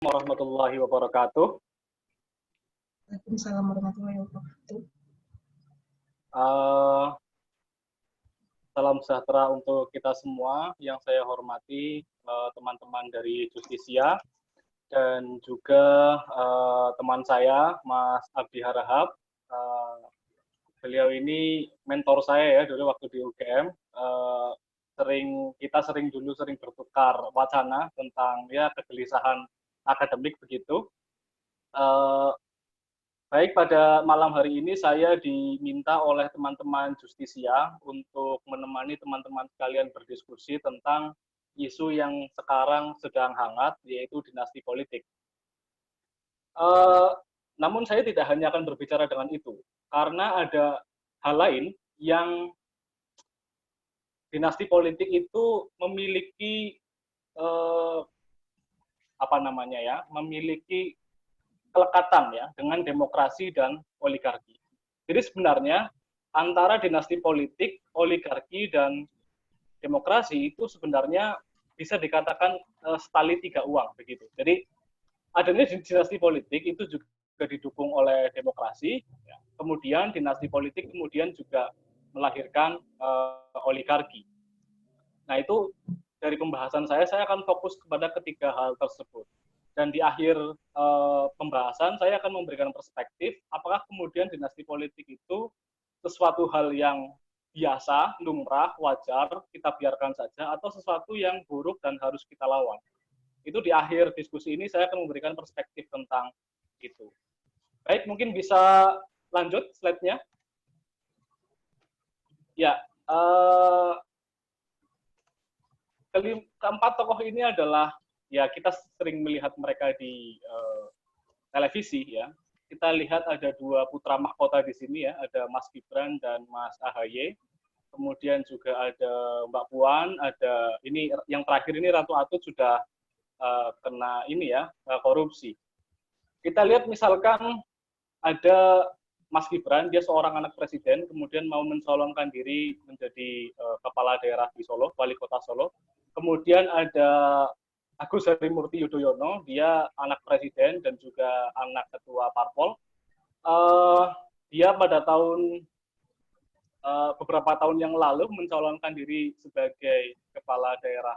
Warahmatullahi wabarakatuh. Waalaikumsalam warahmatullahi wabarakatuh. Salam sejahtera untuk kita semua yang saya hormati, teman-teman dari Justisia dan juga teman saya Mas Abdi Harahap. Beliau ini mentor saya ya dulu waktu di UGM. Kita sering bertukar wacana tentang ya kegelisahan akademik begitu. Baik, pada malam hari ini saya diminta oleh teman-teman Justisia untuk menemani teman-teman sekalian berdiskusi tentang isu yang sekarang sedang hangat, yaitu dinasti politik. Namun saya tidak hanya akan berbicara dengan itu, karena ada hal lain yang dinasti politik itu memiliki memiliki kelekatan ya dengan demokrasi dan oligarki. Jadi sebenarnya antara dinasti politik, oligarki dan demokrasi itu sebenarnya bisa dikatakan setali tiga uang begitu. Jadi adanya dinasti politik itu juga didukung oleh demokrasi, ya. Kemudian dinasti politik kemudian juga melahirkan oligarki. Nah itu dari pembahasan saya akan fokus kepada ketiga hal tersebut. Dan di akhir pembahasan saya akan memberikan perspektif apakah kemudian dinasti politik itu sesuatu hal yang biasa, lumrah, wajar, kita biarkan saja, atau sesuatu yang buruk dan harus kita lawan. Itu di akhir diskusi ini saya akan memberikan perspektif tentang itu. Baik, mungkin bisa lanjut slide-nya. Ya, keempat tokoh ini adalah ya kita sering melihat mereka di televisi ya. Kita lihat ada dua putra mahkota di sini ya, ada Mas Gibran dan Mas AHY. Kemudian juga ada Mbak Puan, ada ini yang terakhir ini Ratu Atut sudah kena ini ya korupsi. Kita lihat misalkan ada Mas Gibran, dia seorang anak presiden, kemudian mau mencalonkan diri menjadi kepala daerah di Solo, wali kota Solo. Kemudian ada Agus Harimurti Yudhoyono, dia anak presiden dan juga anak ketua parpol. Dia pada beberapa tahun yang lalu mencalonkan diri sebagai kepala daerah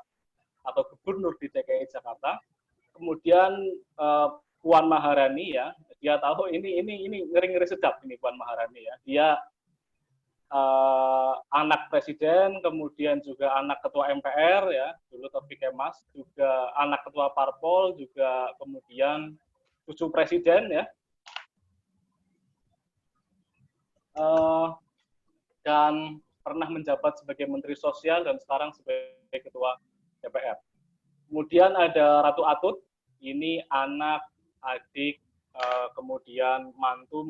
atau gubernur di DKI Jakarta. Kemudian Puan Maharani ya, dia tahu ini ngeri-ngeri sedap ini Puan Maharani ya. Dia anak presiden, kemudian juga anak ketua MPR ya, dulu Taufik Kemas, juga anak ketua parpol, juga kemudian cucu presiden ya, dan pernah menjabat sebagai Menteri Sosial dan sekarang sebagai ketua DPR. Kemudian ada Ratu Atut, ini anak, adik, kemudian mantu,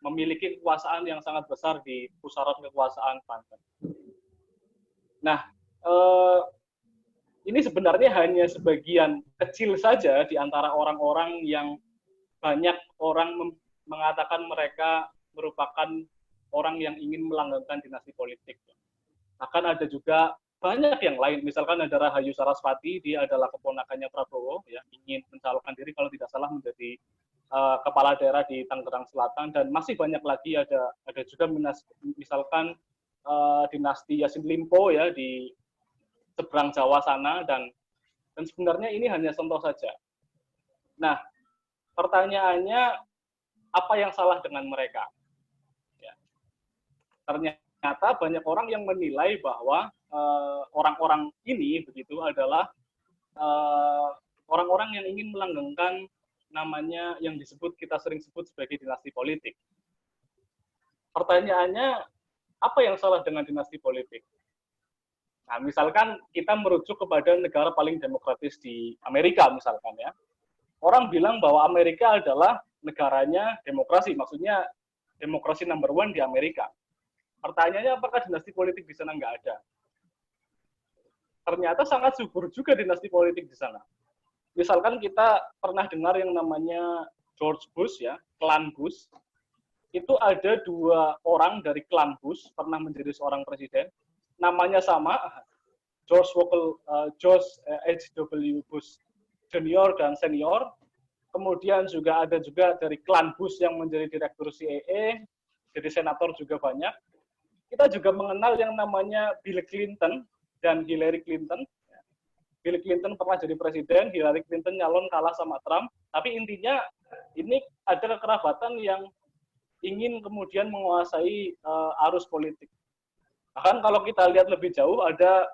memiliki kekuasaan yang sangat besar di pusaran kekuasaan Banten. Nah, ini sebenarnya hanya sebagian kecil saja di antara orang-orang yang banyak orang mengatakan mereka merupakan orang yang ingin melanggengkan dinasti politik. Akan ada juga banyak yang lain, misalkan ada Rahayu Sarasvati, dia adalah keponakannya Prabowo, ya, ingin mencalonkan diri kalau tidak salah menjadi kepala daerah di Tangerang Selatan, dan masih banyak lagi ada juga misalkan dinasti Yassin Limpo ya di seberang Jawa sana, dan sebenarnya ini hanya contoh saja. Nah, pertanyaannya apa yang salah dengan mereka? Ya. Ternyata banyak orang yang menilai bahwa orang-orang ini begitu adalah orang-orang yang ingin melanggengkan namanya yang kita sering sebut sebagai dinasti politik. Pertanyaannya, apa yang salah dengan dinasti politik? Nah, misalkan kita merujuk kepada negara paling demokratis di Amerika misalkan ya. Orang bilang bahwa Amerika adalah negaranya demokrasi, maksudnya demokrasi number one di Amerika. Pertanyaannya, apakah dinasti politik di sana nggak ada? Ternyata sangat subur juga dinasti politik di sana. Misalkan kita pernah dengar yang namanya George Bush ya, klan Bush. Itu ada dua orang dari klan Bush pernah menjadi seorang presiden. Namanya sama, George H.W. Bush Junior dan Senior. kemudian juga ada juga dari klan Bush yang menjadi direktur CIA, jadi senator juga banyak. Kita juga mengenal yang namanya Bill Clinton dan Hillary Clinton. Bill Clinton pernah jadi presiden, Hillary Clinton nyalon kalah sama Trump, tapi intinya ini ada kekerabatan yang ingin kemudian menguasai arus politik. Bahkan kalau kita lihat lebih jauh ada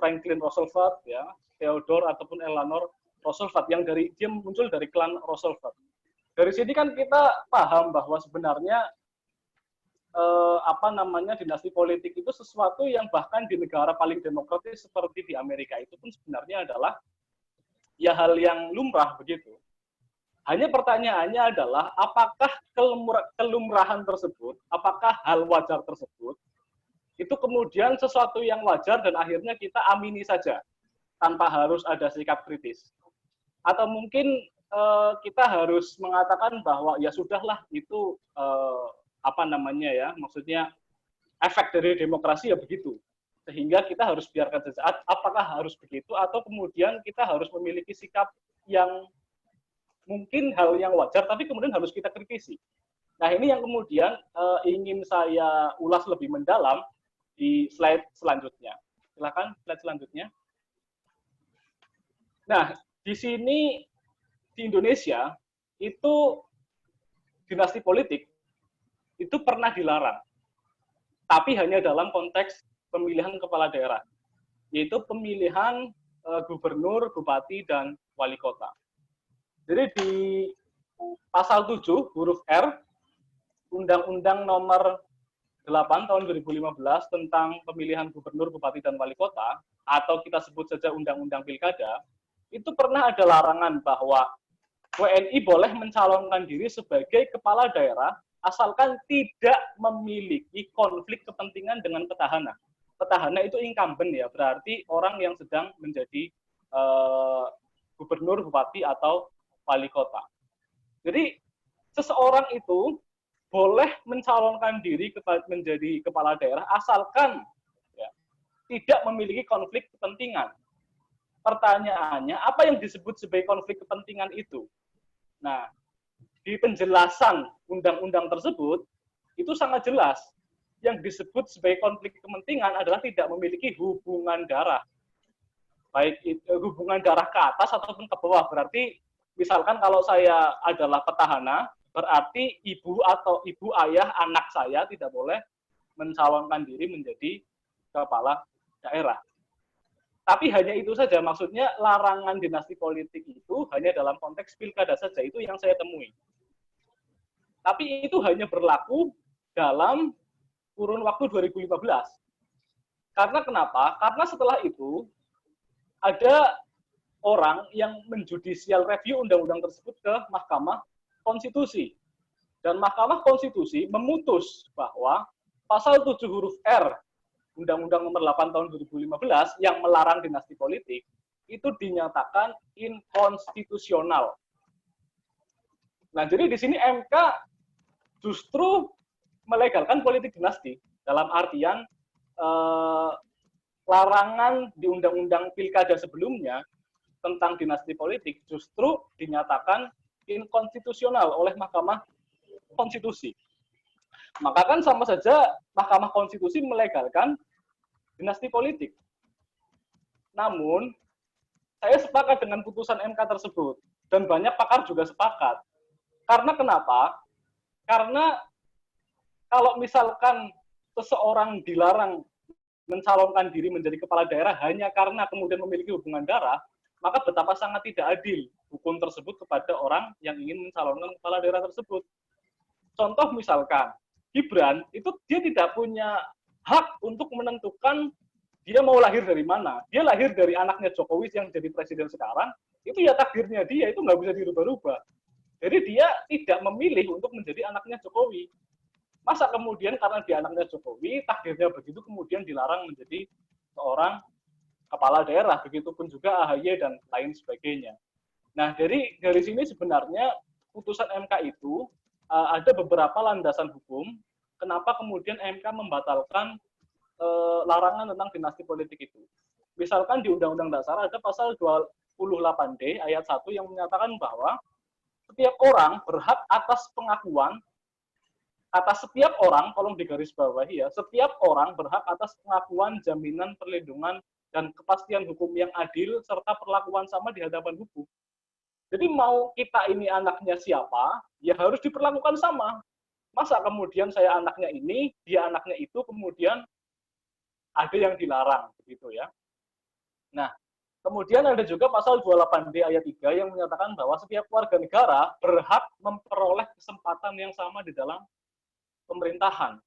Franklin Roosevelt, ya, Theodore ataupun Eleanor Roosevelt yang dia muncul dari klan Roosevelt. Dari sini kan kita paham bahwa sebenarnya dinasti politik itu sesuatu yang bahkan di negara paling demokratis seperti di Amerika itu pun sebenarnya adalah ya hal yang lumrah begitu. Hanya pertanyaannya adalah apakah kelumrahan tersebut, apakah hal wajar tersebut itu kemudian sesuatu yang wajar dan akhirnya kita amini saja tanpa harus ada sikap kritis. Atau mungkin kita harus mengatakan bahwa ya sudahlah itu maksudnya efek dari demokrasi ya begitu. Sehingga kita harus biarkan saja. Apakah harus begitu atau kemudian kita harus memiliki sikap yang mungkin hal yang wajar tapi kemudian harus kita kritisi. Nah, ini yang kemudian ingin saya ulas lebih mendalam di slide selanjutnya. Silakan slide selanjutnya. Nah, di sini di Indonesia itu dinasti politik itu pernah dilarang. Tapi hanya dalam konteks pemilihan kepala daerah, yaitu pemilihan gubernur, bupati, dan wali kota. Jadi di pasal 7 huruf R Undang-Undang nomor 8 tahun 2015 tentang pemilihan gubernur, bupati, dan wali kota, atau kita sebut saja Undang-Undang Pilkada, itu pernah ada larangan bahwa WNI boleh mencalonkan diri sebagai kepala daerah asalkan tidak memiliki konflik kepentingan dengan petahana. Petahana itu incumbent ya, berarti orang yang sedang menjadi gubernur, bupati, atau wali kota. Jadi seseorang itu boleh mencalonkan diri menjadi kepala daerah asalkan ya, tidak memiliki konflik kepentingan. Pertanyaannya, apa yang disebut sebagai konflik kepentingan itu? Nah, di penjelasan undang-undang tersebut, itu sangat jelas. Yang disebut sebagai konflik kepentingan adalah tidak memiliki hubungan darah. Baik itu hubungan darah ke atas ataupun ke bawah. Berarti, misalkan kalau saya adalah petahana, berarti ibu atau ibu ayah anak saya tidak boleh mencalonkan diri menjadi kepala daerah. Tapi hanya itu saja, maksudnya larangan dinasti politik itu hanya dalam konteks pilkada saja, itu yang saya temui. Tapi itu hanya berlaku dalam kurun waktu 2015. Karena kenapa? Karena setelah itu ada orang yang menjudicial review undang-undang tersebut ke Mahkamah Konstitusi. Dan Mahkamah Konstitusi memutus bahwa pasal 7 huruf R Undang-Undang nomor 8 tahun 2015 yang melarang dinasti politik itu dinyatakan inkonstitusional. Nah, jadi di sini MK justru melegalkan politik dinasti dalam artian larangan di Undang-Undang Pilkada sebelumnya tentang dinasti politik justru dinyatakan inkonstitusional oleh Mahkamah Konstitusi. Maka kan sama saja Mahkamah Konstitusi melegalkan dinasti politik. Namun, saya sepakat dengan putusan MK tersebut. Dan banyak pakar juga sepakat. Karena kenapa? Karena kalau misalkan seseorang dilarang mencalonkan diri menjadi kepala daerah hanya karena kemudian memiliki hubungan darah, maka betapa sangat tidak adil hukum tersebut kepada orang yang ingin mencalonkan kepala daerah tersebut. Contoh misalkan, Gibran itu dia tidak punya hak untuk menentukan dia mau lahir dari mana. Dia lahir dari anaknya Jokowi yang jadi presiden sekarang, itu ya takdirnya dia, itu nggak bisa dirubah-rubah. Jadi dia tidak memilih untuk menjadi anaknya Jokowi. Masa kemudian karena dia anaknya Jokowi, takdirnya begitu kemudian dilarang menjadi seorang kepala daerah, begitupun juga AHY dan lain sebagainya. Nah, dari sini sebenarnya putusan MK itu ada beberapa landasan hukum kenapa kemudian MK membatalkan larangan tentang dinasti politik itu. Misalkan di Undang-Undang Dasar ada pasal 10.8D ayat 1 yang menyatakan bahwa setiap orang berhak atas pengakuan, atas setiap orang, tolong digarisbawahi ya, setiap orang berhak atas pengakuan, jaminan, perlindungan, dan kepastian hukum yang adil, serta perlakuan sama di hadapan hukum. Jadi mau kita ini anaknya siapa, ya harus diperlakukan sama. Masa kemudian saya anaknya ini, dia anaknya itu, kemudian ada yang dilarang, begitu ya. Nah, kemudian ada juga pasal 28D ayat 3 yang menyatakan bahwa setiap warga negara berhak memperoleh kesempatan yang sama di dalam pemerintahan.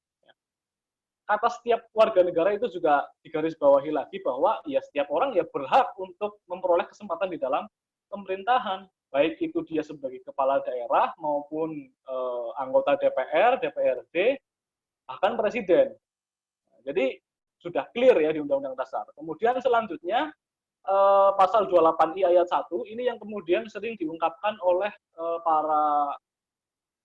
Kata setiap warga negara itu juga digarisbawahi lagi bahwa ya setiap orang ya berhak untuk memperoleh kesempatan di dalam pemerintahan, baik itu dia sebagai kepala daerah maupun anggota DPR, DPRD, bahkan presiden. Jadi sudah clear ya di Undang-Undang Dasar. Kemudian selanjutnya pasal 28I ayat 1 ini yang kemudian sering diungkapkan oleh para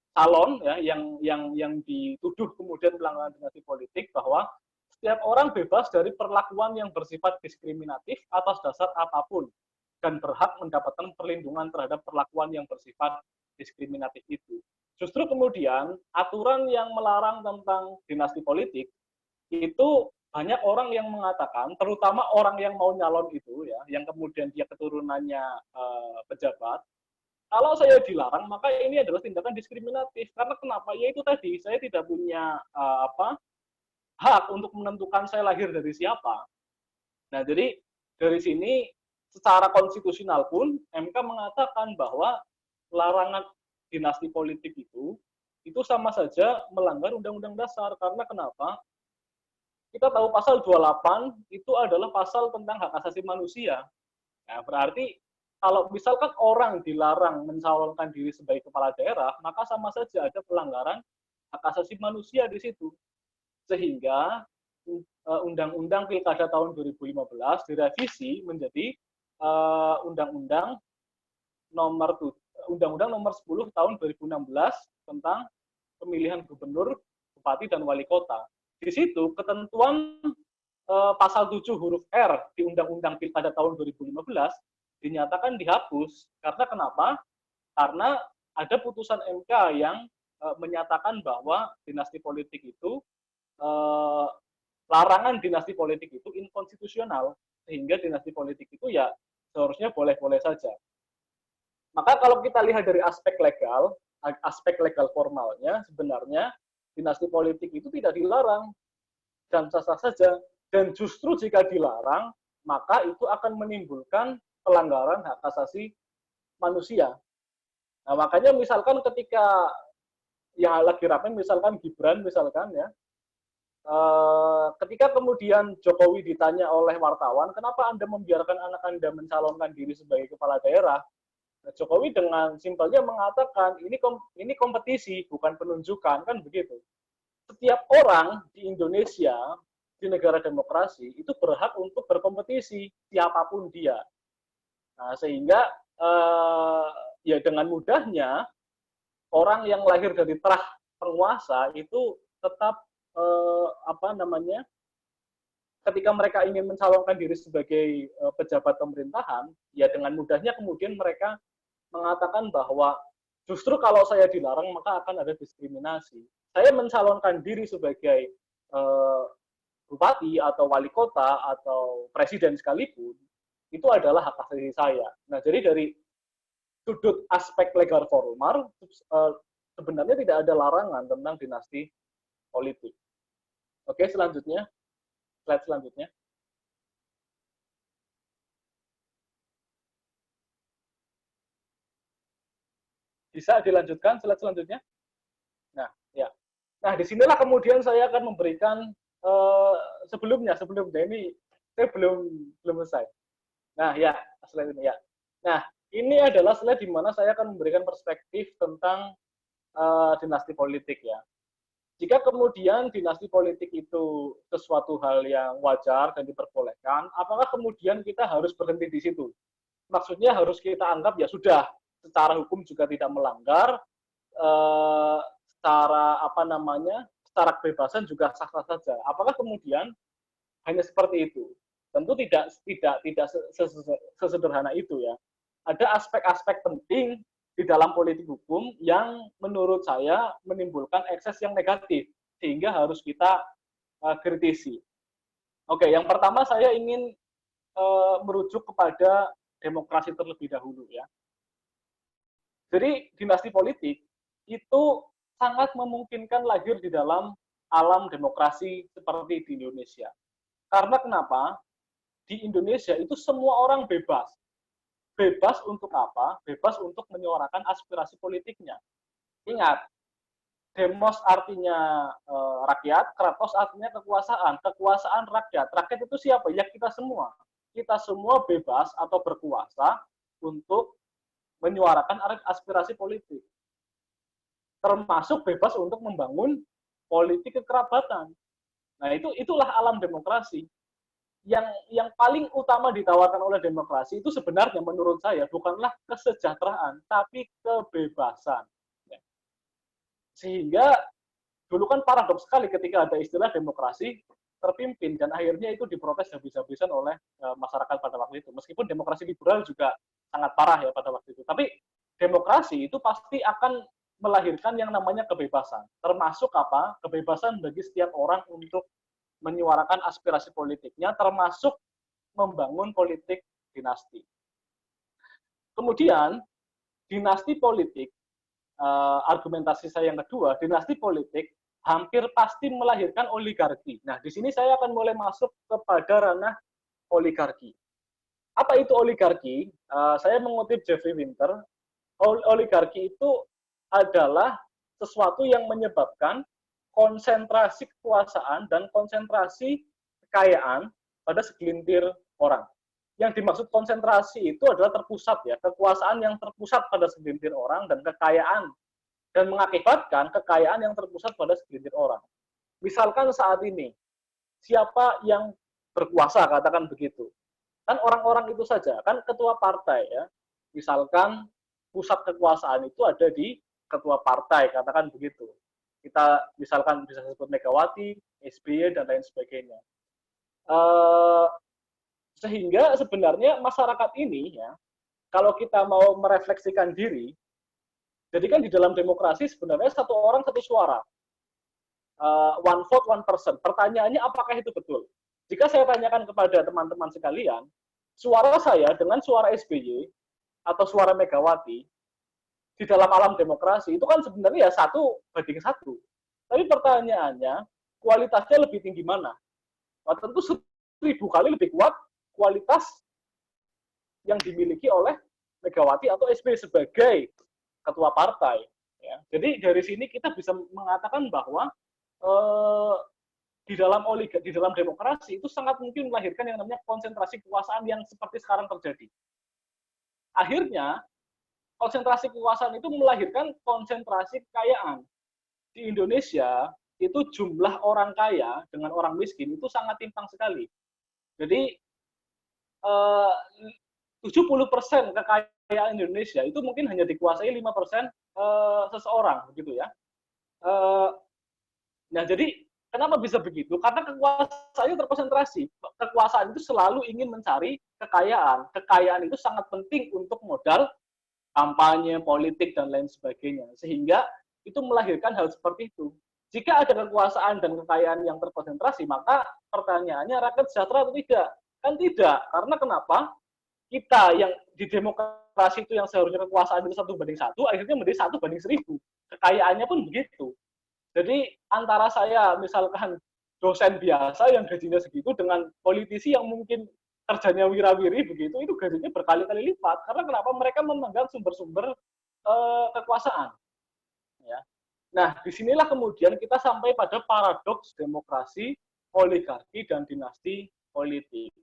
calon ya yang dituduh kemudian pelanggaran dinasti politik bahwa setiap orang bebas dari perlakuan yang bersifat diskriminatif atas dasar apapun dan berhak mendapatkan perlindungan terhadap perlakuan yang bersifat diskriminatif itu. Justru kemudian aturan yang melarang tentang dinasti politik itu banyak orang yang mengatakan, terutama orang yang mau nyalon itu ya, yang kemudian dia keturunannya pejabat, kalau saya dilarang maka ini adalah tindakan diskriminatif. Karena kenapa? Ya itu tadi, saya tidak punya hak untuk menentukan saya lahir dari siapa. Nah, jadi dari sini secara konstitusional pun MK mengatakan bahwa larangan dinasti politik itu sama saja melanggar Undang-Undang Dasar. Karena kenapa? Kita tahu pasal 28 itu adalah pasal tentang hak asasi manusia. Nah, berarti kalau misalkan orang dilarang mencalonkan diri sebagai kepala daerah, maka sama saja ada pelanggaran hak asasi manusia di situ. Sehingga Undang-Undang Pilkada tahun 2015 direvisi menjadi Undang-Undang nomor Undang-Undang nomor 10 tahun 2016 tentang pemilihan gubernur, bupati, dan wali kota. Di situ ketentuan pasal 7 huruf R di Undang-Undang Pilkada tahun 2015 dinyatakan dihapus. Karena kenapa? Karena ada putusan MK yang menyatakan bahwa dinasti politik itu, larangan dinasti politik itu inkonstitusional, sehingga dinasti politik itu ya seharusnya boleh-boleh saja. Maka kalau kita lihat dari aspek legal formalnya, sebenarnya dinasti politik itu tidak dilarang dan sah-sah saja. Dan justru jika dilarang, maka itu akan menimbulkan pelanggaran hak asasi manusia. Nah, makanya misalkan ketika ya lagi ramai misalkan Gibran misalkan ya, ketika kemudian Jokowi ditanya oleh wartawan, kenapa Anda membiarkan anak Anda mencalonkan diri sebagai kepala daerah? Nah, Jokowi dengan simpelnya mengatakan ini kompetisi bukan penunjukan, kan begitu. Setiap orang di Indonesia, di negara demokrasi itu berhak untuk berkompetisi siapapun dia. Nah, sehingga ya dengan mudahnya orang yang lahir dari terah penguasa itu tetap ketika mereka ingin mencalonkan diri sebagai pejabat pemerintahan, ya dengan mudahnya kemudian mereka mengatakan bahwa justru kalau saya dilarang maka akan ada diskriminasi. Saya mencalonkan diri sebagai bupati atau wali kota atau presiden sekalipun, itu adalah hak asasi saya. Nah, jadi dari sudut aspek legal formal, sebenarnya tidak ada larangan tentang dinasti politik. Oke, selanjutnya. Slide selanjutnya. Bisa dilanjutkan slide selanjutnya? Nah, ya. Nah, disinilah kemudian saya akan memberikan sebelumnya ini saya belum selesai. Nah, ya, slide ini ya. Nah, ini adalah slide di mana saya akan memberikan perspektif tentang dinasti politik ya. Jika kemudian dinasti politik itu sesuatu hal yang wajar dan diperbolehkan, apakah kemudian kita harus berhenti di situ? Maksudnya harus kita anggap ya sudah, secara hukum juga tidak melanggar, secara kebebasan juga sah-sah saja. Apakah kemudian hanya seperti itu? Tentu tidak sesederhana itu ya. Ada aspek-aspek penting di dalam politik hukum yang menurut saya menimbulkan ekses yang negatif sehingga harus kita kritisi. Oke, yang pertama saya ingin merujuk kepada demokrasi terlebih dahulu ya. Jadi dinasti politik itu sangat memungkinkan lahir di dalam alam demokrasi seperti di Indonesia. Karena kenapa? Di Indonesia itu semua orang bebas. Bebas untuk apa? Bebas untuk menyuarakan aspirasi politiknya. Ingat, demos artinya rakyat, kratos artinya kekuasaan. Kekuasaan rakyat. Rakyat itu siapa? Ya kita semua. Kita semua bebas atau berkuasa untuk menyuarakan aspirasi politik. Termasuk bebas untuk membangun politik kekerabatan. Nah, itulah alam demokrasi. Yang paling utama ditawarkan oleh demokrasi itu sebenarnya menurut saya bukanlah kesejahteraan, tapi kebebasan. Sehingga dulu kan paradoks sekali ketika ada istilah demokrasi terpimpin dan akhirnya itu diprotes habis-habisan oleh masyarakat pada waktu itu. Meskipun demokrasi liberal juga sangat parah ya pada waktu itu. Tapi demokrasi itu pasti akan melahirkan yang namanya kebebasan. Termasuk apa? Kebebasan bagi setiap orang untuk menyuarakan aspirasi politiknya, termasuk membangun politik dinasti. Kemudian, dinasti politik, argumentasi saya yang kedua, dinasti politik hampir pasti melahirkan oligarki. Nah, di sini saya akan mulai masuk kepada ranah oligarki. Apa itu oligarki? Saya mengutip Jeffrey Winter, oligarki itu adalah sesuatu yang menyebabkan konsentrasi kekuasaan dan konsentrasi kekayaan pada segelintir orang. Yang dimaksud konsentrasi itu adalah terpusat ya, kekuasaan yang terpusat pada segelintir orang dan kekayaan dan mengakibatkan kekayaan yang terpusat pada segelintir orang. Misalkan saat ini, siapa yang berkuasa, katakan begitu. Kan orang-orang itu saja, kan ketua partai ya. Misalkan pusat kekuasaan itu ada di ketua partai, katakan begitu. Kita misalkan bisa sebut Megawati, SBY, dan lain sebagainya. Sehingga sebenarnya masyarakat ini ya, kalau kita mau merefleksikan diri, jadi kan di dalam demokrasi sebenarnya satu orang satu suara. One vote, one person. Pertanyaannya apakah itu betul? Jika saya tanyakan kepada teman-teman sekalian, suara saya dengan suara SBY atau suara Megawati, di dalam alam demokrasi itu kan sebenarnya ya 1:1. Tapi pertanyaannya, kualitasnya lebih tinggi mana? Nah, tentu 1000 kali lebih kuat kualitas yang dimiliki oleh Megawati atau SBY sebagai ketua partai. Ya. Jadi dari sini kita bisa mengatakan bahwa di dalam demokrasi itu sangat mungkin melahirkan yang namanya konsentrasi kekuasaan yang seperti sekarang terjadi. Akhirnya konsentrasi kekuasaan itu melahirkan konsentrasi kekayaan. Di Indonesia, itu jumlah orang kaya dengan orang miskin itu sangat timpang sekali. Jadi, 70% kekayaan Indonesia itu mungkin hanya dikuasai 5% seseorang, begitu ya. Nah, jadi kenapa bisa begitu? Karena kekuasaannya terkonsentrasi. Kekuasaan itu selalu ingin mencari kekayaan. Kekayaan itu sangat penting untuk modal kampanye, politik, dan lain sebagainya. Sehingga itu melahirkan hal seperti itu. Jika ada kekuasaan dan kekayaan yang terkonsentrasi, maka pertanyaannya rakyat sejahtera atau tidak? Kan tidak. Karena kenapa? Kita yang di demokrasi itu yang seharusnya kekuasaan itu 1:1, akhirnya menjadi 1:1000. Kekayaannya pun begitu. Jadi antara saya misalkan dosen biasa yang gajinya segitu dengan politisi yang mungkin kerjanya wirawiri begitu, itu gajinya berkali-kali lipat. Karena kenapa? Mereka memegang sumber-sumber kekuasaan. Ya. Nah, disinilah kemudian kita sampai pada paradoks demokrasi, oligarki, dan dinasti politik.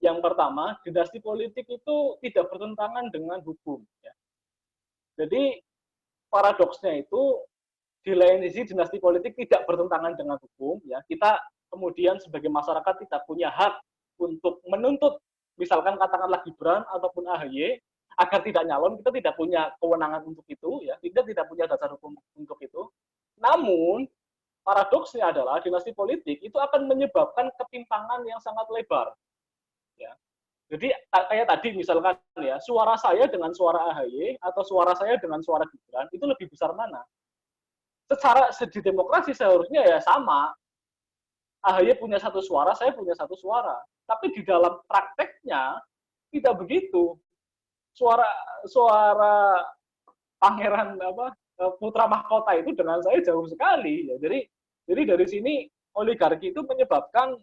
Yang pertama, dinasti politik itu tidak bertentangan dengan hukum. Ya. Jadi paradoksnya itu di lain sisi dinasti politik tidak bertentangan dengan hukum. Ya, kita kemudian sebagai masyarakat tidak punya hak untuk menuntut, misalkan katakanlah Gibran ataupun AHY agar tidak nyalon, kita tidak punya kewenangan untuk itu, ya, kita tidak punya dasar hukum untuk itu. Namun paradoksnya adalah dinasti politik itu akan menyebabkan ketimpangan yang sangat lebar. Ya. Jadi kayak tadi misalkan ya, suara saya dengan suara AHY atau suara saya dengan suara Gibran itu lebih besar mana? Secara segi demokrasi seharusnya ya sama. AHY punya satu suara, saya punya satu suara. Tapi di dalam prakteknya tidak begitu. Suara suara pangeran putra mahkota itu dengan saya jauh sekali ya. Jadi dari sini oligarki itu menyebabkan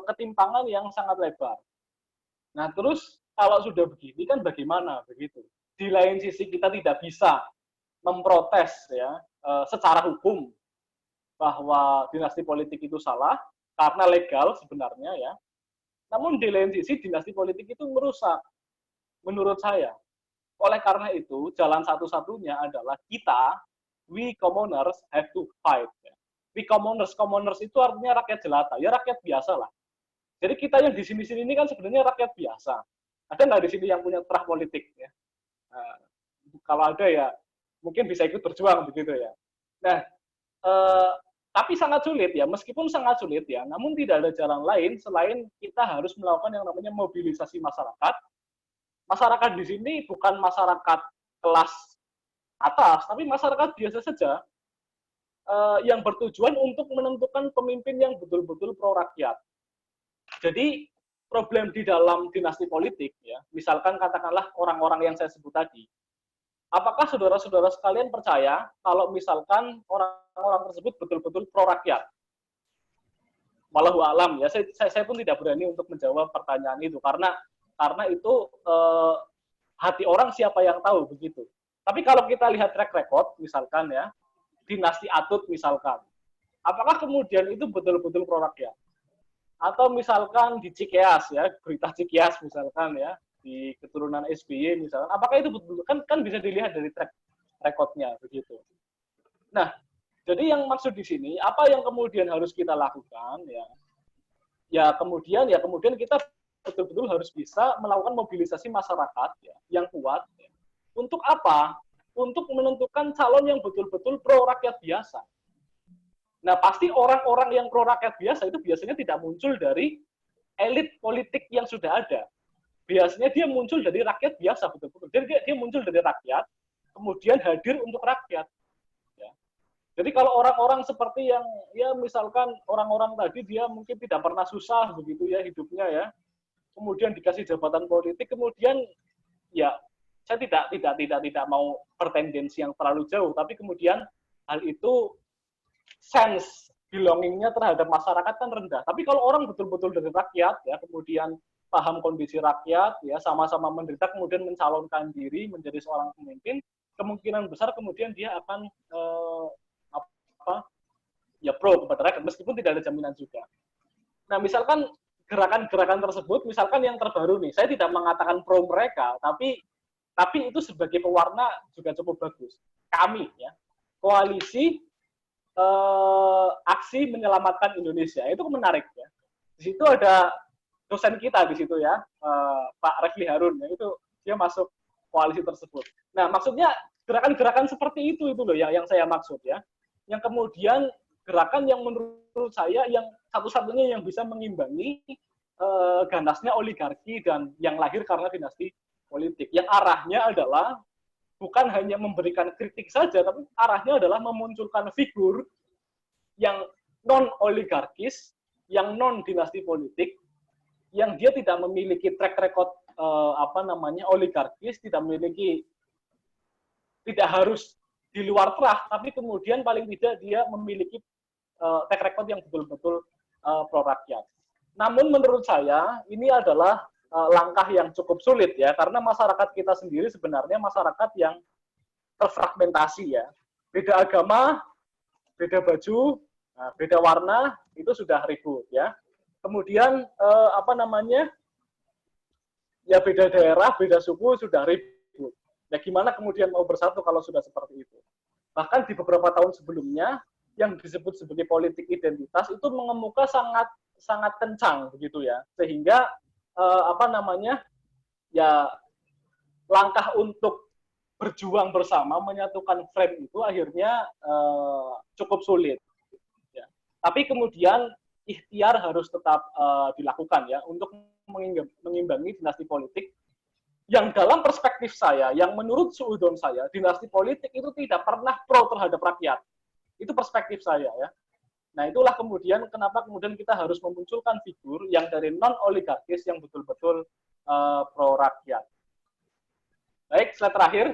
ketimpangan yang sangat lebar. Nah, terus kalau sudah begini kan bagaimana begitu? Di lain sisi kita tidak bisa memprotes ya secara hukum bahwa dinasti politik itu salah karena legal sebenarnya ya. Namun di lain sisi dinasti politik itu merusak menurut saya. Oleh karena itu, jalan satu-satunya adalah kita, we commoners have to fight. Ya. We commoners, commoners itu artinya rakyat jelata, ya rakyat biasa lah. Jadi kita yang di sini-sini ini kan sebenarnya rakyat biasa. Ada nggak di sini yang punya terah politik? Ya? Nah, kalau ada ya mungkin bisa ikut berjuang begitu ya. Nah, tapi sangat sulit ya, meskipun sangat sulit ya, namun tidak ada jalan lain selain kita harus melakukan yang namanya mobilisasi masyarakat. Masyarakat di sini bukan masyarakat kelas atas, tapi masyarakat biasa saja yang bertujuan untuk menentukan pemimpin yang betul-betul pro rakyat. Jadi problem di dalam dinasti politik, ya, misalkan katakanlah orang-orang yang saya sebut tadi, apakah saudara-saudara sekalian percaya kalau misalkan orang-orang tersebut betul-betul pro rakyat? Wallahu alam ya, saya pun tidak berani untuk menjawab pertanyaan itu karena itu hati orang siapa yang tahu begitu. Tapi kalau kita lihat track record, misalkan ya, dinasti Atut misalkan, apakah kemudian itu betul-betul pro rakyat? Atau misalkan di Cikeas ya, berita Cikeas misalkan ya, di keturunan SBY misalkan, apakah itu betul kan bisa dilihat dari track recordnya begitu. Nah, jadi yang maksud di sini apa yang kemudian harus kita lakukan ya? Ya kemudian kita betul-betul harus bisa melakukan mobilisasi masyarakat ya, yang kuat. Ya. Untuk apa? Untuk menentukan calon yang betul-betul pro rakyat biasa. Nah, pasti orang-orang yang pro rakyat biasa itu biasanya tidak muncul dari elit politik yang sudah ada. Biasanya dia muncul dari rakyat biasa, betul-betul. Jadi dia muncul dari rakyat, kemudian hadir untuk rakyat. Ya. Jadi kalau orang-orang seperti yang, ya misalkan orang-orang tadi dia mungkin tidak pernah susah begitu ya hidupnya ya, kemudian dikasih jabatan politik, kemudian ya saya tidak mau bertendensi yang terlalu jauh, tapi kemudian hal itu sense belongingnya terhadap masyarakat kan rendah. Tapi kalau orang betul-betul dari rakyat ya, kemudian paham kondisi rakyat ya, sama-sama menderita, kemudian mencalonkan diri menjadi seorang pemimpin, kemungkinan besar kemudian dia akan ya pro kepada rakyat meskipun tidak ada jaminan juga. Nah, misalkan gerakan-gerakan tersebut, misalkan yang terbaru nih, saya tidak mengatakan pro mereka, tapi itu sebagai pewarna juga cukup bagus. Kami ya, koalisi aksi menyelamatkan Indonesia itu menarik ya. Di situ ada dosen kita di situ ya, Pak Refli Harun ya, itu dia masuk koalisi tersebut. Nah, maksudnya gerakan-gerakan seperti itu loh yang saya maksud ya. Yang kemudian gerakan yang menurut saya yang satu-satunya yang bisa mengimbangi ganasnya oligarki dan yang lahir karena dinasti politik. Yang arahnya adalah bukan hanya memberikan kritik saja, tapi arahnya adalah memunculkan figur yang non-oligarkis, yang non-dinasti politik, yang dia tidak memiliki track record oligarkis, tidak harus di luar terah, tapi kemudian paling tidak dia memiliki track record yang betul-betul pro rakyat. Namun menurut saya ini adalah langkah yang cukup sulit ya, karena masyarakat kita sendiri sebenarnya masyarakat yang terfragmentasi ya. Beda agama, beda baju, beda warna, itu sudah ribut ya. Kemudian ya beda daerah, beda suku sudah ribut. Ya gimana kemudian mau bersatu kalau sudah seperti itu? Bahkan di beberapa tahun sebelumnya yang disebut sebagai politik identitas itu mengemuka sangat kencang begitu ya, sehingga ya langkah untuk berjuang bersama menyatukan frame itu akhirnya cukup sulit ya. Tapi kemudian ikhtiar harus tetap dilakukan ya untuk mengimbangi dinasti politik yang dalam perspektif saya, yang menurut suudon saya, dinasti politik itu tidak pernah pro terhadap rakyat. Itu perspektif saya ya. Nah, itulah kemudian kenapa kemudian kita harus memunculkan figur yang dari non-oligarkis yang betul-betul pro rakyat. Baik, slide terakhir.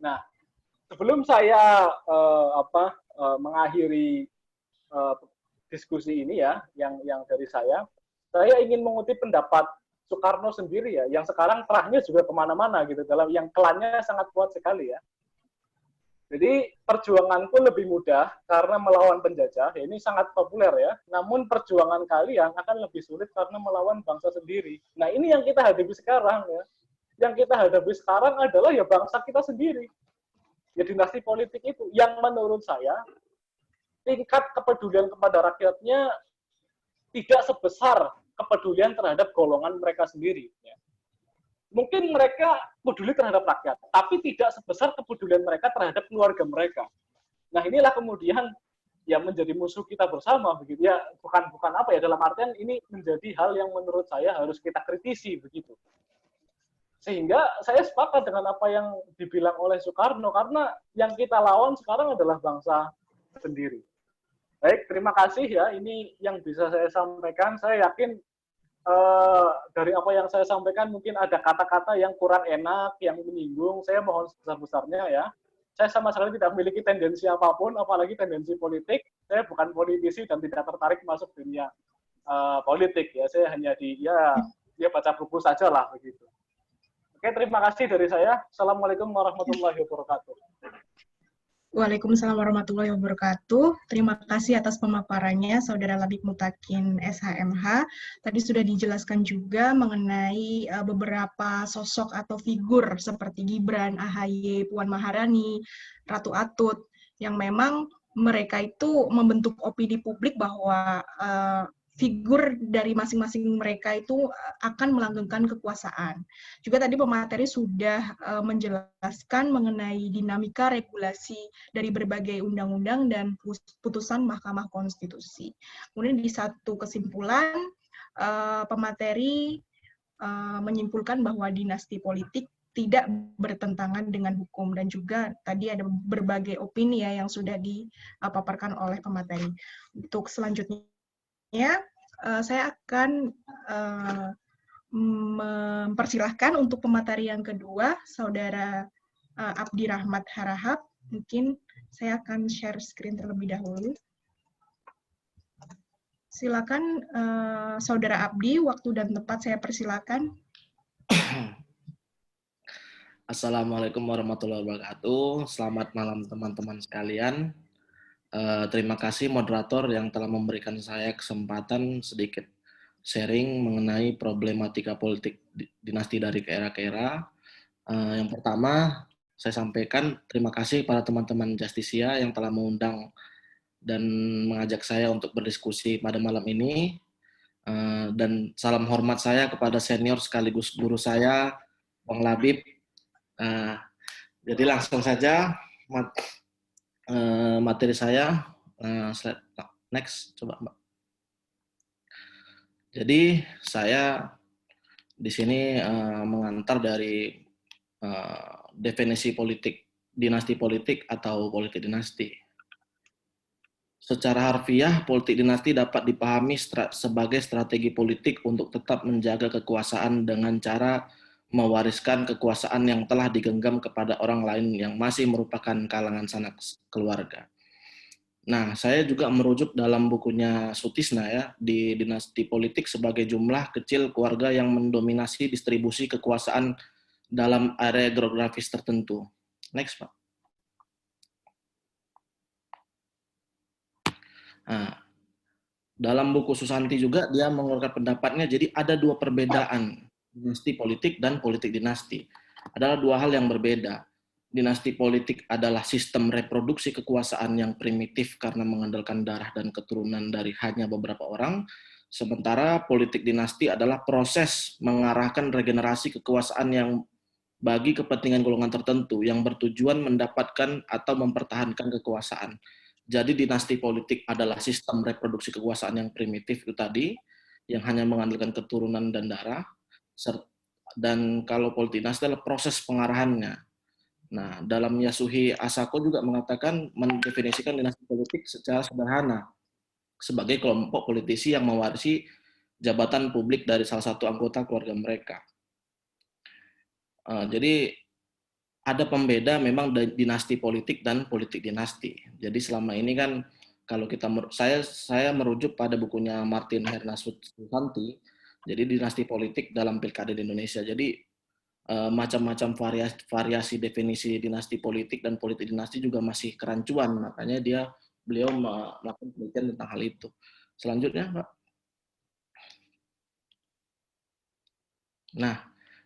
Nah, sebelum saya mengakhiri diskusi ini ya, yang dari saya ingin mengutip pendapat Soekarno sendiri ya, yang sekarang terahnya juga kemana-mana gitu, dalam yang klannya sangat kuat sekali ya. Jadi perjuanganku lebih mudah karena melawan penjajah, ya ini sangat populer ya. Namun perjuangan kalian akan lebih sulit karena melawan bangsa sendiri. Nah ini yang kita hadapi sekarang ya. Yang kita hadapi sekarang adalah ya bangsa kita sendiri. Ya dinasti politik itu yang menurut saya tingkat kepedulian kepada rakyatnya tidak sebesar kepedulian terhadap golongan mereka sendiri. Ya. Mungkin mereka peduli terhadap rakyat, tapi tidak sebesar kepedulian mereka terhadap keluarga mereka. Nah inilah kemudian ya menjadi musuh kita bersama begitu ya, bukan apa ya, dalam artian ini menjadi hal yang menurut saya harus kita kritisi begitu. Sehingga saya sepakat dengan apa yang dibilang oleh Soekarno, karena yang kita lawan sekarang adalah bangsa sendiri. Baik, terima kasih ya, ini yang bisa saya sampaikan. Saya yakin dari apa yang saya sampaikan mungkin ada kata-kata yang kurang enak, yang menyinggung, saya mohon sebesar-besarnya ya. Saya sama sekali tidak memiliki tendensi apapun, apalagi tendensi politik. Saya bukan politisi dan tidak tertarik masuk dunia politik ya. Saya hanya baca buku saja lah begitu. Oke, terima kasih dari saya. Assalamualaikum warahmatullahi wabarakatuh. Waalaikumsalam warahmatullahi wabarakatuh. Terima kasih atas pemaparannya, Saudara Labib Mutakin SHMH. Tadi sudah dijelaskan juga mengenai beberapa sosok atau figur seperti Gibran, AHY, Puan Maharani, Ratu Atut, yang memang mereka itu membentuk opini publik bahwa figur dari masing-masing mereka itu akan melanggengkan kekuasaan. Juga tadi pemateri sudah menjelaskan mengenai dinamika regulasi dari berbagai undang-undang dan putusan Mahkamah Konstitusi. Kemudian di satu kesimpulan, pemateri menyimpulkan bahwa dinasti politik tidak bertentangan dengan hukum, dan juga tadi ada berbagai opini ya yang sudah dipaparkan oleh pemateri. Untuk selanjutnya, saya akan mempersilahkan untuk pemateri yang kedua, Saudara Abdi Rahmat Harahap. Mungkin saya akan share screen terlebih dahulu. Silakan Saudara Abdi, waktu dan tempat saya persilakan. Assalamualaikum warahmatullahi wabarakatuh. Selamat malam teman-teman sekalian. Terima kasih moderator yang telah memberikan saya kesempatan sedikit sharing mengenai problematika politik dinasti dari ke era ke era. Yang pertama, saya sampaikan terima kasih pada teman-teman Justisia yang telah mengundang dan mengajak saya untuk berdiskusi pada malam ini. Dan salam hormat saya kepada senior sekaligus guru saya, Bang Labib. Jadi langsung saja materi saya, slide next, coba Mbak. Jadi saya di sini mengantar dari definisi politik, dinasti politik atau politik dinasti. Secara harfiah, politik dinasti dapat dipahami sebagai strategi politik untuk tetap menjaga kekuasaan dengan cara mewariskan kekuasaan yang telah digenggam kepada orang lain yang masih merupakan kalangan sanak keluarga. Nah, saya juga merujuk dalam bukunya Sutisna ya, di dinasti politik sebagai jumlah kecil keluarga yang mendominasi distribusi kekuasaan dalam area geografis tertentu. Next, Pak. Nah, dalam buku Susanti juga dia mengeluarkan pendapatnya, jadi ada dua perbedaan, dinasti politik dan politik dinasti. Adalah dua hal yang berbeda. Dinasti politik adalah sistem reproduksi kekuasaan yang primitif karena mengandalkan darah dan keturunan dari hanya beberapa orang, sementara politik dinasti adalah proses mengarahkan regenerasi kekuasaan yang bagi kepentingan golongan tertentu yang bertujuan mendapatkan atau mempertahankan kekuasaan. Jadi dinasti politik adalah sistem reproduksi kekuasaan yang primitif itu tadi, yang hanya mengandalkan keturunan dan darah, dan kalau politik dinasti adalah proses pengarahannya. Nah, dalam Yasuhi Asako juga mengatakan, mendefinisikan dinasti politik secara sederhana sebagai kelompok politisi yang mewarisi jabatan publik dari salah satu anggota keluarga mereka. Jadi ada pembeda memang dinasti politik dan politik dinasti. Jadi selama ini kan kalau saya merujuk pada bukunya Martin Hernasusanti, jadi dinasti politik dalam pilkada di Indonesia. Jadi macam-macam variasi definisi dinasti politik dan politik dinasti juga masih kerancuan, makanya beliau melakukan penelitian tentang hal itu. Selanjutnya, Pak. Nah,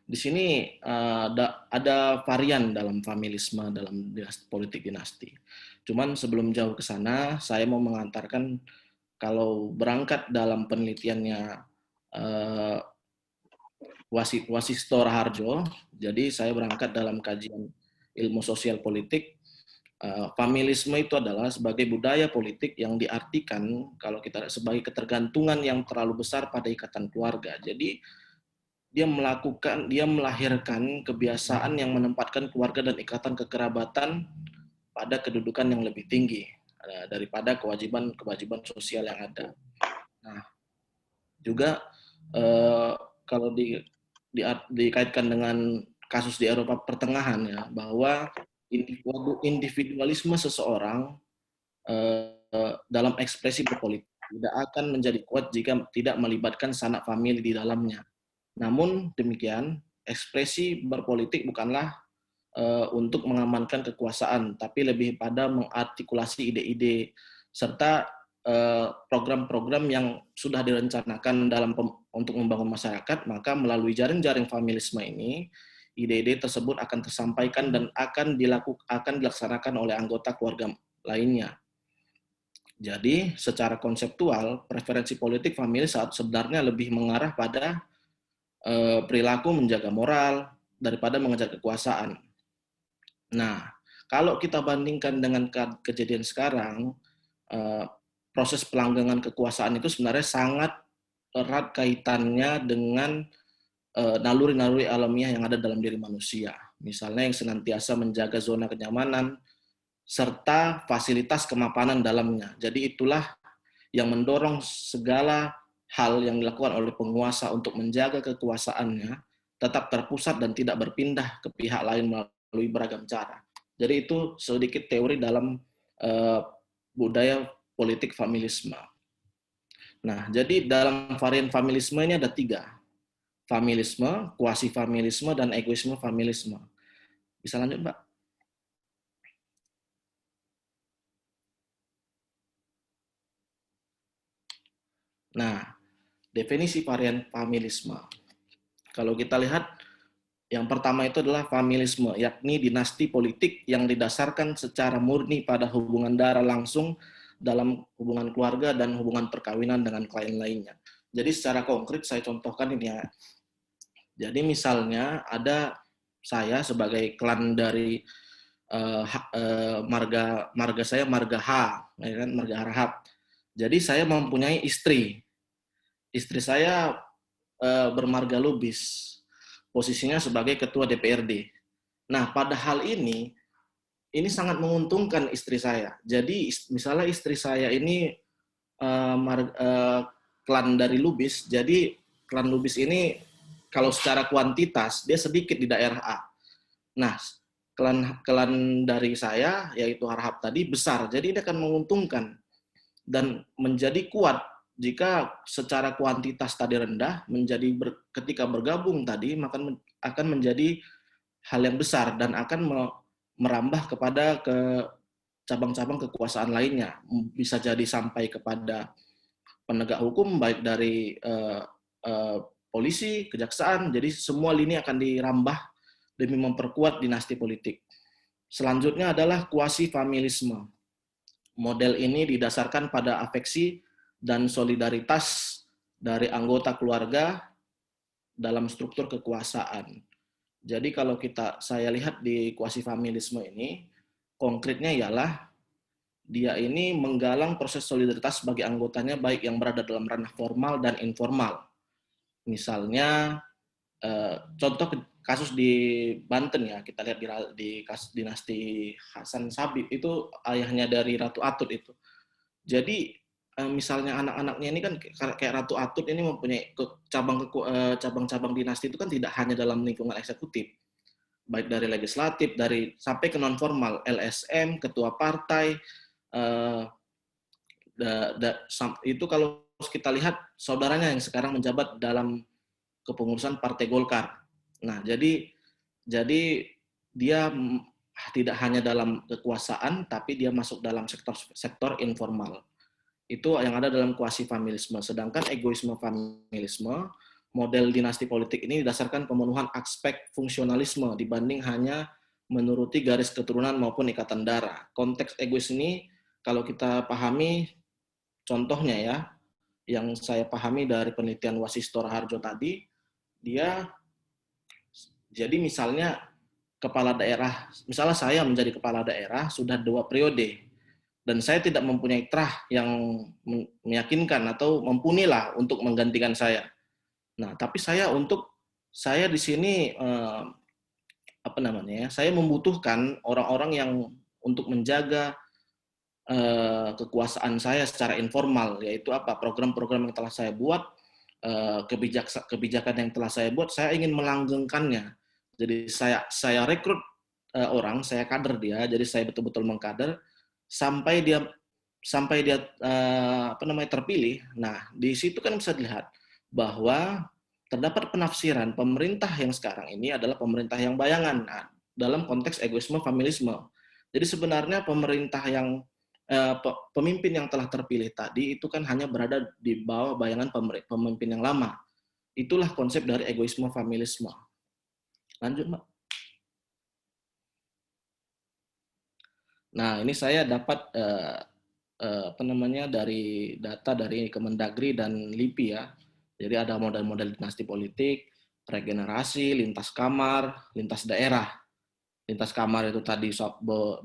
di sini ada varian dalam familisme dalam politik dinasti. Cuman sebelum jauh ke sana, saya mau mengantarkan kalau berangkat dalam penelitiannya Wasisto Raharjo, jadi saya berangkat dalam kajian ilmu sosial politik. Familisme itu adalah sebagai budaya politik yang diartikan kalau kita sebagai ketergantungan yang terlalu besar pada ikatan keluarga. Jadi dia melahirkan kebiasaan yang menempatkan keluarga dan ikatan kekerabatan pada kedudukan yang lebih tinggi daripada kewajiban sosial yang ada. Nah, juga kalau dikaitkan dengan kasus di Eropa Pertengahan ya, bahwa individualisme seseorang dalam ekspresi berpolitik tidak akan menjadi kuat jika tidak melibatkan sanak famili di dalamnya. Namun demikian, ekspresi berpolitik bukanlah untuk mengamankan kekuasaan, tapi lebih pada mengartikulasi ide-ide serta program-program yang sudah direncanakan untuk membangun masyarakat. Maka melalui jaring-jaring familisme ini, ide-ide tersebut akan tersampaikan dan akan dilaksanakan oleh anggota keluarga lainnya. Jadi, secara konseptual, preferensi politik familis sebenarnya lebih mengarah pada perilaku menjaga moral daripada mengejar kekuasaan. Nah, kalau kita bandingkan dengan kejadian sekarang, proses pelanggengan kekuasaan itu sebenarnya sangat erat kaitannya dengan naluri-naluri alamiah yang ada dalam diri manusia. Misalnya yang senantiasa menjaga zona kenyamanan, serta fasilitas kemapanan dalamnya. Jadi itulah yang mendorong segala hal yang dilakukan oleh penguasa untuk menjaga kekuasaannya tetap terpusat dan tidak berpindah ke pihak lain melalui beragam cara. Jadi itu sedikit teori dalam budaya politik familisme. Nah, jadi dalam varian familisme ini ada 3. Familisme, kuasi-familisme, dan egoisme familisme. Bisa lanjut, Mbak? Nah, definisi varian familisme. Kalau kita lihat, yang pertama itu adalah familisme, yakni dinasti politik yang didasarkan secara murni pada hubungan darah langsung dalam hubungan keluarga dan hubungan perkawinan dengan klien lainnya. Jadi secara konkret saya contohkan ini ya. Jadi misalnya ada saya sebagai klan dari marga saya marga H, ya kan, marga Harahap. Jadi saya mempunyai istri. Istri saya bermarga Lubis, posisinya sebagai ketua DPRD. Nah, pada hal ini sangat menguntungkan istri saya. Jadi, misalnya istri saya ini klan dari Lubis, jadi klan Lubis ini kalau secara kuantitas, dia sedikit di daerah A. Nah, klan dari saya, yaitu Harahap tadi, besar. Jadi, dia akan menguntungkan dan menjadi kuat jika secara kuantitas tadi rendah, ketika bergabung tadi, maka akan menjadi hal yang besar dan akan merambah kepada cabang-cabang kekuasaan lainnya. Bisa jadi sampai kepada penegak hukum, baik dari polisi, kejaksaan, jadi semua lini akan dirambah demi memperkuat dinasti politik. Selanjutnya adalah kuasi-familisme. Model ini didasarkan pada afeksi dan solidaritas dari anggota keluarga dalam struktur kekuasaan. Jadi kalau saya lihat di quasi-familisme ini, konkretnya ialah dia ini menggalang proses solidaritas bagi anggotanya baik yang berada dalam ranah formal dan informal. Misalnya contoh kasus di Banten ya, kita lihat di kasus dinasti Hasan Sabib itu ayahnya dari Ratu Atut itu. Jadi misalnya anak-anaknya ini kan kayak Ratu Atut ini mempunyai cabang-cabang dinasti itu kan tidak hanya dalam lingkungan eksekutif, baik dari legislatif, sampai ke non formal, LSM, ketua partai, itu kalau kita lihat saudaranya yang sekarang menjabat dalam kepengurusan Partai Golkar. Nah, jadi dia tidak hanya dalam kekuasaan, tapi dia masuk dalam sektor informal. Itu yang ada dalam quasi-familisme. Sedangkan egoisme familisme, model dinasti politik ini didasarkan pemenuhan aspek fungsionalisme dibanding hanya menuruti garis keturunan maupun ikatan darah. Konteks egois ini, kalau kita pahami, contohnya ya, yang saya pahami dari penelitian Wasisto Raharjo tadi, dia jadi misalnya kepala daerah, misalnya saya menjadi kepala daerah sudah 2 periode, dan saya tidak mempunyai trah yang meyakinkan atau mumpuni lah untuk menggantikan saya. Nah, tapi saya di sini saya membutuhkan orang-orang yang untuk menjaga kekuasaan saya secara informal, yaitu program-program yang telah saya buat, kebijakan yang telah saya buat, saya ingin melanggengkannya. Jadi saya rekrut orang, saya kader dia, jadi saya betul-betul mengkader sampai dia terpilih. Nah, di situ kan bisa dilihat bahwa terdapat penafsiran pemerintah yang sekarang ini adalah pemerintah yang bayangan. Nah, dalam konteks egoisme familisme. Jadi sebenarnya pemimpin yang telah terpilih tadi itu kan hanya berada di bawah bayangan pemimpin yang lama. Itulah konsep dari egoisme familisme. Lanjut, Mbak. Nah, ini saya dapat dari data dari Kemendagri dan LIPI ya. Jadi ada model-model dinasti politik, regenerasi, lintas kamar, lintas daerah. Lintas kamar itu tadi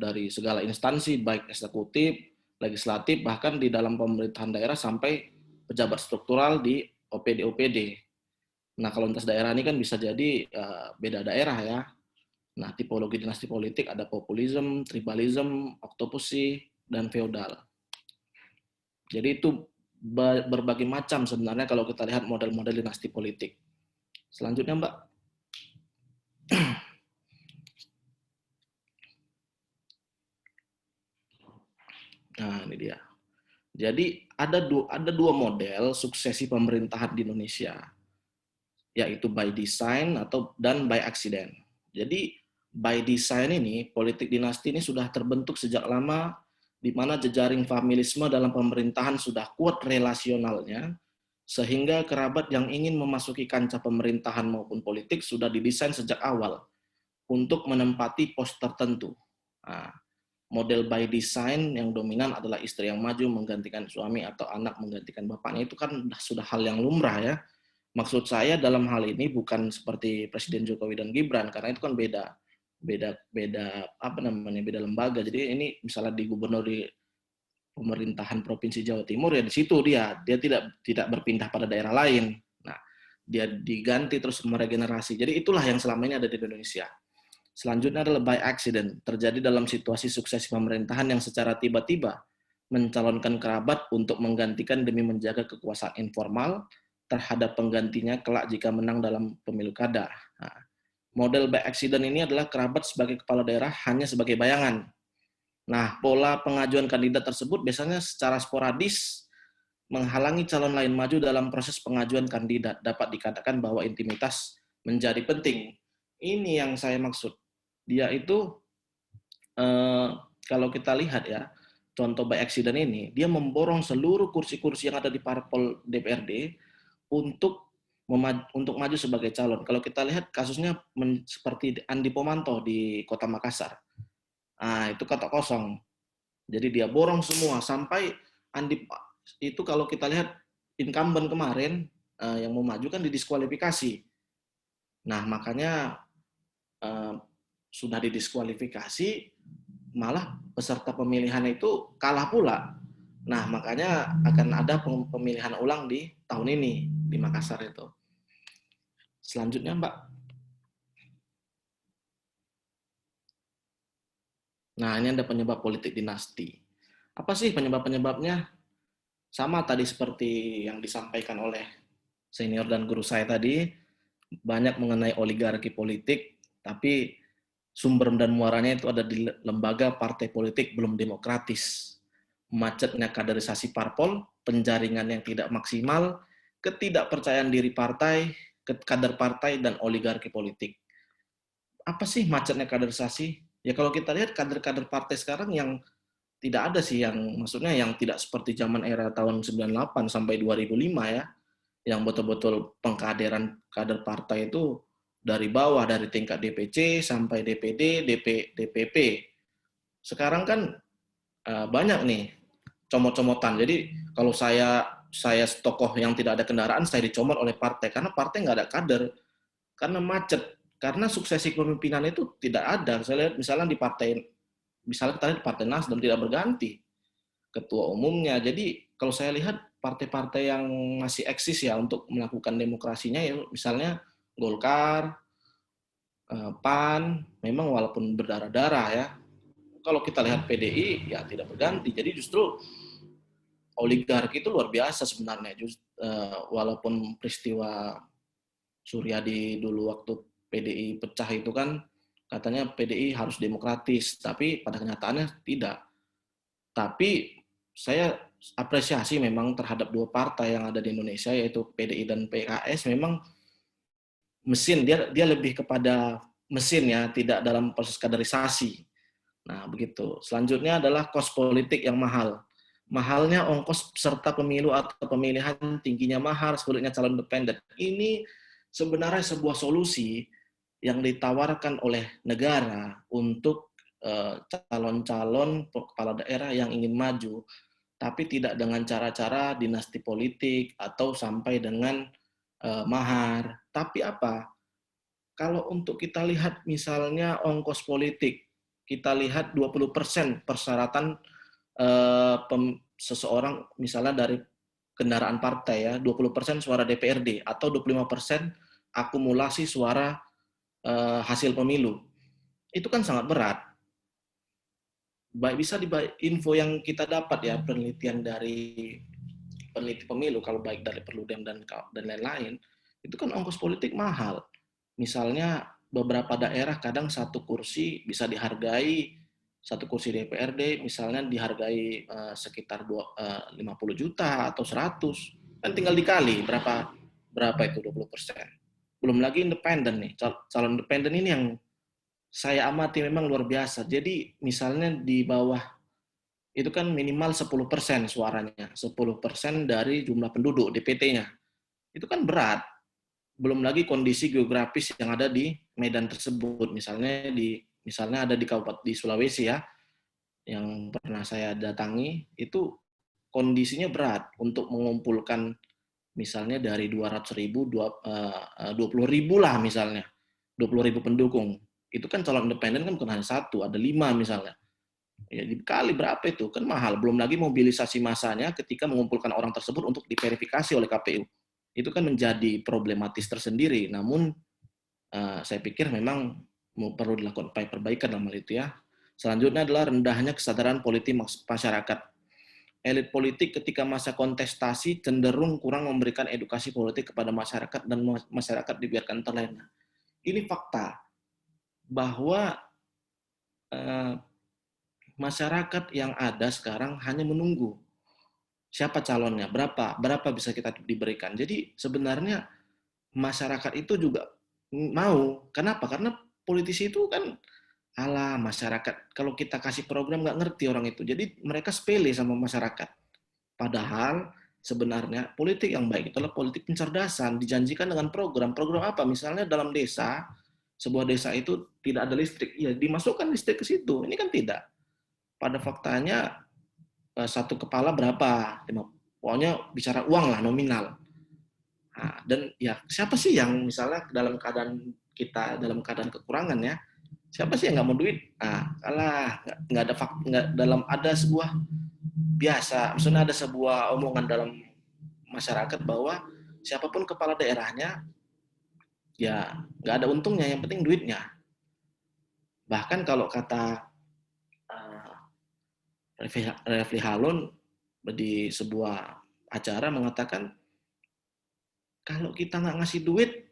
dari segala instansi, baik eksekutif, legislatif, bahkan di dalam pemerintahan daerah sampai pejabat struktural di OPD-OPD. Nah, kalau lintas daerah ini kan bisa jadi beda daerah ya. Nah, tipologi dinasti politik ada populisme, tribalisme, octopussy, dan feodal. Jadi itu berbagai macam sebenarnya kalau kita lihat model-model dinasti politik. Selanjutnya, Mbak. Nah, ini dia. Jadi ada dua model suksesi pemerintahan di Indonesia, yaitu by design dan by accident. Jadi by design ini, politik dinasti ini sudah terbentuk sejak lama, di mana jejaring familisme dalam pemerintahan sudah kuat relasionalnya, sehingga kerabat yang ingin memasuki kancah pemerintahan maupun politik sudah didesain sejak awal untuk menempati pos tertentu. Nah, model by design yang dominan adalah istri yang maju menggantikan suami atau anak menggantikan bapaknya, itu kan sudah hal yang lumrah ya. Maksud saya dalam hal ini bukan seperti Presiden Jokowi dan Gibran, karena itu kan beda lembaga. Jadi ini misalnya di gubernur di pemerintahan Provinsi Jawa Timur ya di situ dia tidak berpindah pada daerah lain. Nah, dia diganti terus meregenerasi. Jadi itulah yang selama ini ada di Indonesia. Selanjutnya adalah by accident, terjadi dalam situasi suksesi pemerintahan yang secara tiba-tiba mencalonkan kerabat untuk menggantikan demi menjaga kekuasaan informal terhadap penggantinya kelak jika menang dalam pemilu kada. Nah, model by accident ini adalah kerabat sebagai kepala daerah hanya sebagai bayangan. Nah, pola pengajuan kandidat tersebut biasanya secara sporadis menghalangi calon lain maju dalam proses pengajuan kandidat. Dapat dikatakan bahwa intimitas menjadi penting. Ini yang saya maksud. Dia itu, kalau kita lihat ya, contoh by accident ini, dia memborong seluruh kursi-kursi yang ada di parpol DPRD untuk maju sebagai calon. Kalau kita lihat kasusnya seperti Andi Pomanto di Kota Makassar. Nah, itu kata kosong. Jadi dia borong semua sampai Andi itu kalau kita lihat incumbent kemarin yang mau maju kan didiskualifikasi. Nah, makanya sudah didiskualifikasi, malah peserta pemilihan itu kalah pula. Nah, makanya akan ada pemilihan ulang di tahun ini di Makassar itu. Selanjutnya, Mbak. Nah, ini ada penyebab politik dinasti. Apa sih penyebab-penyebabnya? Sama tadi seperti yang disampaikan oleh senior dan guru saya tadi, banyak mengenai oligarki politik, tapi sumber dan muaranya itu ada di lembaga partai politik belum demokratis. Macetnya kaderisasi parpol, penjaringan yang tidak maksimal, ketidakpercayaan diri partai, kader partai, dan oligarki politik. Apa sih macetnya kaderisasi? Ya kalau kita lihat kader-kader partai sekarang yang tidak ada sih, yang maksudnya yang tidak seperti zaman era tahun 98 sampai 2005 ya, yang betul-betul pengkaderan kader partai itu dari bawah, dari tingkat DPC sampai DPD, DPP. Sekarang kan banyak nih comot-comotan. Jadi kalau saya tokoh yang tidak ada kendaraan, saya dicomot oleh partai karena partai nggak ada kader, karena macet, karena suksesi kepemimpinan itu tidak ada. Saya lihat misalnya di Partai Nasdem tidak berganti ketua umumnya. Jadi kalau saya lihat partai-partai yang masih eksis ya untuk melakukan demokrasinya, ya misalnya Golkar, PAN, memang walaupun berdarah-darah ya. Kalau kita lihat PDI ya tidak berganti. Jadi justru oligarki itu luar biasa sebenarnya. Walaupun peristiwa Suryadi dulu waktu PDI pecah itu kan katanya PDI harus demokratis, tapi pada kenyataannya tidak. Tapi saya apresiasi memang terhadap dua partai yang ada di Indonesia, yaitu PDI dan PKS. Memang mesin, dia lebih kepada mesin ya, tidak dalam proses kaderisasi. Nah, begitu. Selanjutnya adalah kos politik yang mahal. Mahalnya ongkos peserta pemilu atau pemilihan, tingginya mahar, sulitnya calon independen. Ini sebenarnya sebuah solusi yang ditawarkan oleh negara untuk calon-calon kepala daerah yang ingin maju, tapi tidak dengan cara-cara dinasti politik atau sampai dengan mahar. Tapi apa? Kalau untuk kita lihat misalnya ongkos politik, kita lihat 20% persyaratan seseorang misalnya dari kendaraan partai ya, 20% suara DPRD atau 25% akumulasi suara hasil pemilu. Itu kan sangat berat. Baik bisa info yang kita dapat ya, penelitian dari peneliti pemilu, kalau baik dari Perludem dan lain-lain, itu kan ongkos politik mahal. Misalnya beberapa daerah kadang satu kursi bisa dihargai, satu kursi DPRD misalnya dihargai sekitar 50 juta atau 100, kan tinggal dikali berapa itu 20%. Belum lagi independen nih, calon independen ini yang saya amati memang luar biasa. Jadi misalnya di bawah itu kan minimal 10% suaranya, 10% dari jumlah penduduk DPT-nya. Itu kan berat. Belum lagi kondisi geografis yang ada di Medan tersebut. Misalnya ada di Kabupaten di Sulawesi ya, yang pernah saya datangi, itu kondisinya berat untuk mengumpulkan misalnya dari 200.000, 20.000 lah misalnya, 20.000 pendukung. Itu kan calon independen kan bukan hanya satu, ada 5 misalnya. Ya, dikali berapa itu? Kan mahal. Belum lagi mobilisasi massanya ketika mengumpulkan orang tersebut untuk diverifikasi oleh KPU. Itu kan menjadi problematis tersendiri. Namun saya pikir memang perlu dilakukan perbaikan dalam hal itu ya. Selanjutnya adalah rendahnya kesadaran politik masyarakat. Elit politik ketika masa kontestasi cenderung kurang memberikan edukasi politik kepada masyarakat dan masyarakat dibiarkan terlena. Ini fakta bahwa masyarakat yang ada sekarang hanya menunggu siapa calonnya, berapa bisa kita diberikan. Jadi sebenarnya masyarakat itu juga mau. Kenapa? Karena politisi itu kan alah masyarakat. Kalau kita kasih program nggak ngerti orang itu. Jadi mereka sepele sama masyarakat. Padahal sebenarnya politik yang baik itu adalah politik pencerdasan. Dijanjikan dengan program. Program apa? Misalnya dalam desa, sebuah desa itu tidak ada listrik. Ya dimasukkan listrik ke situ. Ini kan tidak. Pada faktanya satu kepala berapa? Pokoknya bicara uang lah, nominal. Nah, dan ya siapa sih yang misalnya dalam keadaan kekurangan ya, siapa sih yang nggak mau duit? Nah, nggak ada ada sebuah biasa, maksudnya ada sebuah omongan dalam masyarakat bahwa siapapun kepala daerahnya ya nggak ada untungnya, yang penting duitnya. Bahkan kalau kata Refli Harun di sebuah acara mengatakan, kalau kita nggak ngasih duit,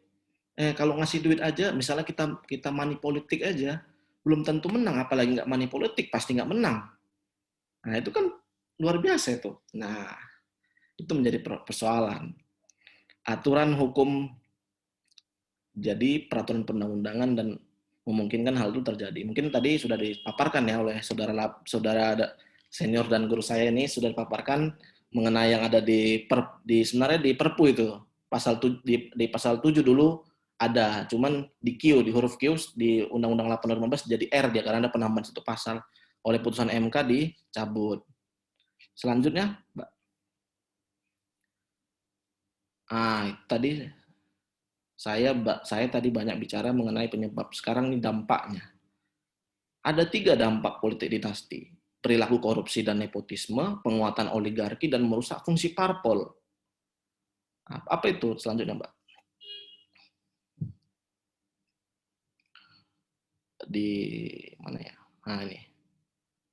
kalau ngasih duit aja, misalnya kita money politik aja, belum tentu menang, apalagi nggak money politik, pasti nggak menang. Nah itu kan luar biasa itu. Nah itu menjadi persoalan. Aturan hukum jadi peraturan perundang-undangan dan memungkinkan hal itu terjadi. Mungkin tadi sudah dipaparkan ya oleh saudara senior dan guru saya ini, sudah dipaparkan mengenai yang ada sebenarnya di Perpu itu. Di pasal 7 dulu ada, cuman di huruf Q di Undang-Undang 8 2015 jadi R dia karena ada penambahan satu pasal oleh putusan MK dicabut. Selanjutnya, Mbak. Tadi saya tadi banyak bicara mengenai penyebab. Sekarang ini dampaknya. Ada 3 dampak politik dinasti. Perilaku korupsi dan nepotisme, penguatan oligarki, dan merusak fungsi parpol. Apa itu selanjutnya, Mbak? Di mana ya? Nah, ini.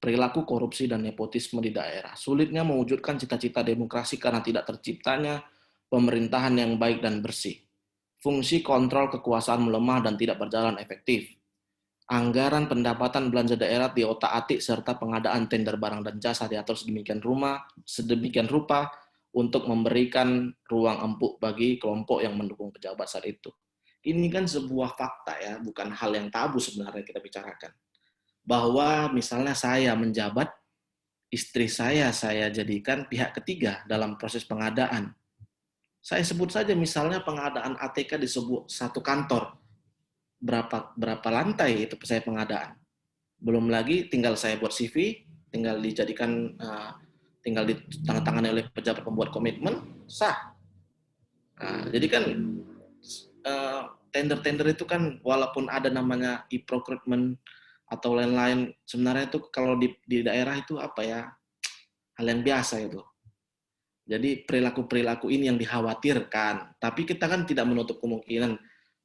Perilaku korupsi dan nepotisme di daerah. Sulitnya mewujudkan cita-cita demokrasi karena tidak terciptanya pemerintahan yang baik dan bersih. Fungsi kontrol kekuasaan melemah dan tidak berjalan efektif. Anggaran pendapatan belanja daerah diotak-atik serta pengadaan tender barang dan jasa diatur sedemikian rupa untuk memberikan ruang empuk bagi kelompok yang mendukung pejabat saat itu. Ini kan sebuah fakta ya, bukan hal yang tabu sebenarnya kita bicarakan. Bahwa misalnya saya menjabat, istri saya jadikan pihak ketiga dalam proses pengadaan. Saya sebut saja misalnya pengadaan ATK di satu kantor. Berapa lantai itu saya pengadaan. Belum lagi tinggal saya buat CV, tinggal ditandatangani oleh pejabat pembuat komitmen, sah. Jadi kan tender-tender itu kan walaupun ada namanya e-procurement atau lain-lain, sebenarnya itu kalau di daerah itu apa ya, hal yang biasa itu. Jadi perilaku-perilaku ini yang dikhawatirkan. Tapi kita kan tidak menutup kemungkinan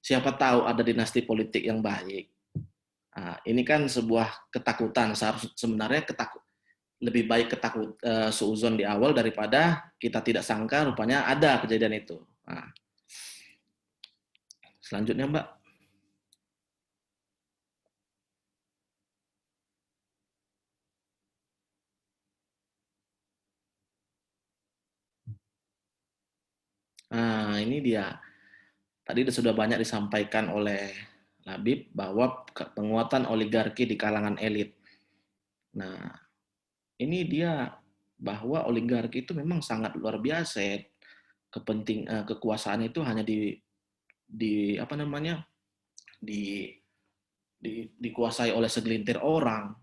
siapa tahu ada dinasti politik yang baik. Ini kan sebuah ketakutan. Sebenarnya lebih baik suuzon di awal daripada kita tidak sangka rupanya ada kejadian itu. Selanjutnya, Mbak. Ini dia. Tadi sudah banyak disampaikan oleh Labib bahwa penguatan oligarki di kalangan elit. Nah, ini dia bahwa oligarki itu memang sangat luar biasa. Kekuasaan itu hanya dikuasai oleh segelintir orang.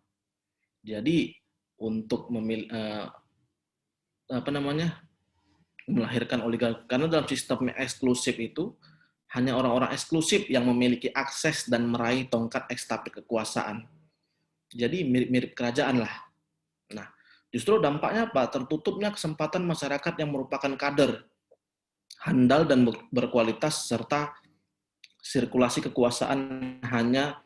Jadi untuk melahirkan oligarki, karena dalam sistem eksklusif itu hanya orang-orang eksklusif yang memiliki akses dan meraih tongkat estafet kekuasaan. Jadi mirip-mirip kerajaan lah. Nah, justru dampaknya apa? Tertutupnya kesempatan masyarakat yang merupakan kader, handal dan berkualitas, serta sirkulasi kekuasaan hanya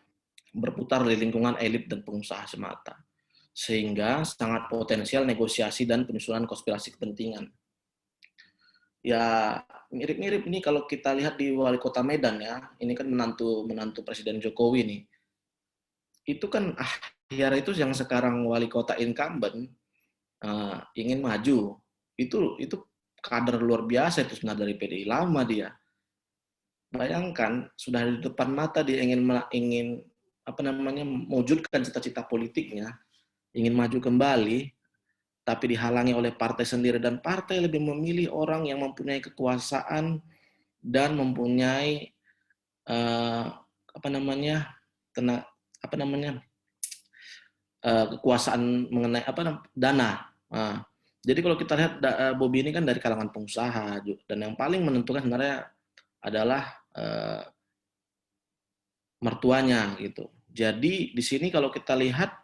berputar di lingkungan elit dan pengusaha semata. Sehingga sangat potensial negosiasi dan penyusunan konspirasi kepentingan. Ya mirip-mirip ini kalau kita lihat di wali kota Medan ya, ini kan menantu Presiden Jokowi nih. Itu kan akhir itu yang sekarang wali kota incumbent ingin maju. Itu kader luar biasa itu sebenarnya dari PDI lama dia. Bayangkan sudah di depan mata dia ingin mewujudkan cita-cita politiknya, ingin maju kembali, tapi dihalangi oleh partai sendiri, dan partai lebih memilih orang yang mempunyai kekuasaan dan mempunyai kekuasaan mengenai dana. Jadi kalau kita lihat Bobi ini kan dari kalangan pengusaha, dan yang paling menentukan sebenarnya adalah mertuanya gitu. Jadi di sini kalau kita lihat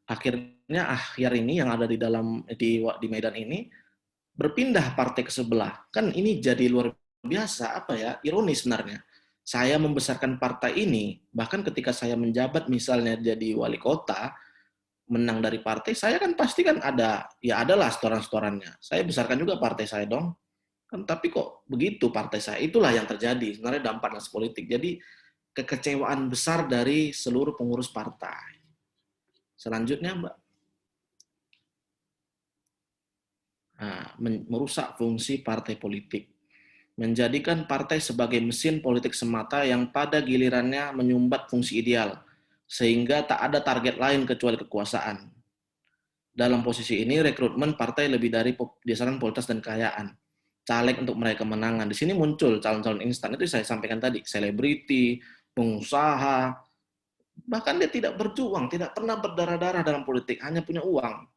akhirnya akhir ini yang ada di Medan ini berpindah partai ke sebelah. Kan ini jadi luar biasa, apa ya, ironis sebenarnya. Saya membesarkan partai ini, bahkan ketika saya menjabat misalnya jadi wali kota, menang dari partai, saya kan pasti kan adalah setoran-setorannya. Saya besarkan juga partai saya dong. Kan, tapi kok begitu partai saya? Itulah yang terjadi, sebenarnya dampak dinasti politik. Jadi kekecewaan besar dari seluruh pengurus partai. Selanjutnya, Mbak. Nah, merusak fungsi partai politik. Menjadikan partai sebagai mesin politik semata yang pada gilirannya menyumbat fungsi ideal, sehingga tak ada target lain kecuali kekuasaan. Dalam posisi ini, rekrutmen partai lebih dari berdasarkan kualitas dan kekayaan. Caleg untuk meraih kemenangan. Di sini muncul calon-calon instan, itu saya sampaikan tadi, selebriti, pengusaha, bahkan dia tidak berjuang, tidak pernah berdarah-darah dalam politik, hanya punya uang.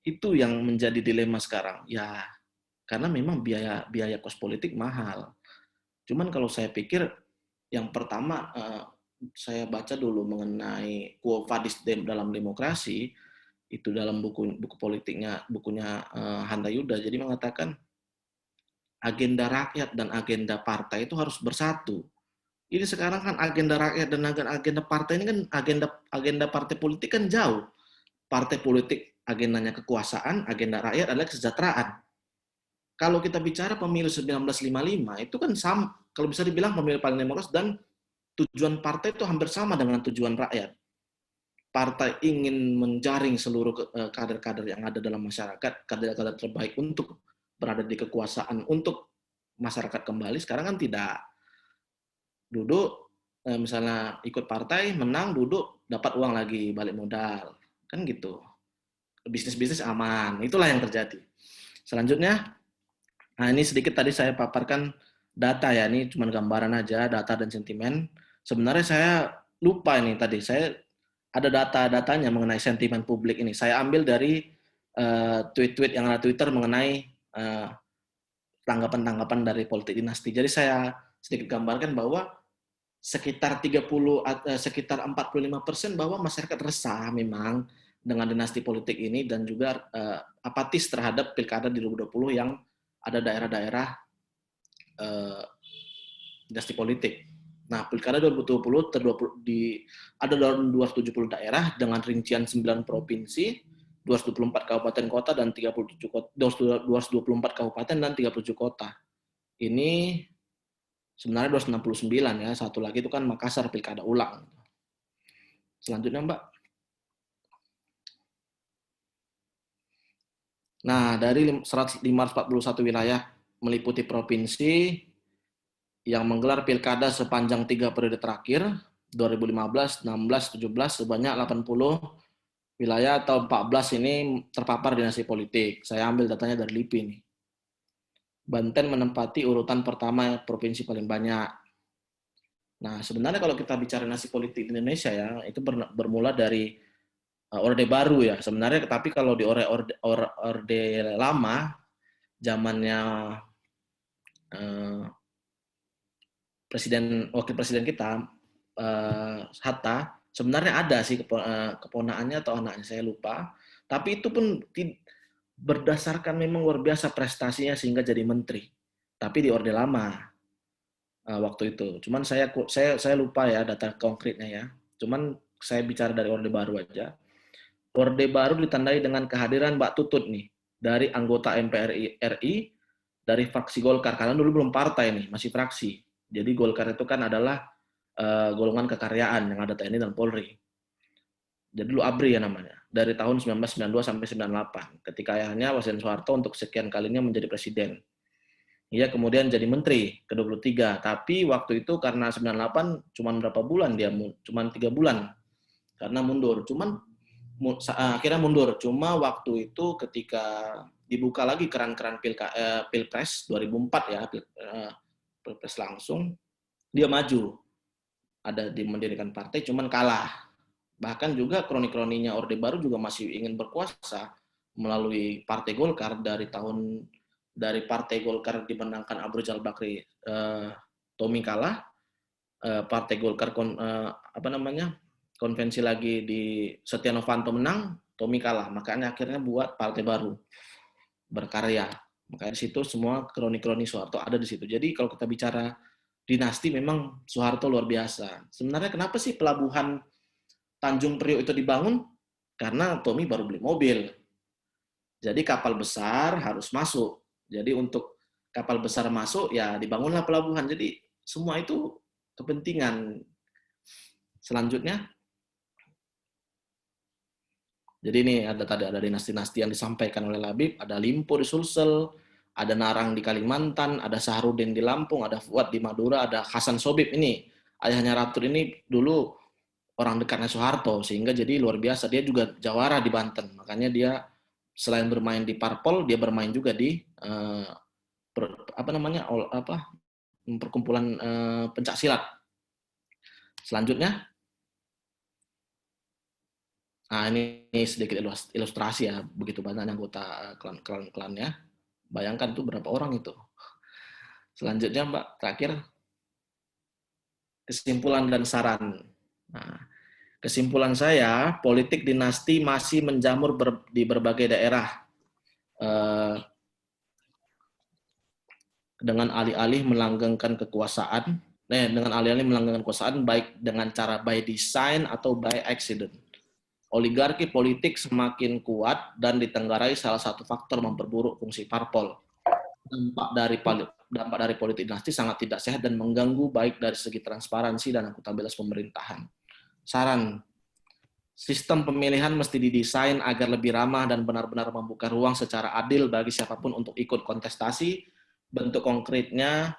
Itu yang menjadi dilema sekarang. Ya, karena memang biaya kos politik mahal. Cuman kalau saya pikir, yang pertama saya baca dulu mengenai Quo Vadis dalam demokrasi, itu dalam bukunya bukunya Hanta Yuda, jadi mengatakan agenda rakyat dan agenda partai itu harus bersatu. Ini sekarang kan agenda rakyat dan agenda partai ini kan agenda partai politik kan jauh. Partai politik agendanya kekuasaan, agenda rakyat adalah kesejahteraan. Kalau kita bicara pemilu 1955 itu kan sama, kalau bisa dibilang pemilu paling demokratis, dan tujuan partai itu hampir sama dengan tujuan rakyat. Partai ingin menjaring seluruh kader-kader yang ada dalam masyarakat, kader-kader terbaik untuk berada di kekuasaan, untuk masyarakat kembali. Sekarang kan tidak. Duduk, misalnya ikut partai, menang, duduk, dapat uang lagi, balik modal. Kan gitu. Bisnis-bisnis aman. Itulah yang terjadi. Selanjutnya, nah ini sedikit tadi saya paparkan data ya, ini cuma gambaran aja, data dan sentimen. Sebenarnya saya lupa ini tadi, saya ada data-datanya mengenai sentimen publik ini. Saya ambil dari tweet-tweet yang ada Twitter mengenai tanggapan-tanggapan dari politik dinasti. Jadi saya sedikit gambarkan bahwa sekitar 45% bahwa masyarakat resah memang dengan dinasti politik ini, dan juga apatis terhadap pilkada di 2020 yang ada daerah-daerah dinasti politik. Nah, pilkada 2020 ada dalam 270 daerah dengan rincian 9 provinsi, 224 kabupaten kota dan 224 kabupaten dan 37 kota. Ini sebenarnya 269 ya, satu lagi itu kan Makassar pilkada ulang. Selanjutnya, Mbak. Nah, dari 541 wilayah meliputi provinsi yang menggelar pilkada sepanjang 3 periode terakhir, 2015, 16, 17, sebanyak 80 wilayah atau 14 ini terpapar dinasti politik. Saya ambil datanya dari LIPI nih. Banten menempati urutan pertama provinsi paling banyak. Nah, sebenarnya kalau kita bicara dinasti politik di Indonesia ya, itu bermula dari Orde Baru ya sebenarnya, tapi kalau di Orde Lama, zamannya wakil presiden kita Hatta, sebenarnya ada sih keponakannya atau anaknya, saya lupa, tapi itu pun berdasarkan memang luar biasa prestasinya sehingga jadi menteri, tapi di Orde Lama waktu itu. Cuman saya lupa ya data konkretnya ya, cuman saya bicara dari Orde Baru aja. Orde Baru ditandai dengan kehadiran Mbak Tutut nih, dari anggota MPR RI, dari fraksi Golkar, karena dulu belum partai nih, masih fraksi. Jadi Golkar itu kan adalah golongan kekaryaan yang ada TNI dan Polri. Jadi dulu ABRI ya namanya, dari tahun 1992 sampai 98, ketika ayahnya Wasden Soeharto untuk sekian kalinya menjadi presiden. Ia kemudian jadi menteri ke-23, tapi waktu itu karena 98 cuma berapa bulan dia, cuma 3 bulan, karena mundur. Akhirnya mundur. Cuma waktu itu ketika dibuka lagi keran-keran Pilpres 2004 ya, Pilpres langsung, dia maju. Ada mendirikan partai, cuman kalah. Bahkan juga kroni-kroninya Orde Baru juga masih ingin berkuasa. melalui Partai Golkar dari Partai Golkar dimenangkan Abu Rizal Bakri, Tommy kalah, Partai Golkar konvensi lagi di Setia Novanto menang, Tommy kalah, makanya akhirnya buat partai baru berkarya. Makanya di situ semua kroni-kroni Soeharto ada di situ. Jadi kalau kita bicara dinasti memang Soeharto luar biasa. Sebenarnya kenapa sih pelabuhan Tanjung Priok itu dibangun? Karena Tommy baru beli mobil. Jadi kapal besar harus masuk. Jadi untuk kapal besar masuk, ya dibangunlah pelabuhan. Jadi semua itu kepentingan. Selanjutnya, jadi ini tadi ada dinasti-dinasti yang disampaikan oleh Labib, ada Limpo di Sulsel, ada Narang di Kalimantan, ada Saharudin di Lampung, ada Fuad di Madura, ada Hasan Sobib ini. Ayahnya Ratu ini dulu orang dekatnya Soeharto, sehingga jadi luar biasa. Dia juga jawara di Banten. Makanya dia selain bermain di Parpol, dia bermain juga di perkumpulan pencak silat. Selanjutnya, nah ini sedikit ilustrasi ya, begitu banyak anggota klan-klannya. Bayangkan itu berapa orang itu. Selanjutnya Mbak, terakhir kesimpulan dan saran. Nah, kesimpulan saya, politik dinasti masih menjamur di berbagai daerah. Dengan alih-alih melanggengkan kekuasaan, baik dengan cara by design atau by accident. Oligarki politik semakin kuat dan ditenggarai salah satu faktor memperburuk fungsi parpol. Dampak dari politik dinasti sangat tidak sehat dan mengganggu baik dari segi transparansi dan akuntabilitas pemerintahan. Saran, sistem pemilihan mesti didesain agar lebih ramah dan benar-benar membuka ruang secara adil bagi siapapun untuk ikut kontestasi. Bentuk konkretnya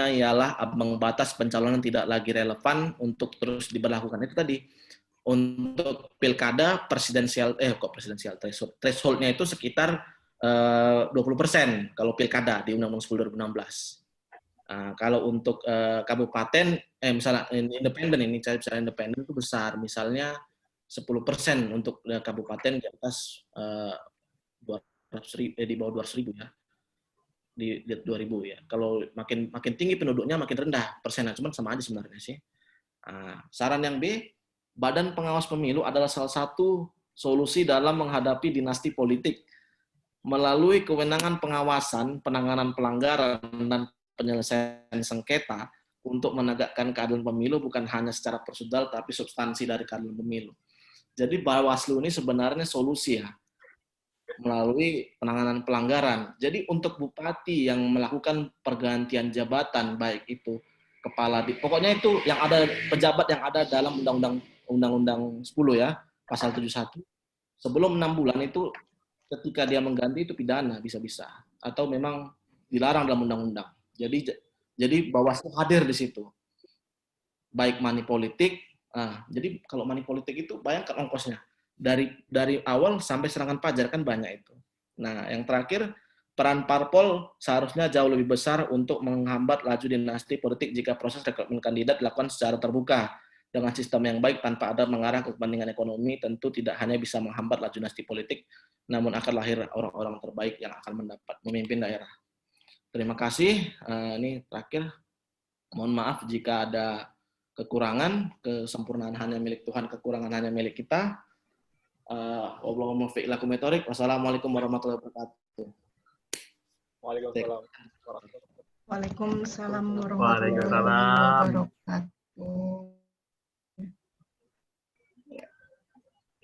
ialah ambang batas pencalonan tidak lagi relevan untuk terus diberlakukan. Itu tadi. Untuk pilkada thresholdnya itu sekitar 20% kalau pilkada di Undang-Undang 10 2016. Kalau untuk kabupaten, misalnya independen itu besar, misalnya 10% untuk kabupaten di atas 200.000, di bawah 200.000 ya, di 2.000 ya. Kalau makin tinggi penduduknya makin rendah persennya, cuman sama aja sebenarnya sih. Saran yang B, Badan Pengawas Pemilu adalah salah satu solusi dalam menghadapi dinasti politik. Melalui kewenangan pengawasan, penanganan pelanggaran, dan penyelesaian sengketa untuk menegakkan keadilan pemilu bukan hanya secara prosedural, tapi substansi dari keadilan pemilu. Jadi Bawaslu ini sebenarnya solusi ya, melalui penanganan pelanggaran. Jadi untuk bupati yang melakukan pergantian jabatan, baik itu kepala pokoknya itu yang ada pejabat yang ada dalam Undang-Undang 10 ya, pasal 71. Sebelum 6 bulan itu ketika dia mengganti itu pidana bisa-bisa atau memang dilarang dalam undang-undang. Jadi Bawaslu hadir di situ. Baik money politik. Jadi kalau money politik itu bayangkan ongkosnya. Dari awal sampai serangan pajar kan banyak itu. Nah, yang terakhir, peran parpol seharusnya jauh lebih besar untuk menghambat laju dinasti politik jika proses rekrutmen kandidat dilakukan secara terbuka. Dengan sistem yang baik tanpa ada mengarah ke kepentingan ekonomi, tentu tidak hanya bisa menghambat laju dinasti politik, namun akan lahir orang-orang terbaik yang akan mendapat memimpin daerah. Terima kasih. Ini terakhir. Mohon maaf jika ada kekurangan, kesempurnaan hanya milik Tuhan, kekurangan hanya milik kita. Wassalamualaikum warahmatullahi wabarakatuh. Waalaikumsalam warahmatullahi wabarakatuh.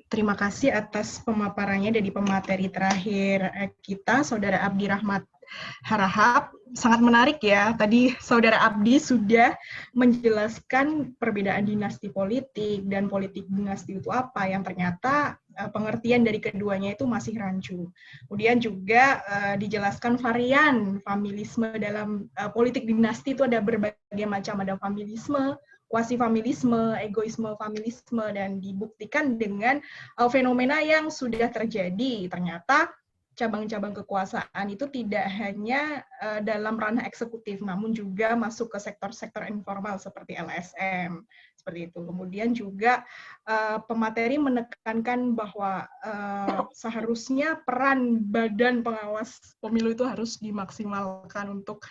Terima kasih atas pemaparannya dari pemateri terakhir kita, Saudara Abdi Rahmat Harahap. Sangat menarik ya, tadi Saudara Abdi sudah menjelaskan perbedaan dinasti politik dan politik dinasti itu apa, yang ternyata pengertian dari keduanya itu masih rancu. Kemudian juga dijelaskan varian familisme dalam politik dinasti itu ada berbagai macam, ada familisme, kuasi-familisme, egoisme familisme, dan dibuktikan dengan fenomena yang sudah terjadi. Ternyata cabang-cabang kekuasaan itu tidak hanya dalam ranah eksekutif, namun juga masuk ke sektor-sektor informal seperti LSM, seperti itu. Kemudian juga pemateri menekankan bahwa seharusnya peran Badan Pengawas Pemilu itu harus dimaksimalkan untuk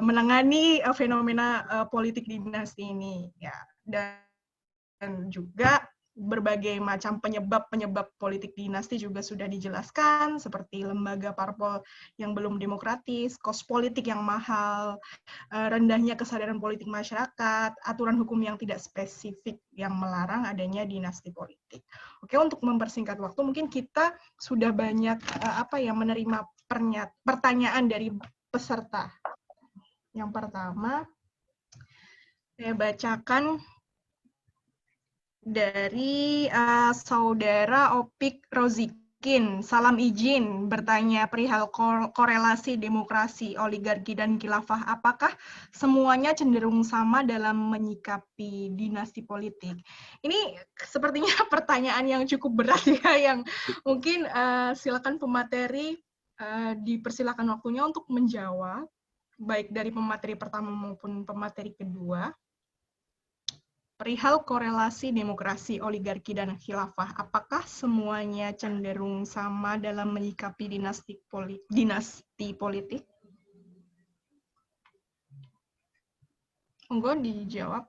menangani fenomena politik dinasti ini, ya. Dan juga berbagai macam penyebab politik dinasti juga sudah dijelaskan, seperti lembaga parpol yang belum demokratis, kos politik yang mahal, rendahnya kesadaran politik masyarakat, aturan hukum yang tidak spesifik yang melarang adanya dinasti politik. Oke, untuk mempersingkat waktu, mungkin kita sudah banyak menerima pertanyaan dari peserta. Yang pertama, saya bacakan dari Saudara Opik Rozikin. Salam izin bertanya perihal korelasi demokrasi, oligarki, dan khilafah. Apakah semuanya cenderung sama dalam menyikapi dinasti politik? Ini sepertinya pertanyaan yang cukup berat ya, yang mungkin silakan pemateri dipersilakan waktunya untuk menjawab, baik dari pemateri pertama maupun pemateri kedua. Perihal korelasi demokrasi, oligarki, dan khilafah, apakah semuanya cenderung sama dalam menyikapi dinasti politik? Monggo dijawab.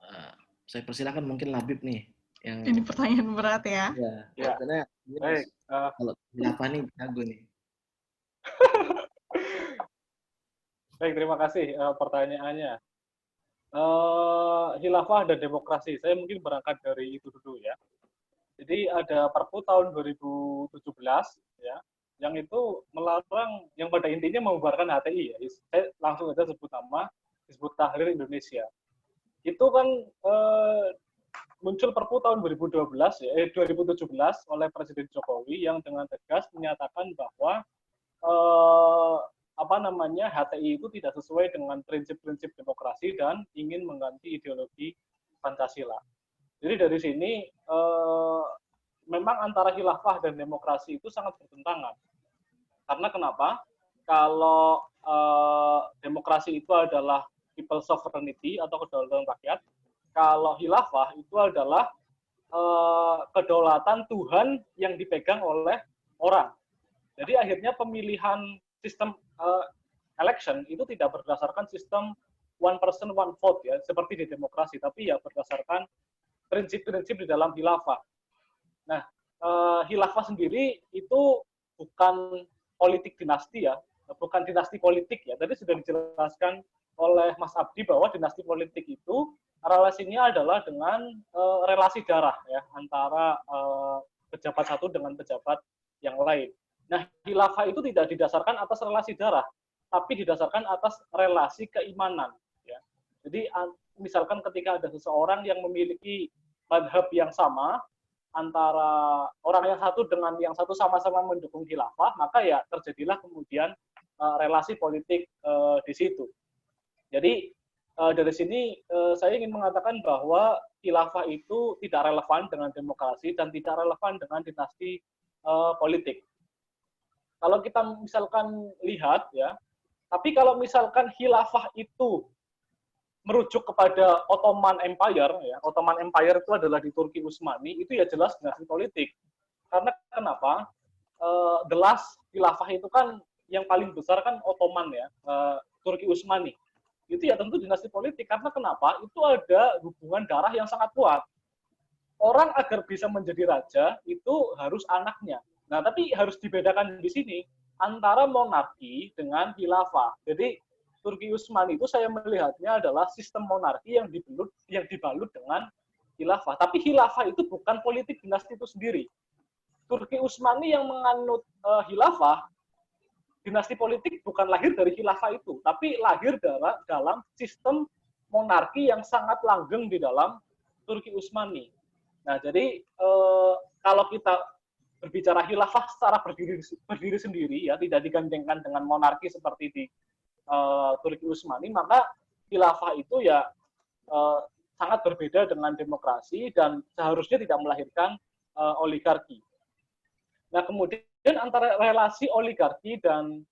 Saya persilakan mungkin Labib nih. Ini pertanyaan berat ya. Ya. Karena Baik. Kalau khilafah nih jago nih. Baik, terima kasih pertanyaannya. Khilafah dan demokrasi. Saya mungkin berangkat dari itu dulu ya. Jadi ada Perpu tahun 2017 ya, yang itu melarang, yang pada intinya membubarkan HTI ya. Saya langsung aja sebut nama, Hizbut Tahrir Indonesia. Itu kan muncul Perpu tahun 2017 oleh Presiden Jokowi yang dengan tegas menyatakan bahwa HTI itu tidak sesuai dengan prinsip-prinsip demokrasi dan ingin mengganti ideologi Pancasila. Jadi dari sini memang antara khilafah dan demokrasi itu sangat bertentangan. Karena kenapa? Kalau demokrasi itu adalah people sovereignty atau kedaulatan rakyat, kalau khilafah itu adalah kedaulatan Tuhan yang dipegang oleh orang. Jadi akhirnya pemilihan sistem election itu tidak berdasarkan sistem one person one vote ya, seperti di demokrasi, tapi ya berdasarkan prinsip-prinsip di dalam khilafah. Nah, khilafah sendiri itu bukan politik dinasti ya, bukan dinasti politik ya. Tadi sudah dijelaskan oleh Mas Abdi bahwa dinasti politik itu relasinya adalah dengan relasi darah ya, antara pejabat satu dengan pejabat yang lain. Nah, khilafah itu tidak didasarkan atas relasi darah, tapi didasarkan atas relasi keimanan. Ya. Jadi, misalkan ketika ada seseorang yang memiliki madhab yang sama, antara orang yang satu dengan yang satu sama-sama mendukung khilafah, maka ya terjadilah kemudian relasi politik di situ. Jadi, dari sini saya ingin mengatakan bahwa khilafah itu tidak relevan dengan demokrasi dan tidak relevan dengan dinasti politik. Kalau kita misalkan lihat ya, tapi kalau misalkan khilafah itu merujuk kepada Ottoman Empire ya, Ottoman Empire itu adalah di Turki Utsmani, itu ya jelas dinasti politik. Karena kenapa? The last khilafah itu kan yang paling besar kan Ottoman ya, Turki Utsmani. Itu ya tentu dinasti politik. Karena kenapa? Itu ada hubungan darah yang sangat kuat. Orang agar bisa menjadi raja itu harus anaknya. Nah, tapi harus dibedakan di sini antara monarki dengan khilafah. Jadi Turki Utsmani itu saya melihatnya adalah sistem monarki yang dibalut dengan khilafah. Tapi khilafah itu bukan politik dinasti itu sendiri. Turki Utsmani yang menganut khilafah, dinasti politik bukan lahir dari khilafah itu, tapi lahir dalam sistem monarki yang sangat langgeng di dalam Turki Utsmani. Nah, jadi kalau kita berbicara khilafah secara berdiri sendiri ya, tidak digandengkan dengan monarki seperti di Turki Utsmani, maka khilafah itu ya sangat berbeda dengan demokrasi dan seharusnya tidak melahirkan oligarki. Nah, kemudian antara relasi oligarki dan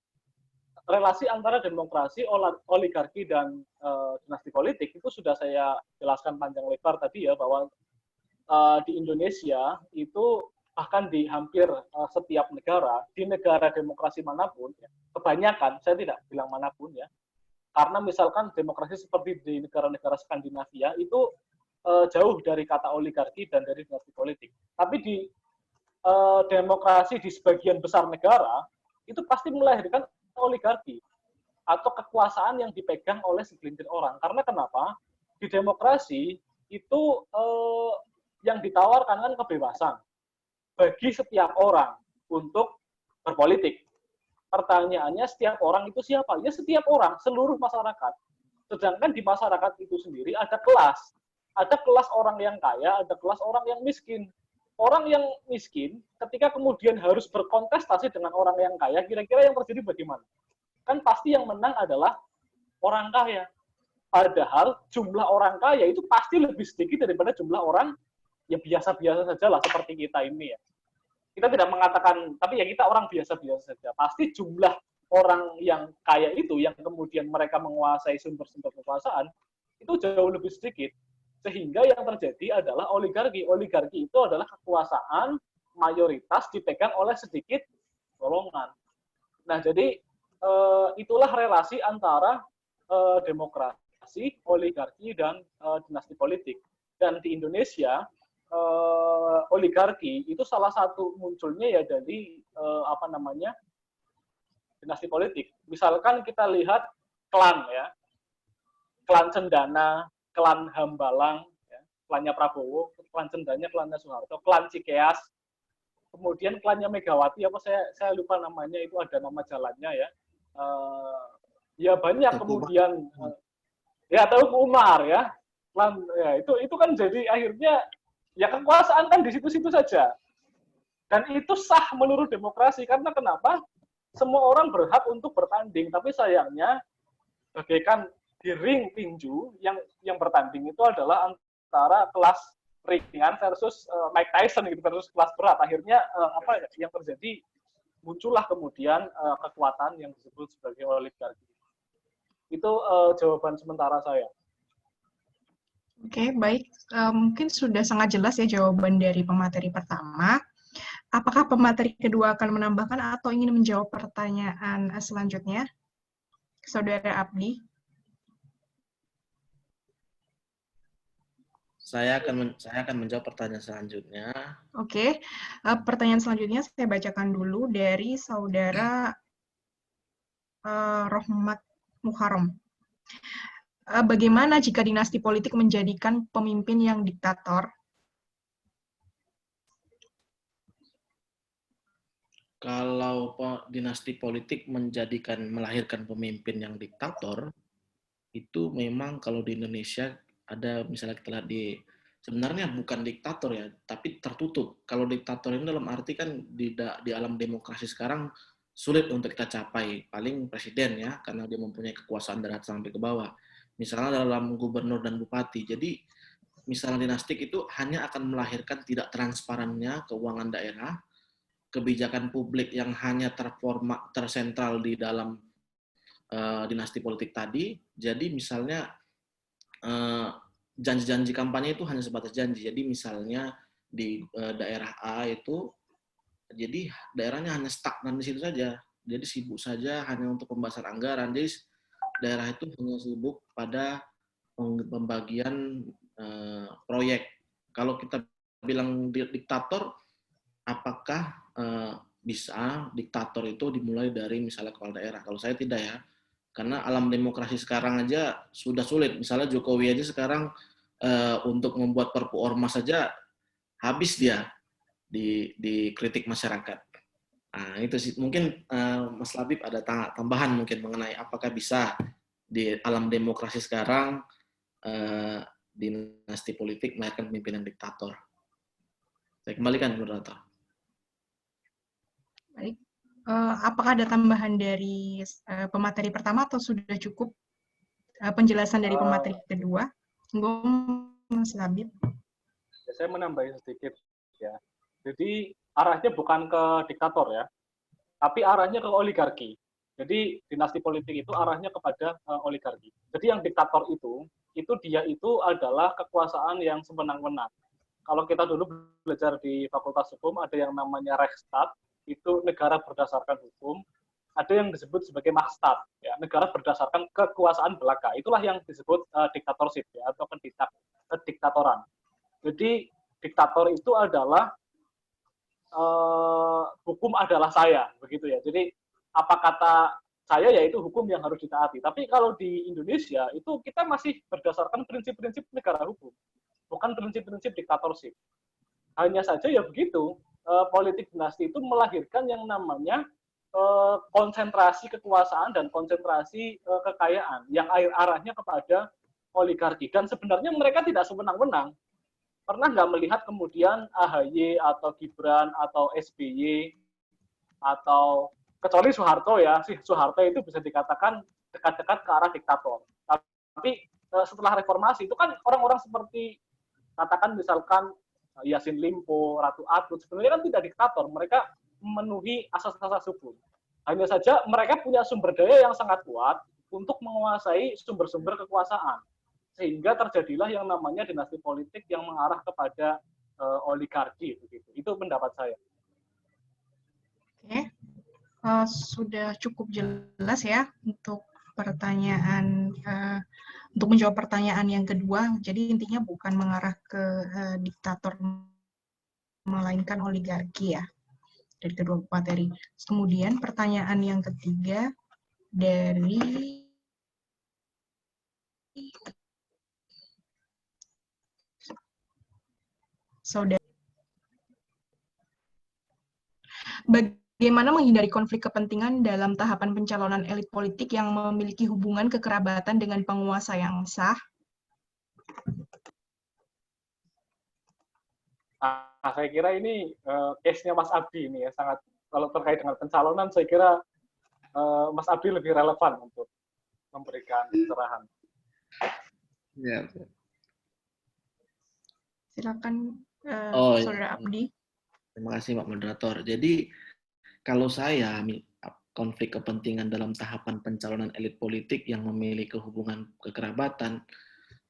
relasi antara demokrasi, oligarki dan dinasti politik itu sudah saya jelaskan panjang lebar tadi ya, bahwa di Indonesia itu bahkan di hampir setiap negara, di negara demokrasi manapun, ya, kebanyakan, saya tidak bilang manapun ya, karena misalkan demokrasi seperti di negara-negara Skandinavia itu jauh dari kata oligarki dan dari dinasti politik. Tapi di demokrasi di sebagian besar negara itu pasti melahirkan oligarki atau kekuasaan yang dipegang oleh segelintir orang. Karena kenapa? Di demokrasi itu yang ditawarkan kan kebebasan bagi setiap orang untuk berpolitik. Pertanyaannya setiap orang itu siapa? Ya setiap orang, seluruh masyarakat. Sedangkan di masyarakat itu sendiri ada kelas. Ada kelas orang yang kaya, ada kelas orang yang miskin. Orang yang miskin ketika kemudian harus berkontestasi dengan orang yang kaya, kira-kira yang terjadi bagaimana? Kan pasti yang menang adalah orang kaya. Padahal jumlah orang kaya itu pasti lebih sedikit daripada jumlah orang yang biasa-biasa saja lah seperti kita ini ya. Kita tidak mengatakan, tapi ya kita orang biasa-biasa saja. Pasti jumlah orang yang kaya itu, yang kemudian mereka menguasai sumber-sumber kekuasaan, itu jauh lebih sedikit. Sehingga yang terjadi adalah oligarki. Oligarki itu adalah kekuasaan mayoritas dipegang oleh sedikit golongan. Nah, jadi itulah relasi antara demokrasi, oligarki, dan dinasti politik. Dan di Indonesia, oligarki itu salah satu munculnya ya dari dinasti politik. Misalkan kita lihat klan ya, klan Cendana, klan Hambalang, ya, klannya Prabowo, klan Cendana, klannya Soeharto, klan Cikeas, kemudian klannya Megawati, apa saya lupa namanya, itu ada nama jalannya ya. Ya banyak kemudian ya Teguh Umar ya, klan ya itu kan jadi akhirnya ya kekuasaan kan di situ-situ saja. Dan itu sah menurut demokrasi. Karena kenapa? Semua orang berhak untuk bertanding. Tapi sayangnya, bagaikan di ring tinju, yang bertanding itu adalah antara kelas ringan versus Mike Tyson gitu, versus kelas berat. Akhirnya yang terjadi, muncullah kemudian kekuatan yang disebut sebagai oligarki. Itu jawaban sementara saya. Oke, baik. Mungkin sudah sangat jelas ya jawaban dari pemateri pertama. Apakah pemateri kedua akan menambahkan atau ingin menjawab pertanyaan selanjutnya? Saudara Abdi. Saya akan menjawab pertanyaan selanjutnya. Oke, pertanyaan selanjutnya saya bacakan dulu dari Saudara Rohmat Muharram. Bagaimana jika dinasti politik menjadikan pemimpin yang diktator? Kalau dinasti politik melahirkan pemimpin yang diktator, itu memang kalau di Indonesia ada, misalnya kita lihat sebenarnya bukan diktator ya, tapi tertutup. Kalau diktator ini dalam arti kan di alam demokrasi sekarang sulit untuk kita capai. Paling presiden ya, karena dia mempunyai kekuasaan dari atas sampai ke bawah. Misalnya dalam gubernur dan bupati. Jadi misalnya dinastik itu hanya akan melahirkan tidak transparannya keuangan daerah, kebijakan publik yang hanya tersentral di dalam dinasti politik tadi. Jadi misalnya janji-janji kampanye itu hanya sebatas janji. Jadi misalnya di daerah A itu, jadi daerahnya hanya stagnan di situ saja. Jadi sibuk saja hanya untuk pembahasan anggaran. Jadi daerah itu hanya sibuk pada pembagian proyek. Kalau kita bilang diktator, apakah bisa diktator itu dimulai dari misalnya kepala daerah? Kalau saya tidak ya. Karena alam demokrasi sekarang aja sudah sulit. Misalnya Jokowi aja sekarang untuk membuat perpu ormas saja habis dia dikritik masyarakat. Nah, itu sih. Mungkin Mas Labib ada tambahan mungkin mengenai apakah bisa di alam demokrasi sekarang dinasti politik melahirkan pimpinan diktator. Saya kembalikan moderator. Baik. Apakah ada tambahan dari pemateri pertama atau sudah cukup penjelasan dari pemateri kedua? Mas Labib. Saya menambahi sedikit ya. Jadi arahnya bukan ke diktator ya, tapi arahnya ke oligarki. Jadi dinasti politik itu arahnya kepada oligarki. Jadi yang diktator itu dia itu adalah kekuasaan yang sewenang-wenang. Kalau kita dulu belajar di Fakultas Hukum, ada yang namanya Rechtsstaat, itu negara berdasarkan hukum. Ada yang disebut sebagai Machtstaat, ya, negara berdasarkan kekuasaan belaka. Itulah yang disebut diktatorship, ya, atau kediktatoran. Jadi diktator itu adalah hukum adalah saya, begitu ya. Jadi apa kata saya yaitu hukum yang harus ditaati. Tapi kalau di Indonesia itu kita masih berdasarkan prinsip-prinsip negara hukum, bukan prinsip-prinsip diktatorship. Hanya saja ya begitu, politik dinasti itu melahirkan yang namanya konsentrasi kekuasaan dan konsentrasi kekayaan yang arahnya kepada oligarki. Dan sebenarnya mereka tidak sewenang-wenang. Pernah nggak melihat kemudian AHY atau Gibran atau SBY atau kecuali Soeharto ya, Soeharto itu bisa dikatakan dekat-dekat ke arah diktator. Tapi setelah reformasi itu kan orang-orang seperti katakan misalkan Yassin Limpo, Ratu Atut, sebenarnya kan tidak diktator, mereka memenuhi asas-asas hukum. Hanya saja mereka punya sumber daya yang sangat kuat untuk menguasai sumber-sumber kekuasaan. Sehingga terjadilah yang namanya dinasti politik yang mengarah kepada oligarki. Begitu. Itu pendapat saya. Oke. Sudah cukup jelas ya untuk pertanyaan untuk menjawab pertanyaan yang kedua. Jadi intinya bukan mengarah ke diktator melainkan oligarki ya dari kedua materi. Kemudian pertanyaan yang ketiga dari saudara. Bagaimana menghindari konflik kepentingan dalam tahapan pencalonan elit politik yang memiliki hubungan kekerabatan dengan penguasa yang sah? Saya kira ini case-nya Mas Abdi ini ya, sangat kalau terkait dengan pencalonan saya kira Mas Abdi lebih relevan untuk memberikan pencerahan. Ya. Silakan Saudara Abdi. Terima kasih Pak Moderator. Jadi kalau saya konflik kepentingan dalam tahapan pencalonan elit politik yang memiliki hubungan kekerabatan,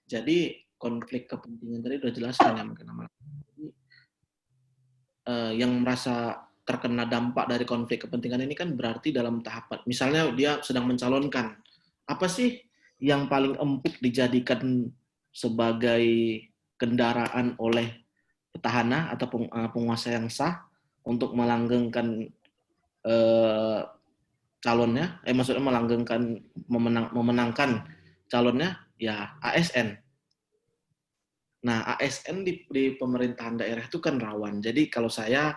jadi konflik kepentingan tadi sudah jelaskan ya mungkin nama. Yang merasa terkena dampak dari konflik kepentingan ini kan berarti dalam tahapan, misalnya dia sedang mencalonkan, apa sih yang paling empuk dijadikan sebagai kendaraan oleh petahana atau penguasa yang sah untuk melanggengkan calonnya, maksudnya melanggengkan memenangkan calonnya ya ASN. Nah, ASN di pemerintahan daerah itu kan rawan. Jadi kalau saya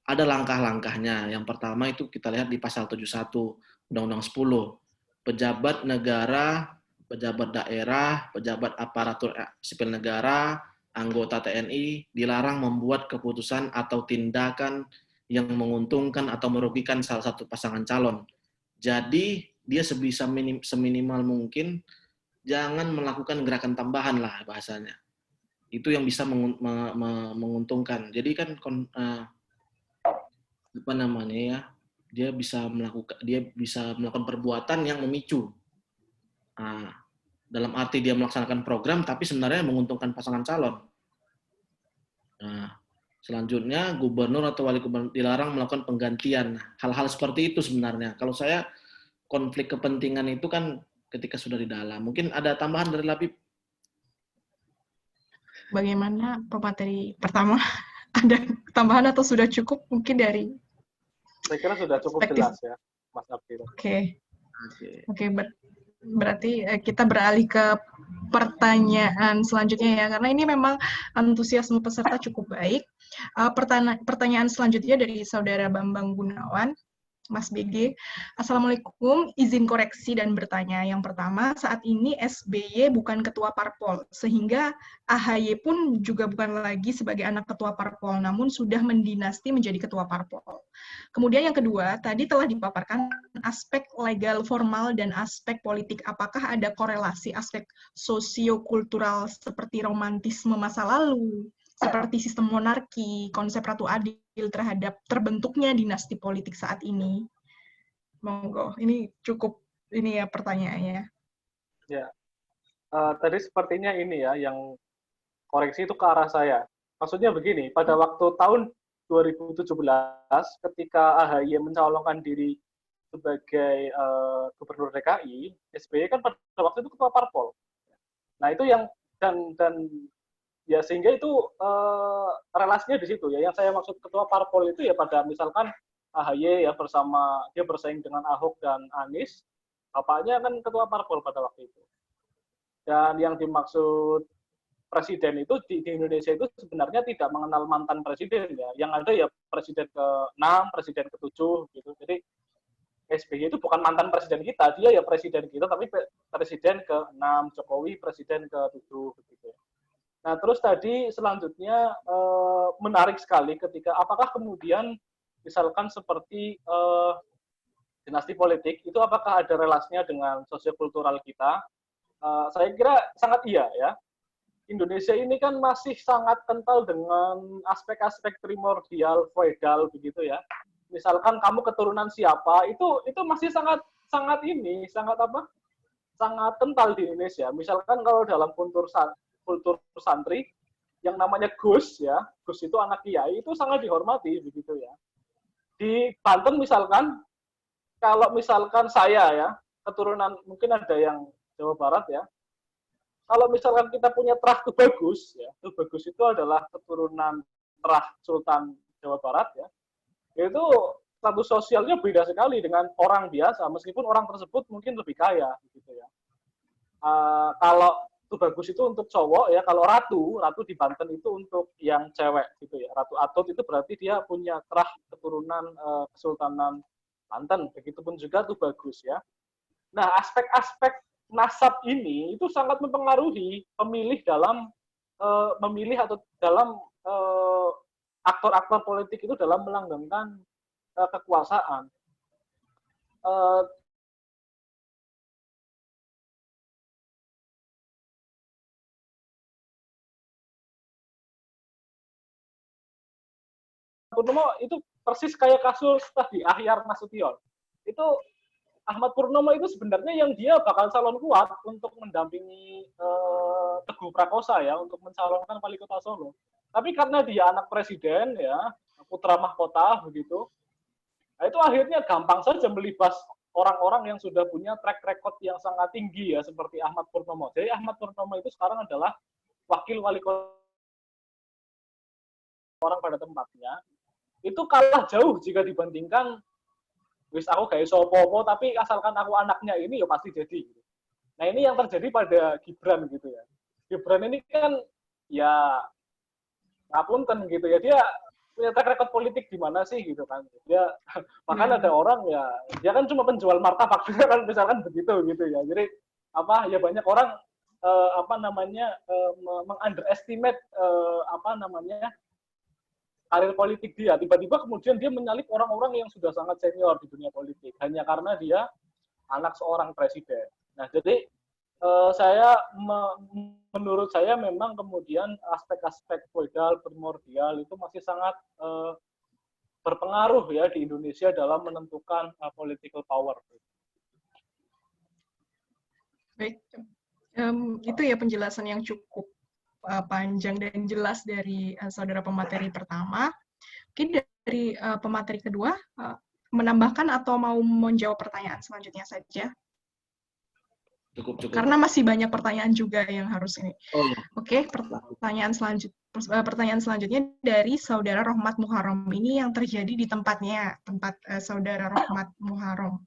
ada langkah-langkahnya. Yang pertama itu kita lihat di pasal 71 Undang-Undang 10. Pejabat negara, pejabat daerah, pejabat aparatur sipil negara, anggota TNI dilarang membuat keputusan atau tindakan yang menguntungkan atau merugikan salah satu pasangan calon. Jadi dia seminimal mungkin jangan melakukan gerakan tambahan lah bahasanya. Itu yang bisa menguntungkan. Jadi kan apa namanya ya? Dia bisa melakukan perbuatan yang memicu. Nah, dalam arti dia melaksanakan program tapi sebenarnya menguntungkan pasangan calon. Nah, selanjutnya gubernur atau wali gubernur dilarang melakukan penggantian. Hal-hal seperti itu sebenarnya. Kalau saya konflik kepentingan itu kan ketika sudah di dalam. Mungkin ada tambahan dari Labib? Bagaimana pemateri pertama? Ada tambahan atau sudah cukup mungkin dari? Saya kira sudah cukup jelas ya, Mas Abdi. Oke. Berarti kita beralih ke pertanyaan selanjutnya ya, karena ini memang antusiasme peserta cukup baik. Pertanyaan selanjutnya dari Saudara Bambang Gunawan. Mas BG, Assalamualaikum, izin koreksi dan bertanya. Yang pertama, saat ini SBY bukan ketua parpol, sehingga AHY pun juga bukan lagi sebagai anak ketua parpol, namun sudah mendinasti menjadi ketua parpol. Kemudian yang kedua, tadi telah dipaparkan aspek legal formal dan aspek politik. Apakah ada korelasi aspek sosio-kultural seperti romantisme masa lalu, seperti sistem monarki, konsep ratu adil terhadap terbentuknya dinasti politik saat ini. Monggo, ini cukup ini ya pertanyaannya. Ya, tadi sepertinya ini ya yang koreksi itu ke arah saya. Maksudnya begini, pada waktu tahun 2017 ketika AHY mencalonkan diri sebagai gubernur DKI, SBY kan pada waktu itu ketua parpol. Nah itu yang dan ya sehingga itu relasinya di situ ya. Yang saya maksud ketua parpol itu ya pada misalkan AHY ya bersama dia bersaing dengan Ahok dan Anies, bapaknya kan ketua parpol pada waktu itu. Dan yang dimaksud presiden itu di Indonesia itu sebenarnya tidak mengenal mantan presiden ya. Yang ada ya presiden ke-6, presiden ke-7 gitu. Jadi SBY itu bukan mantan presiden kita, dia ya presiden kita tapi presiden ke-6, Jokowi presiden ke-7 begitu. Nah, terus tadi selanjutnya menarik sekali ketika apakah kemudian misalkan seperti dinasti politik itu apakah ada relasinya dengan sosiokultural kita? Saya kira sangat iya ya. Indonesia ini kan masih sangat kental dengan aspek-aspek primordial, feodal begitu ya. Misalkan kamu keturunan siapa, itu masih sangat sangat apa? Sangat kental di Indonesia. Misalkan kalau dalam kultur santri yang namanya Gus ya, Gus itu anak kiai itu sangat dihormati begitu ya. Di Banten misalkan kalau misalkan saya ya, keturunan mungkin ada yang Jawa Barat ya, kalau misalkan kita punya terah Tubagus, ya, Tubagus itu adalah keturunan terah Sultan Jawa Barat, ya, itu status sosialnya beda sekali dengan orang biasa, meskipun orang tersebut mungkin lebih kaya, gitu ya. Kalau Tubagus itu untuk cowok, ya, kalau ratu di Banten itu untuk yang cewek, gitu ya. Ratu Atut itu berarti dia punya terah keturunan Kesultanan Banten, begitupun juga Tubagus, ya. Nah, aspek-aspek nasab ini itu sangat mempengaruhi pemilih dalam memilih atau dalam aktor-aktor politik itu dalam melanggengkan kekuasaan. Purnomo itu persis kayak kasus tadi Ahyar Nasution. Itu Ahmad Purnomo itu sebenarnya yang dia bakal calon kuat untuk mendampingi Teguh Prakosa ya untuk mencalonkan wali kota Solo. Tapi karena dia anak presiden ya, putra mahkota begitu, nah itu akhirnya gampang saja melibas orang-orang yang sudah punya track record yang sangat tinggi ya seperti Ahmad Purnomo. Jadi Ahmad Purnomo itu sekarang adalah wakil wali kota orang pada tempatnya. Itu kalah jauh jika dibandingkan wis aku gak iso apa-apa tapi asalkan aku anaknya ini ya pasti jadi. Nah ini yang terjadi pada Gibran gitu ya. Gibran ini kan ya ngapunten gitu ya, dia punya track record politik di mana sih gitu kan. Dia bahkan ada orang ya dia kan cuma penjual martabak kan misalkan begitu gitu ya. Jadi apa ya banyak orang apa namanya mengunderestimate apa namanya karir politik dia. Tiba-tiba kemudian dia menyalip orang-orang yang sudah sangat senior di dunia politik hanya karena dia anak seorang presiden. Nah, jadi menurut saya memang kemudian aspek-aspek feodal primordial itu masih sangat berpengaruh ya di Indonesia dalam menentukan political power. Baik, itu ya penjelasan yang cukup panjang dan jelas dari saudara pemateri pertama. Mungkin dari pemateri kedua menambahkan atau mau menjawab pertanyaan selanjutnya saja. Cukup. Karena masih banyak pertanyaan juga yang harus ini. Oh, iya. Oke, pertanyaan selanjutnya dari saudara Rohmat Muharram ini yang terjadi di tempat saudara Rohmat Muharram.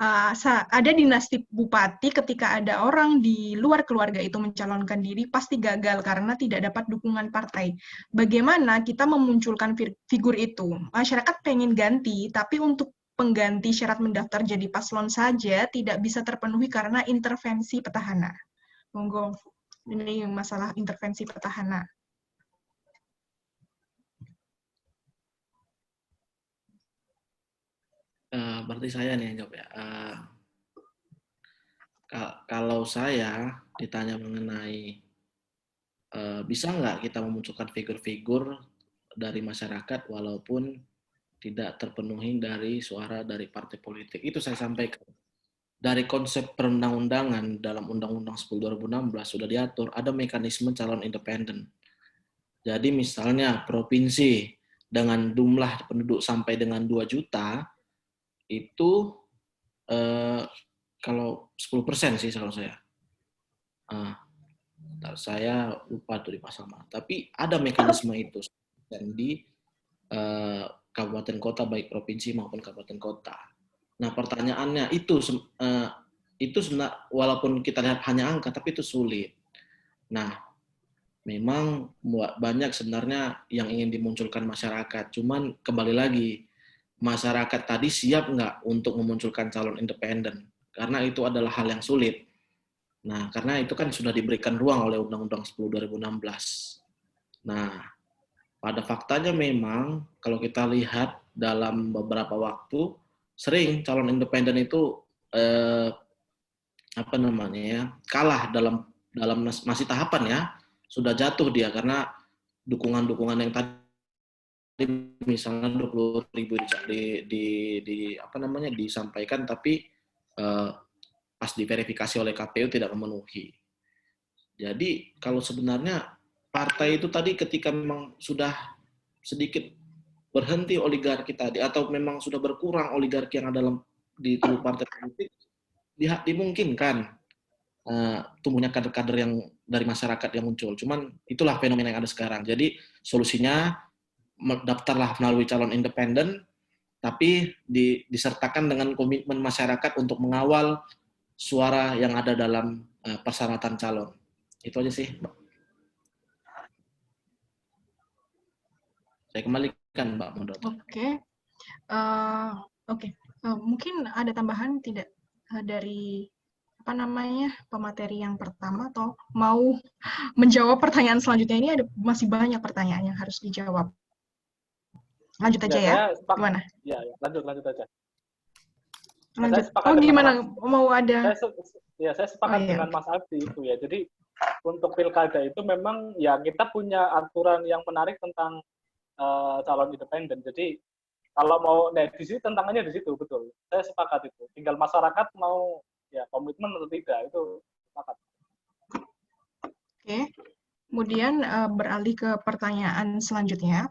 Ada dinasti bupati ketika ada orang di luar keluarga itu mencalonkan diri pasti gagal karena tidak dapat dukungan partai. Bagaimana kita memunculkan figur itu? Masyarakat pengen ganti, tapi untuk pengganti syarat mendaftar jadi paslon saja tidak bisa terpenuhi karena intervensi petahana. Monggo, ini masalah intervensi petahana. Berarti saya nih yang jawab ya. Kalau saya ditanya mengenai bisa nggak kita memunculkan figur-figur dari masyarakat walaupun tidak terpenuhi dari suara dari partai politik. Itu saya sampaikan. Dari konsep perundang-undangan dalam Undang-Undang 10 2016 sudah diatur ada mekanisme calon independen. Jadi misalnya provinsi dengan jumlah penduduk sampai dengan 2 juta itu kalau 10% sih kalau saya. Saya lupa tuh di pasal mana. Tapi ada mekanisme itu dan di kabupaten kota baik provinsi maupun kabupaten kota. Nah pertanyaannya itu walaupun kita lihat hanya angka tapi itu sulit. Nah memang banyak sebenarnya yang ingin dimunculkan masyarakat. Cuman kembali lagi masyarakat tadi siap nggak untuk memunculkan calon independen? Karena itu adalah hal yang sulit. Nah, karena itu kan sudah diberikan ruang oleh Undang-Undang 10 2016. Nah, pada faktanya memang kalau kita lihat dalam beberapa waktu sering calon independen itu kalah dalam masih tahapan ya, sudah jatuh dia karena dukungan-dukungan yang tadi misalnya 20.000 disampaikan tapi pas diverifikasi oleh KPU tidak memenuhi. Jadi kalau sebenarnya partai itu tadi ketika memang sudah sedikit berhenti oligarki tadi atau memang sudah berkurang oligarki yang ada di tubuh partai politik, dimungkinkan tumbuhnya kader-kader yang dari masyarakat yang muncul. Cuman itulah fenomena yang ada sekarang. Jadi solusinya daftarlah melalui calon independen, tapi disertakan dengan komitmen masyarakat untuk mengawal suara yang ada dalam persyaratan calon. Itu aja sih, Mbak. Saya kembalikan, Mbak moderator. Oke. Mungkin ada tambahan tidak dari pemateri yang pertama atau mau menjawab pertanyaan selanjutnya? Ini masih banyak pertanyaan yang harus dijawab. Lanjut aja ya. Gimana? Ya, lanjut aja. Lanjut. Gimana? Mau ada? Saya sepakat dengan Mas Abdi itu ya. Jadi untuk pilkada itu memang ya kita punya aturan yang menarik tentang calon independen. Jadi kalau mau di sini tantangannya di situ, betul. Saya sepakat itu. Tinggal masyarakat mau ya komitmen atau tidak, itu sepakat. Oke. Kemudian beralih ke pertanyaan selanjutnya.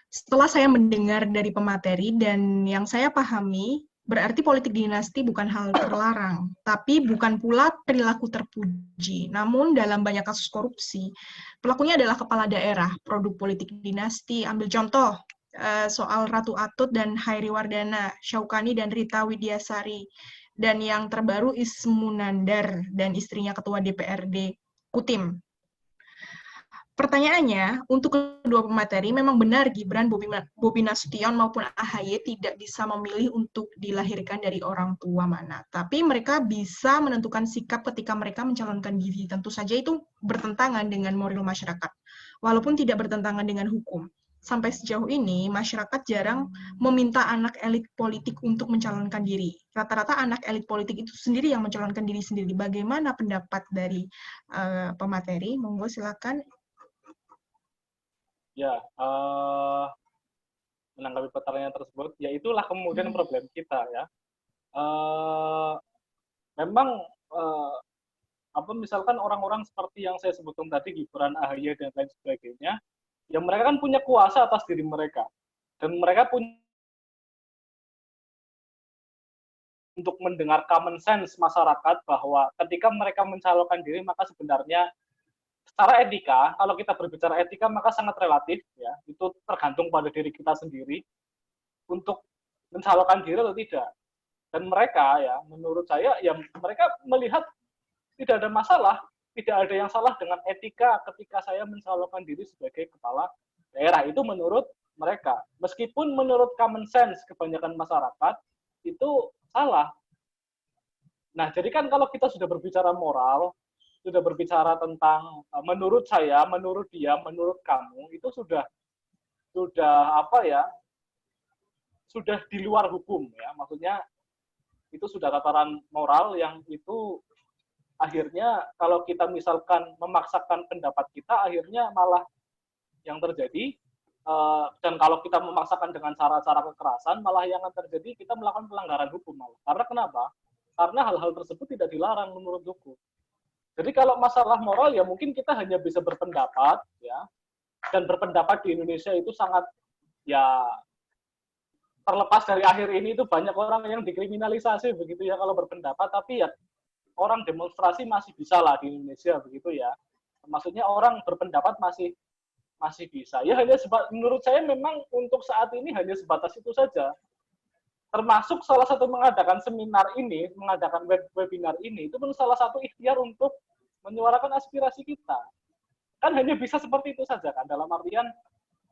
Setelah saya mendengar dari pemateri dan yang saya pahami, berarti politik dinasti bukan hal terlarang, tapi bukan pula perilaku terpuji. Namun dalam banyak kasus korupsi, pelakunya adalah kepala daerah, produk politik dinasti. Ambil contoh, soal Ratu Atut dan Hairi Wardana, Syaukani dan Rita Widyasari, dan yang terbaru Ismunandar dan istrinya Ketua DPRD Kutim. Pertanyaannya, untuk kedua pemateri, memang benar Gibran, Bobi Nasution maupun AHY tidak bisa memilih untuk dilahirkan dari orang tua mana. Tapi mereka bisa menentukan sikap ketika mereka mencalonkan diri. Tentu saja itu bertentangan dengan moral masyarakat, walaupun tidak bertentangan dengan hukum. Sampai sejauh ini, masyarakat jarang meminta anak elit politik untuk mencalonkan diri. Rata-rata anak elit politik itu sendiri yang mencalonkan diri sendiri. Bagaimana pendapat dari pemateri? Monggo silakan. Ya, menanggapi pertanyaan tersebut, ya itulah kemudian problem kita ya. Memang misalkan orang-orang seperti yang saya sebutkan tadi, Gibran, AHY dan lain sebagainya, ya mereka kan punya kuasa atas diri mereka, dan mereka punya untuk mendengar common sense masyarakat bahwa ketika mereka mencalonkan diri maka sebenarnya secara etika, kalau kita berbicara etika maka sangat relatif ya, itu tergantung pada diri kita sendiri untuk mencalonkan diri atau tidak. Dan mereka ya, menurut saya ya mereka melihat tidak ada masalah, tidak ada yang salah dengan etika ketika saya mencalonkan diri sebagai kepala daerah, itu menurut mereka. Meskipun menurut common sense kebanyakan masyarakat itu salah. Nah, jadi kan kalau kita sudah berbicara moral, sudah berbicara tentang menurut saya, menurut dia, menurut kamu, itu sudah sudah di luar hukum ya. Maksudnya itu sudah tataran moral yang itu akhirnya kalau kita misalkan memaksakan pendapat kita, akhirnya malah yang terjadi Dan kalau kita memaksakan dengan cara-cara kekerasan, malah yang akan terjadi kita melakukan pelanggaran hukum malah. Karena kenapa? Karena hal-hal tersebut tidak dilarang menurut hukum. Jadi kalau masalah moral ya mungkin kita hanya bisa berpendapat ya, dan berpendapat di Indonesia itu sangat ya, terlepas dari akhir ini itu banyak orang yang dikriminalisasi begitu ya kalau berpendapat, tapi ya orang demonstrasi masih bisa lah di Indonesia begitu ya. Maksudnya orang berpendapat masih bisa. Ya hanya menurut saya memang untuk saat ini hanya sebatas itu saja. Termasuk salah satu mengadakan seminar ini, mengadakan webinar ini, itu pun salah satu ikhtiar untuk menyuarakan aspirasi kita. Kan hanya bisa seperti itu saja kan, dalam artian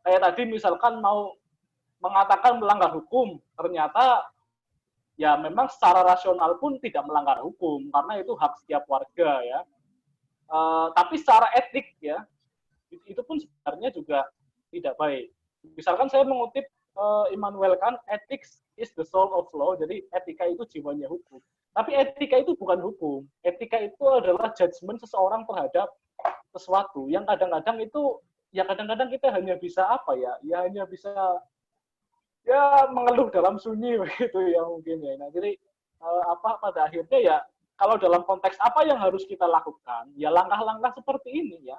kayak tadi misalkan mau mengatakan melanggar hukum, ternyata ya memang secara rasional pun tidak melanggar hukum, karena itu hak setiap warga ya. Tapi secara etik ya, itu pun sebenarnya juga tidak baik. Misalkan saya mengutip Immanuel Kant, ethics is the soul of law, jadi etika itu jiwanya hukum. Tapi etika itu bukan hukum. Etika itu adalah judgement seseorang terhadap sesuatu yang kadang-kadang itu, ya kadang-kadang kita hanya bisa apa ya, ya hanya bisa ya mengeluh dalam sunyi begitu ya mungkin ya. Nah, jadi pada akhirnya ya kalau dalam konteks apa yang harus kita lakukan, ya langkah-langkah seperti ini ya.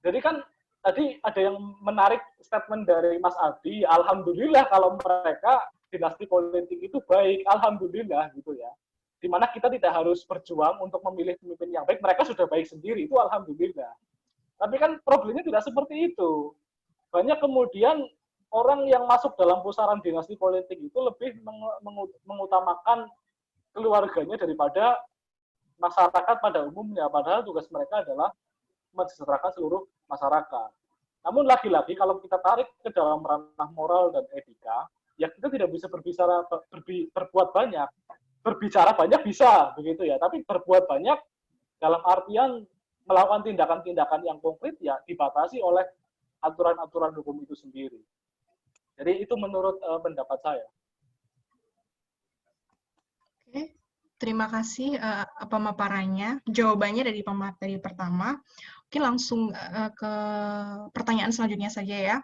Jadi kan tadi ada yang menarik statement dari Mas Adi, alhamdulillah kalau mereka dinasti politik itu baik, alhamdulillah gitu ya. Dimana kita tidak harus berjuang untuk memilih pemimpin yang baik, mereka sudah baik sendiri, itu alhamdulillah. Tapi kan problemnya tidak seperti itu. Banyak kemudian orang yang masuk dalam pusaran dinasti politik itu lebih mengutamakan keluarganya daripada masyarakat pada umumnya, padahal tugas mereka adalah mensejahterakan seluruh masyarakat. Namun lagi-lagi kalau kita tarik ke dalam ranah moral dan etika, ya kita tidak bisa berbuat banyak. Berbicara banyak bisa, begitu ya. Tapi berbuat banyak dalam artian melakukan tindakan-tindakan yang konkret ya dibatasi oleh aturan-aturan hukum itu sendiri. Jadi itu menurut pendapat saya. Oke, terima kasih pemaparannya. Jawabannya dari pemateri pertama. Oke, langsung ke pertanyaan selanjutnya saja ya.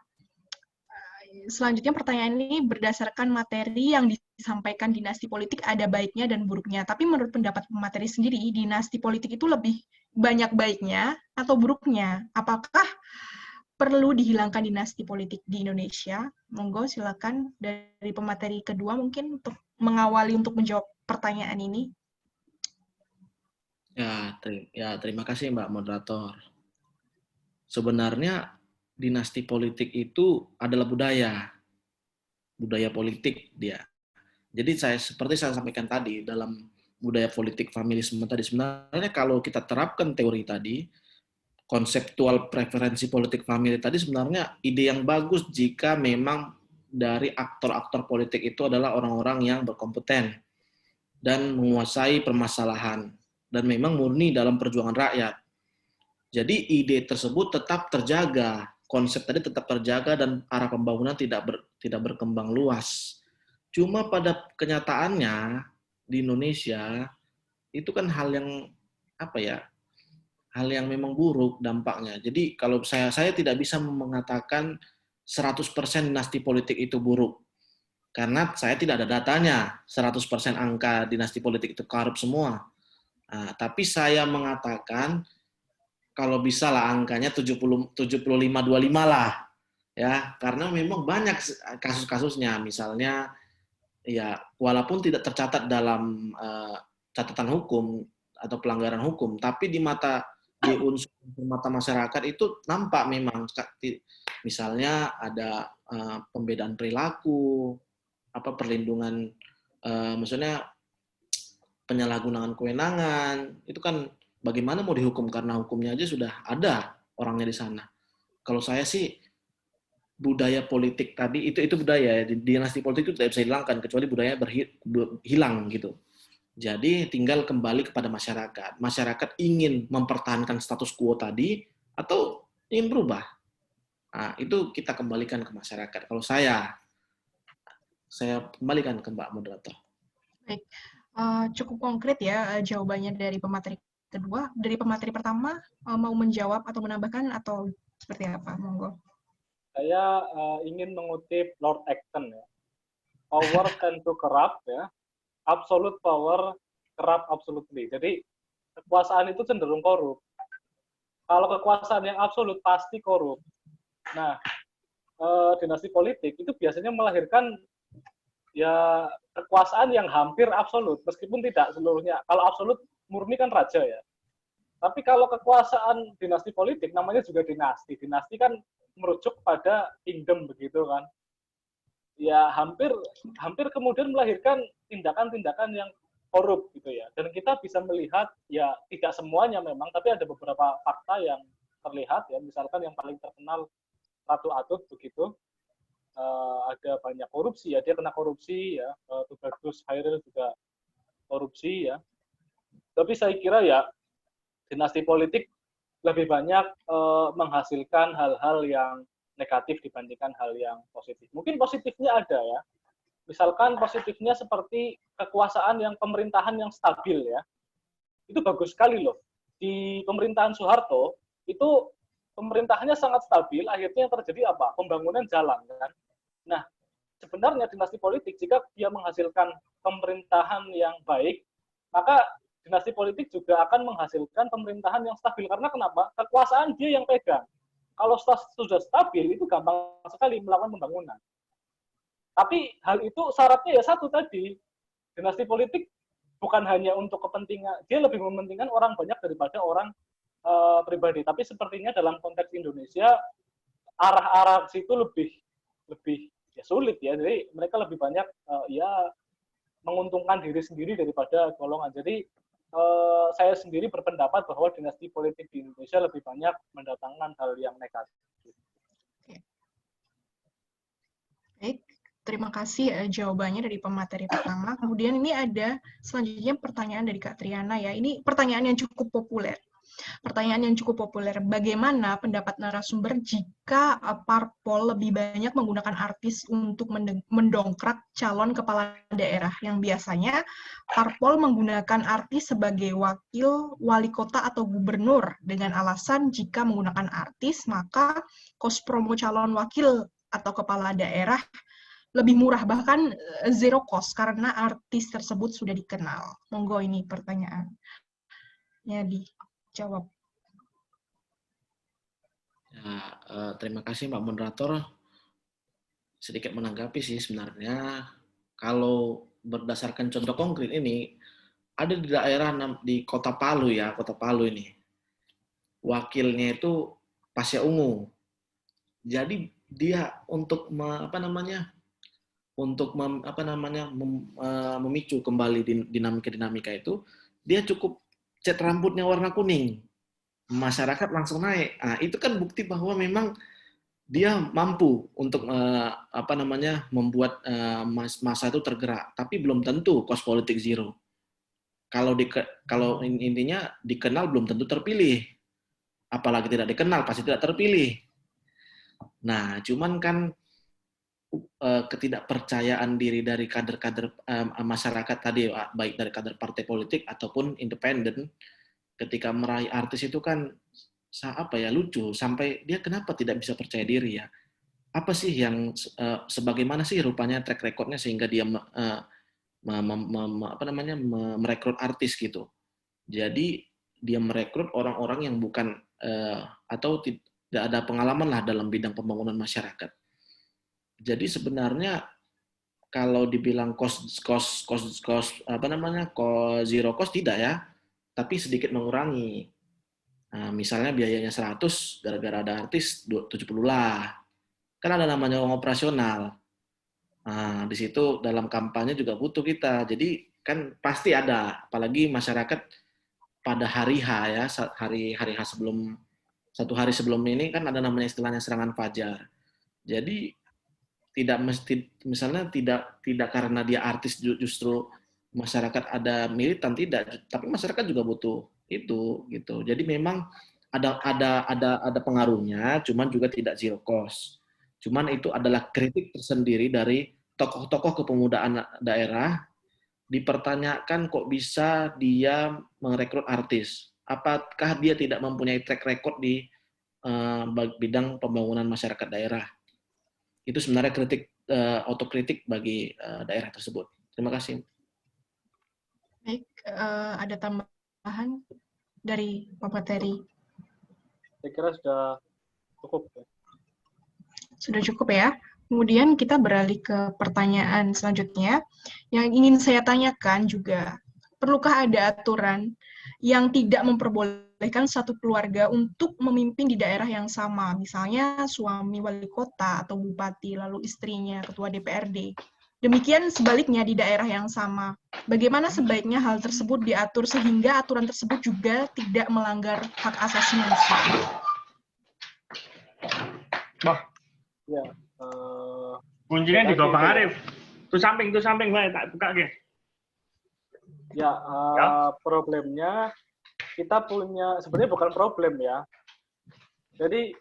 Selanjutnya pertanyaan ini berdasarkan materi yang disampaikan dinasti politik ada baiknya dan buruknya. Tapi menurut pendapat pemateri sendiri, dinasti politik itu lebih banyak baiknya atau buruknya? Apakah perlu dihilangkan dinasti politik di Indonesia? Monggo silakan dari pemateri kedua mungkin untuk mengawali untuk menjawab pertanyaan ini. Ya, terima kasih Mbak Moderator. Sebenarnya dinasti politik itu adalah budaya politik dia. Jadi seperti saya sampaikan tadi dalam budaya politik familisme tadi, sebenarnya kalau kita terapkan teori tadi, konseptual preferensi politik famili tadi sebenarnya ide yang bagus jika memang dari aktor-aktor politik itu adalah orang-orang yang berkompeten dan menguasai permasalahan dan memang murni dalam perjuangan rakyat. Jadi ide tersebut tetap terjaga, konsep tadi tetap terjaga dan arah pembangunan tidak berkembang luas. Cuma pada kenyataannya di Indonesia itu kan hal yang memang buruk dampaknya. Jadi kalau saya tidak bisa mengatakan 100% dinasti politik itu buruk. Karena saya tidak ada datanya 100% angka dinasti politik itu korup semua. Nah, tapi saya mengatakan kalau bisa lah angkanya 75-25 lah. Ya, karena memang banyak kasus-kasusnya. Misalnya ya walaupun tidak tercatat dalam catatan hukum atau pelanggaran hukum, tapi di unsur mata masyarakat itu nampak memang misalnya ada pembedaan perilaku, perlindungan, maksudnya penyalahgunaan kewenangan, itu kan bagaimana mau dihukum karena hukumnya aja sudah ada orangnya di sana. Kalau saya sih budaya politik tadi itu budaya, dinasti politik itu tidak bisa dihilangkan kecuali budaya hilang gitu. Jadi tinggal kembali kepada masyarakat. Masyarakat ingin mempertahankan status quo tadi atau ingin berubah. Nah, itu kita kembalikan ke masyarakat. Kalau saya kembalikan ke Mbak Moderator. Baik, cukup konkret ya jawabannya dari pemateri kedua. Dari pemateri pertama mau menjawab atau menambahkan atau seperti apa? Monggo. Saya ingin mengutip Lord Acton ya. Power tend to corrupt ya. Absolute power corrupt absolutely. Jadi kekuasaan itu cenderung korup. Kalau kekuasaan yang absolut pasti korup. Nah, dinasti politik itu biasanya melahirkan ya kekuasaan yang hampir absolut, meskipun tidak seluruhnya. Kalau absolut murni kan raja ya. Tapi kalau kekuasaan dinasti politik namanya juga dinasti. Dinasti kan merujuk pada kingdom begitu kan. Ya hampir kemudian melahirkan tindakan-tindakan yang korup gitu ya. Dan kita bisa melihat ya tidak semuanya memang, tapi ada beberapa fakta yang terlihat ya. Misalkan yang paling terkenal Ratu Atut begitu, ada banyak korupsi ya, dia kena korupsi ya, Tubagus Khairil juga korupsi ya. Tapi saya kira ya dinasti politik lebih banyak menghasilkan hal-hal yang negatif dibandingkan hal yang positif. Mungkin positifnya ada ya. Misalkan positifnya seperti kekuasaan yang pemerintahan yang stabil ya. Itu bagus sekali loh. Di pemerintahan Soeharto itu pemerintahannya sangat stabil, akhirnya yang terjadi apa? Pembangunan jalan kan. Nah, sebenarnya dinasti politik jika dia menghasilkan pemerintahan yang baik, maka dinasti politik juga akan menghasilkan pemerintahan yang stabil. Karena kenapa? Kekuasaan dia yang pegang. Kalau sudah stabil, itu gampang sekali melakukan pembangunan. Tapi hal itu syaratnya ya satu tadi, dinasti politik bukan hanya untuk kepentingan, dia lebih mementingkan orang banyak daripada orang pribadi. Tapi sepertinya dalam konteks Indonesia, arah-arah situ lebih ya sulit ya. Jadi mereka lebih banyak ya menguntungkan diri sendiri daripada golongan. Jadi saya sendiri berpendapat bahwa dinasti politik di Indonesia lebih banyak mendatangkan hal yang negatif. Baik, terima kasih jawabannya dari pemateri pertama. Kemudian ini ada selanjutnya pertanyaan dari Kak Triana ya. Ini pertanyaan yang cukup populer. Bagaimana pendapat narasumber jika parpol lebih banyak menggunakan artis untuk mendongkrak calon kepala daerah yang biasanya parpol menggunakan artis sebagai wakil wali kota atau gubernur dengan alasan jika menggunakan artis maka kos promo calon wakil atau kepala daerah lebih murah, bahkan zero cost karena artis tersebut sudah dikenal. Monggo ini pertanyaannya dijawab. Ya, terima kasih Mbak Moderator. Sedikit menanggapi sih sebenarnya, kalau berdasarkan contoh konkret ini, ada di daerah di Kota Palu ya, Kota Palu ini. Wakilnya itu Pasha Ungu. Jadi dia untuk memicu kembali dinamika itu, dia cukup cat rambutnya warna kuning. Masyarakat langsung naik. Nah, itu kan bukti bahwa memang dia mampu untuk membuat masa itu tergerak, tapi belum tentu cost politik zero. Kalau intinya dikenal belum tentu terpilih, apalagi tidak dikenal pasti tidak terpilih. Nah, cuman kan ketidakpercayaan diri dari kader-kader masyarakat tadi, baik dari kader partai politik ataupun independen, ketika meraih artis itu kan lucu, sampai dia kenapa tidak bisa percaya diri ya? Apa sih yang sebagaimana sih rupanya track recordnya sehingga dia merekrut artis gitu. Jadi dia merekrut orang-orang yang bukan atau tidak ada pengalaman lah dalam bidang pembangunan masyarakat. Jadi sebenarnya kalau dibilang zero cost tidak ya, tapi sedikit mengurangi. Nah, misalnya biayanya 100, gara-gara ada artis 70 lah. Kan ada namanya uang operasional. Nah, di situ dalam kampanye juga butuh kita. Jadi kan pasti ada, apalagi masyarakat pada hari H ya, hari H sebelum, 1 hari sebelum ini kan ada namanya istilahnya serangan fajar. Jadi tidak mesti, misalnya tidak karena dia artis justru masyarakat ada militan, tidak, tapi masyarakat juga butuh itu gitu. Jadi memang ada pengaruhnya, cuman juga tidak zero cost. Cuman itu adalah kritik tersendiri dari tokoh-tokoh kepemudaan daerah, dipertanyakan kok bisa dia merekrut artis. Apakah dia tidak mempunyai track record di bidang pembangunan masyarakat daerah? Itu sebenarnya otokritik bagi daerah tersebut. Terima kasih. Baik, ada tambahan dari Bapak Terry? Saya kira sudah cukup. Ya. Sudah cukup ya. Kemudian kita beralih ke pertanyaan selanjutnya. Yang ingin saya tanyakan juga, perlukah ada aturan yang tidak memperbolehkan satu keluarga untuk memimpin di daerah yang sama? Misalnya suami wali kota atau bupati, lalu istrinya ketua DPRD. Demikian sebaliknya di daerah yang sama. Bagaimana sebaiknya hal tersebut diatur sehingga aturan tersebut juga tidak melanggar hak asasi manusia? Ya, kuncinya di Bang Arif. Itu samping Mbak, tak buka ke. Ya, problemnya kita punya, sebenarnya bukan problem ya. Jadi,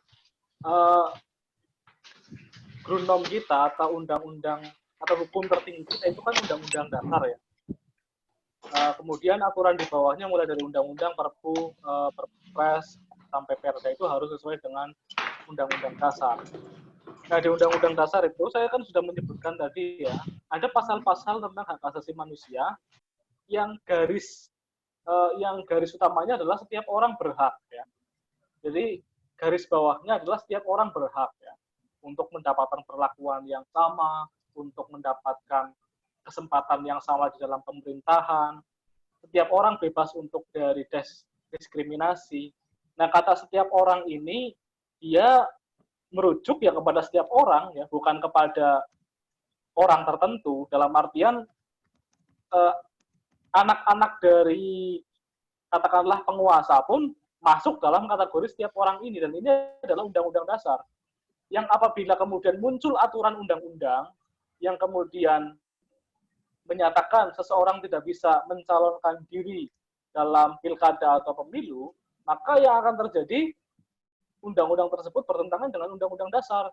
grundom kita atau undang-undang atau hukum tertinggi kita itu kan undang-undang dasar ya. Kemudian aturan di bawahnya mulai dari undang-undang, Perpu, Perpres, sampai Perda itu harus sesuai dengan undang-undang dasar. Nah, di Undang-Undang Dasar itu saya kan sudah menyebutkan tadi ya, ada pasal-pasal tentang hak asasi manusia yang garis utamanya adalah setiap orang berhak ya. Jadi garis bawahnya adalah setiap orang berhak ya untuk mendapatkan perlakuan yang sama, untuk mendapatkan kesempatan yang sama di dalam pemerintahan. Setiap orang bebas untuk dari diskriminasi. Nah, kata setiap orang ini dia merujuk ya kepada setiap orang ya, bukan kepada orang tertentu, dalam artian anak-anak dari katakanlah penguasa pun masuk dalam kategori setiap orang ini, dan ini adalah undang-undang dasar yang apabila kemudian muncul aturan undang-undang yang kemudian menyatakan seseorang tidak bisa mencalonkan diri dalam pilkada atau pemilu, maka yang akan terjadi undang-undang tersebut bertentangan dengan undang-undang dasar.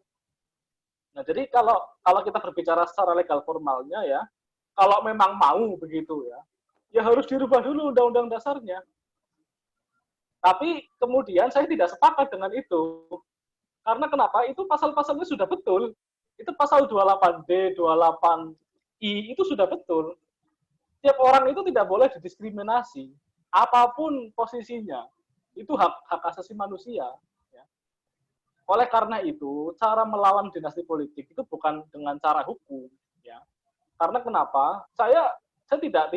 Nah, jadi kalau kita berbicara secara legal formalnya ya, kalau memang mau begitu ya harus dirubah dulu undang-undang dasarnya. Tapi kemudian saya tidak sepakat dengan itu. Karena kenapa? Itu pasal-pasalnya sudah betul. Itu pasal 28D, 28I itu sudah betul. Setiap orang itu tidak boleh didiskriminasi, apapun posisinya. Itu hak asasi manusia. Oleh karena itu, cara melawan dinasti politik itu bukan dengan cara hukum, ya. Karena kenapa? Saya tidak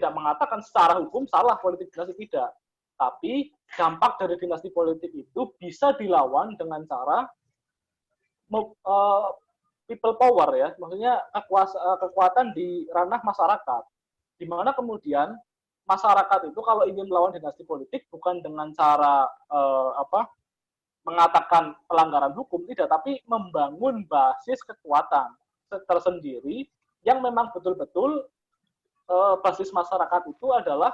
mengatakan secara hukum salah politik dinasti, tidak. Tapi dampak dari dinasti politik itu bisa dilawan dengan cara people power ya, maksudnya kekuatan di ranah masyarakat. Di mana kemudian masyarakat itu kalau ingin melawan dinasti politik bukan dengan cara mengatakan pelanggaran hukum, tidak, tapi membangun basis kekuatan tersendiri yang memang betul-betul basis masyarakat itu adalah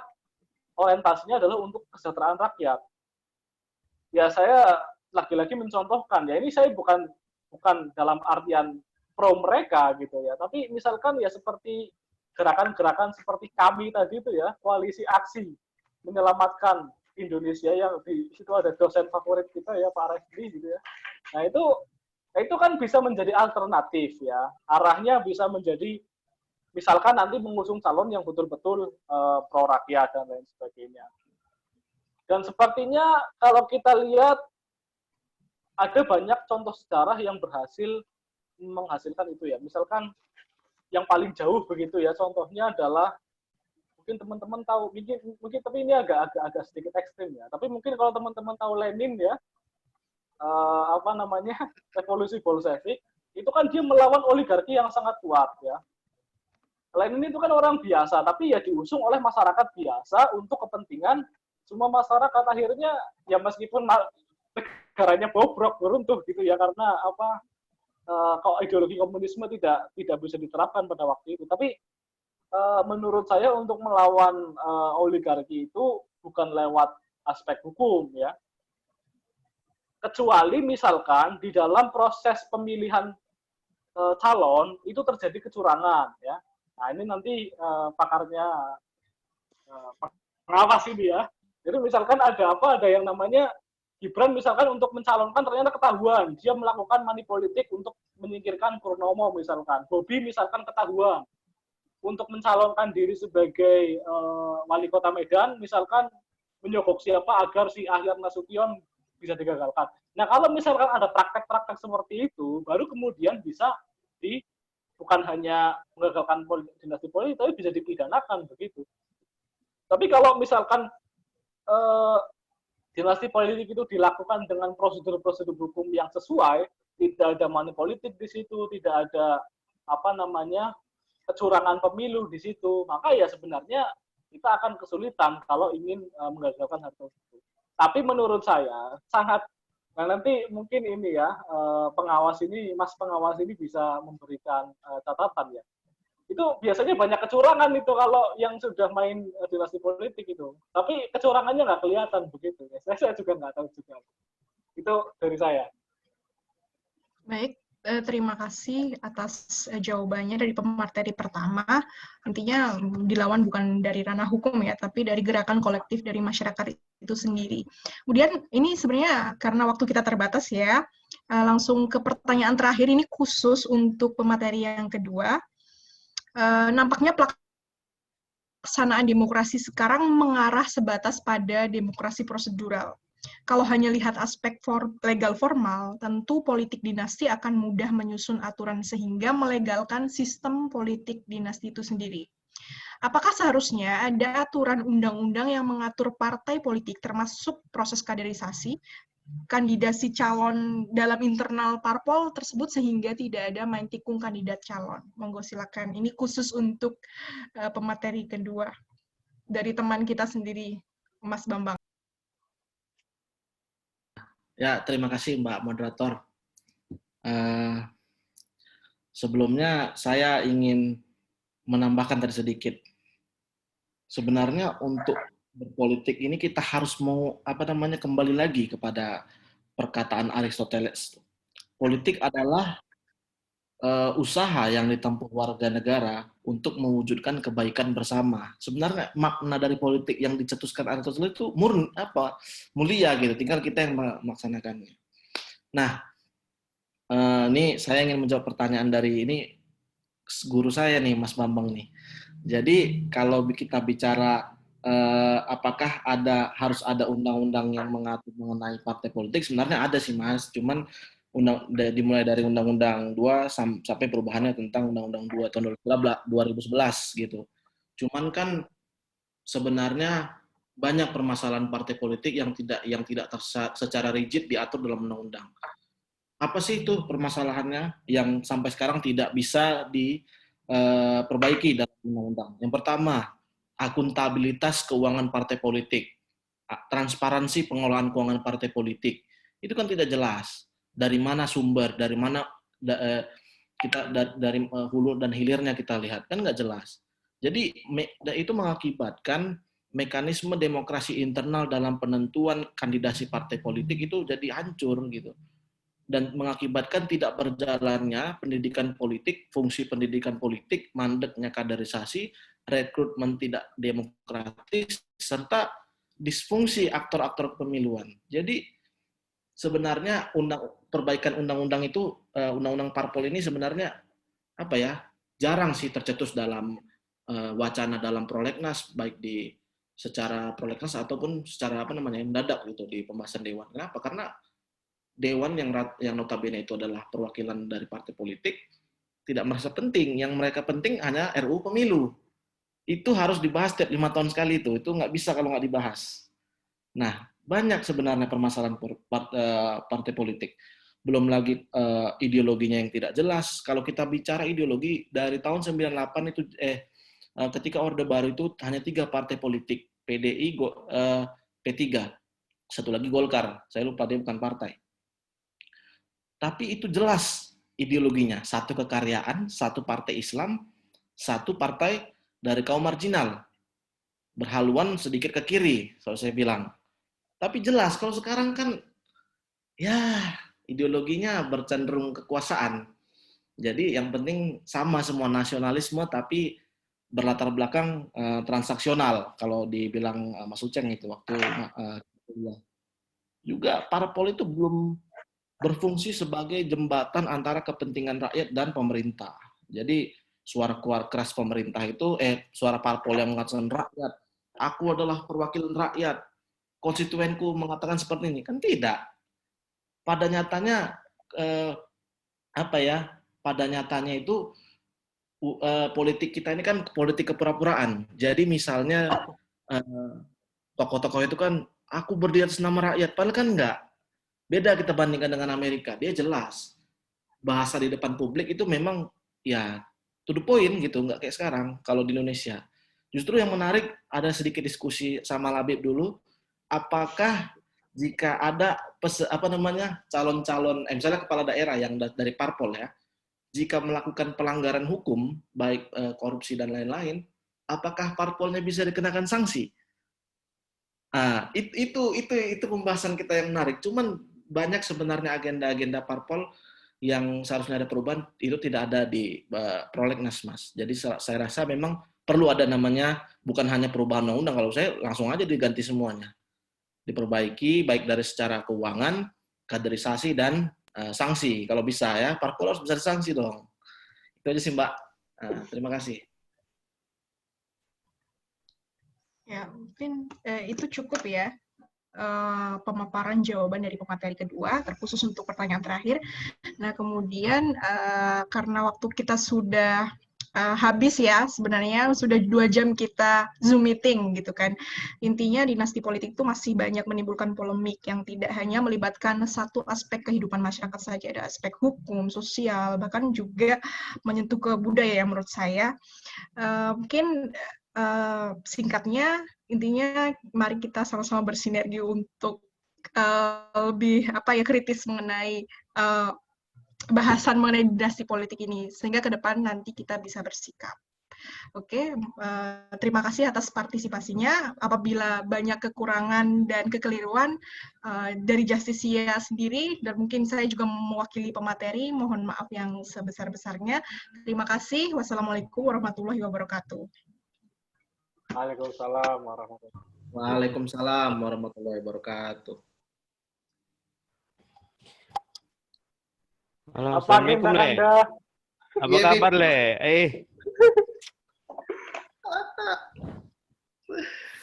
orientasinya adalah untuk kesejahteraan rakyat. Ya, saya lagi-lagi mencontohkan ya, ini saya bukan dalam artian pro mereka gitu ya, tapi misalkan ya seperti gerakan-gerakan seperti kami tadi itu ya, koalisi aksi menyelamatkan Indonesia, yang di situ ada dosen favorit kita ya, Pak Refli gitu ya. Nah, itu kan bisa menjadi alternatif ya. Arahnya bisa menjadi misalkan nanti mengusung calon yang betul-betul pro rakyat dan lain sebagainya. Dan sepertinya kalau kita lihat ada banyak contoh sejarah yang berhasil menghasilkan itu ya. Misalkan yang paling jauh begitu ya, contohnya adalah mungkin teman-teman tahu, mungkin tapi ini agak sedikit ekstrim ya. Tapi mungkin kalau teman-teman tahu Lenin ya, revolusi Bolshevik, itu kan dia melawan oligarki yang sangat kuat ya. Lenin itu kan orang biasa, tapi ya diusung oleh masyarakat biasa untuk kepentingan semua masyarakat. Akhirnya ya meskipun negaranya bobrok, beruntuh gitu ya, karena kalau ideologi komunisme tidak bisa diterapkan pada waktu itu. Tapi menurut saya untuk melawan oligarki itu bukan lewat aspek hukum ya. Kecuali misalkan di dalam proses pemilihan calon itu terjadi kecurangan ya. Nah, ini nanti pakarnya pengawas ini ya. Jadi misalkan ada yang namanya Gibran misalkan untuk mencalonkan ternyata ketahuan dia melakukan money politik untuk menyingkirkan Purnomo misalkan. Bobi misalkan ketahuan untuk mencalonkan diri sebagai wali kota Medan misalkan menyogok siapa agar si Ahyar Nasution bisa digagalkan. Nah kalau misalkan ada praktek-praktek seperti itu, baru kemudian bisa bukan hanya menggagalkan dinasti politik, tapi bisa dipidanakan begitu. Tapi kalau misalkan dinasti politik itu dilakukan dengan prosedur-prosedur hukum yang sesuai, tidak ada money politik di situ, tidak ada kecurangan pemilu di situ, maka ya sebenarnya kita akan kesulitan kalau ingin menggagalkan hal tersebut. Tapi menurut saya sangat, nah nanti mungkin ini ya Mas pengawas ini bisa memberikan catatan ya. Itu biasanya banyak kecurangan itu kalau yang sudah main dinasti politik itu. Tapi kecurangannya nggak kelihatan begitu. Saya juga nggak tahu juga. Itu dari saya. Baik, terima kasih atas jawabannya dari pemateri pertama. Intinya dilawan bukan dari ranah hukum ya, tapi dari gerakan kolektif dari masyarakat itu sendiri. Kemudian ini sebenarnya karena waktu kita terbatas ya, langsung ke pertanyaan terakhir ini khusus untuk pemateri yang kedua. Nampaknya pelaksanaan demokrasi sekarang mengarah sebatas pada demokrasi prosedural. Kalau hanya lihat aspek legal formal, tentu politik dinasti akan mudah menyusun aturan sehingga melegalkan sistem politik dinasti itu sendiri. Apakah seharusnya ada aturan undang-undang yang mengatur partai politik termasuk proses kaderisasi, kandidasi calon dalam internal parpol tersebut sehingga tidak ada main tikung kandidat calon? Monggo silakan. Ini khusus untuk pemateri kedua dari teman kita sendiri, Mas Bambang. Ya, terima kasih Mbak Moderator. Sebelumnya saya ingin menambahkan tadi sedikit. Sebenarnya untuk berpolitik ini kita harus kembali lagi kepada perkataan Aristoteles. Politik adalah usaha yang ditempuh warga negara untuk mewujudkan kebaikan bersama. Sebenarnya makna dari politik yang dicetuskan Aristoteles itu mulia gitu, tinggal kita yang melaksanakannya. Nah, ini saya ingin menjawab pertanyaan dari guru saya nih, Mas Bambang nih. Jadi kalau kita bicara apakah harus ada undang-undang yang mengatur mengenai partai politik, sebenarnya ada sih Mas, cuman dimulai dari Undang-Undang 2 sampai perubahannya tentang Undang-Undang 2 tahun 2011 gitu. Cuman kan sebenarnya banyak permasalahan partai politik yang tidak secara rigid diatur dalam undang-undang. Apa sih itu permasalahannya yang sampai sekarang tidak bisa diperbaiki dalam undang-undang? Yang pertama, akuntabilitas keuangan partai politik, transparansi pengelolaan keuangan partai politik. Itu kan tidak jelas. Dari mana sumber, dari mana dari hulu dan hilirnya kita lihat, kan nggak jelas. Jadi itu mengakibatkan mekanisme demokrasi internal dalam penentuan kandidasi partai politik itu jadi hancur gitu. Dan mengakibatkan tidak berjalannya pendidikan politik, fungsi pendidikan politik, mandeknya kaderisasi, rekrutmen tidak demokratis, serta disfungsi aktor-aktor pemiluan. Jadi sebenarnya perbaikan undang-undang itu, undang-undang parpol ini sebenarnya jarang sih tercetus dalam wacana dalam prolegnas, baik secara prolegnas ataupun secara mendadak gitu di pembahasan dewan. Kenapa? Karena dewan yang notabene itu adalah perwakilan dari partai politik tidak merasa penting. Yang mereka penting hanya RUU pemilu. Itu harus dibahas setiap 5 tahun sekali itu nggak bisa kalau nggak dibahas. Nah, banyak sebenarnya permasalahan partai politik. Belum lagi ideologinya yang tidak jelas. Kalau kita bicara ideologi dari tahun 98 itu ketika Orde Baru itu hanya 3 partai politik, PDI, P3, satu lagi Golkar. Saya lupa dia bukan partai. Tapi itu jelas ideologinya. Satu kekaryaan, satu partai Islam, satu partai dari kaum marginal. Berhaluan sedikit ke kiri, kalau saya bilang. Tapi jelas, kalau sekarang kan, ya ideologinya bercenderung kekuasaan. Jadi yang penting sama semua nasionalisme, tapi berlatar belakang transaksional. Kalau dibilang Mas Uceng itu waktu juga parpol itu belum berfungsi sebagai jembatan antara kepentingan rakyat dan pemerintah. Jadi suara keras pemerintah itu, suara parpol yang mengatakan rakyat, aku adalah perwakilan rakyat, konstituenku mengatakan seperti ini, kan tidak. Pada nyatanya pada nyatanya itu politik kita ini kan politik kepura-puraan. Jadi misalnya tokoh-tokoh itu kan aku berdiri atas nama rakyat, padahal kan enggak. Beda kita bandingkan dengan Amerika, dia jelas bahasa di depan publik itu memang ya to the point gitu, enggak kayak sekarang kalau di Indonesia. Justru yang menarik, ada sedikit diskusi sama Labib dulu, apakah jika ada calon-calon misalnya kepala daerah yang dari parpol ya, jika melakukan pelanggaran hukum baik korupsi dan lain-lain, apakah parpolnya bisa dikenakan sanksi? Nah, itu pembahasan kita yang menarik. Cuman banyak sebenarnya agenda-agenda parpol yang seharusnya ada perubahan itu tidak ada di prolegnas, Mas. Jadi saya rasa memang perlu ada namanya bukan hanya perubahan undang-undang, kalau saya langsung aja diganti semuanya. Diperbaiki baik dari secara keuangan, kaderisasi dan sanksi. Kalau bisa ya, parpol harus bisa disanksi dong. Itu aja sih, Mbak. Terima kasih. Ya, mungkin itu cukup ya. Pemaparan jawaban dari pemateri kedua, terkhusus untuk pertanyaan terakhir. Nah, kemudian karena waktu kita sudah habis ya, sebenarnya sudah 2 jam kita Zoom meeting gitu kan. Intinya dinasti politik itu masih banyak menimbulkan polemik yang tidak hanya melibatkan satu aspek kehidupan masyarakat saja, ada aspek hukum, sosial, bahkan juga menyentuh ke budaya yang menurut saya. Mungkin singkatnya, intinya mari kita sama-sama bersinergi untuk lebih kritis mengenai bahasan mengenai dinasti politik ini, sehingga ke depan nanti kita bisa bersikap. Oke, terima kasih atas partisipasinya. Apabila banyak kekurangan dan kekeliruan dari Justisia sendiri, dan mungkin saya juga mewakili pemateri, mohon maaf yang sebesar-besarnya. Terima kasih. Wassalamualaikum warahmatullahi wabarakatuh. Waalaikumsalam warahmatullahi wabarakatuh. Halo, Assalamualaikum, Le. Apa kabar, Le?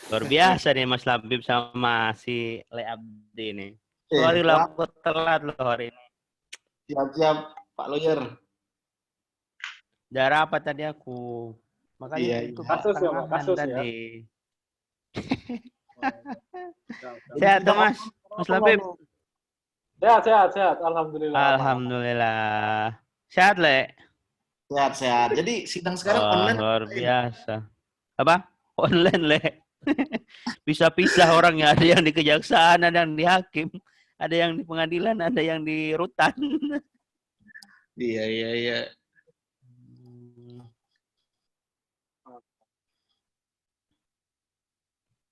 Luar biasa nih Mas Labib sama si Le Abdi ini. Sorry lah, aku telat loh hari ini. Siap-siap, Pak Lawyer. Darah apa tadi aku? Makanya itu kasus ya, Pak. Kasus tadi. Sehat tuh, Mas Labib? Sehat. Alhamdulillah. Alhamdulillah. Sehat, Le? Sehat. Jadi sidang sekarang online. Luar biasa. Apa? Online, Le. Bisa pisah orangnya. Ada yang di kejaksaan, ada yang di hakim, ada yang di pengadilan, ada yang di rutan. Iya.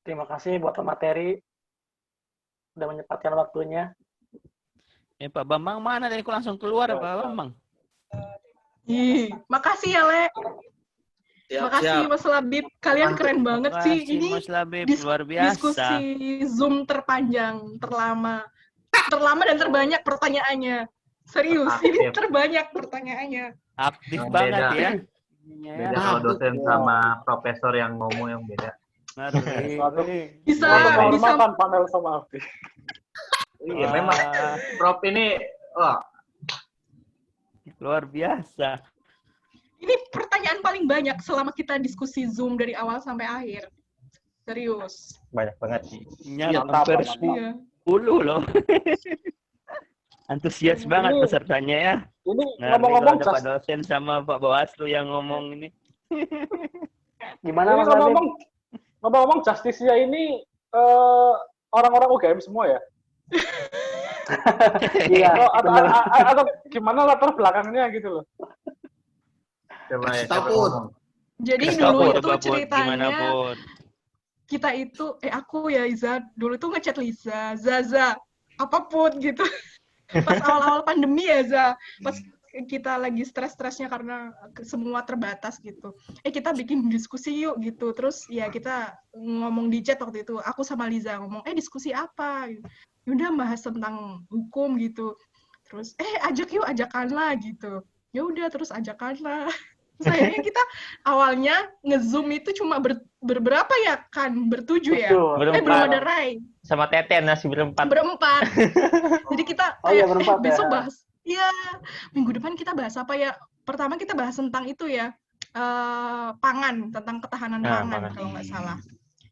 Terima kasih buat pemateri sudah menyempatkan waktunya. Pak Bambang mana? Tadi aku langsung keluar, Pak Bambang. Makasih ya, Le. Makasih Mas Labib. Kalian keren banget sih. Ini Mas Labib, luar biasa. Diskusi Zoom terpanjang, terlama dan terbanyak pertanyaannya. Serius, ini terbanyak pertanyaannya. Aktif banget ya. Beda kalau dosen sama profesor yang ngomong yang beda. Bisa panel sama Abdi. Iya, memang Prof ini luar biasa. Ini pertanyaan paling banyak selama kita diskusi Zoom dari awal sampai akhir. Serius. banyak banget sih. Hampir 10 loh. Antusias banget pesertanya ya. Ini ngomong-ngomong Pak dosen sama Pak Bawaslu yang ngomong ini. Gimana Mas ngomong-ngomong Justisia ini orang-orang UGM semua ya? Iya. Atau gimana latar belakangnya gitu loh? Coba ya, Jadi dulu itu ceritanya Gimana, kita itu aku ya Iza dulu tuh ngechat Lisa, Zaza, apapun gitu. Pas awal-awal pandemi ya Za, pas kita lagi stres-stresnya karena semua terbatas gitu. Kita bikin diskusi yuk gitu. Terus ya kita ngomong di chat waktu itu, aku sama Liza ngomong, diskusi apa? udah bahas tentang hukum gitu. Terus ajak yuk, ajakanlah gitu. Ya udah terus ajakanlah. Terus akhirnya kita awalnya nge-zoom itu cuma berberapa ya kan? Bertujuh ya? Betul. Belum ada Rai. Sama Teten masih berempat. Jadi kita berempat besok ya. bahas. Iya, minggu depan kita bahas apa ya? Pertama kita bahas tentang itu ya, pangan, tentang ketahanan pangan kalau nggak salah.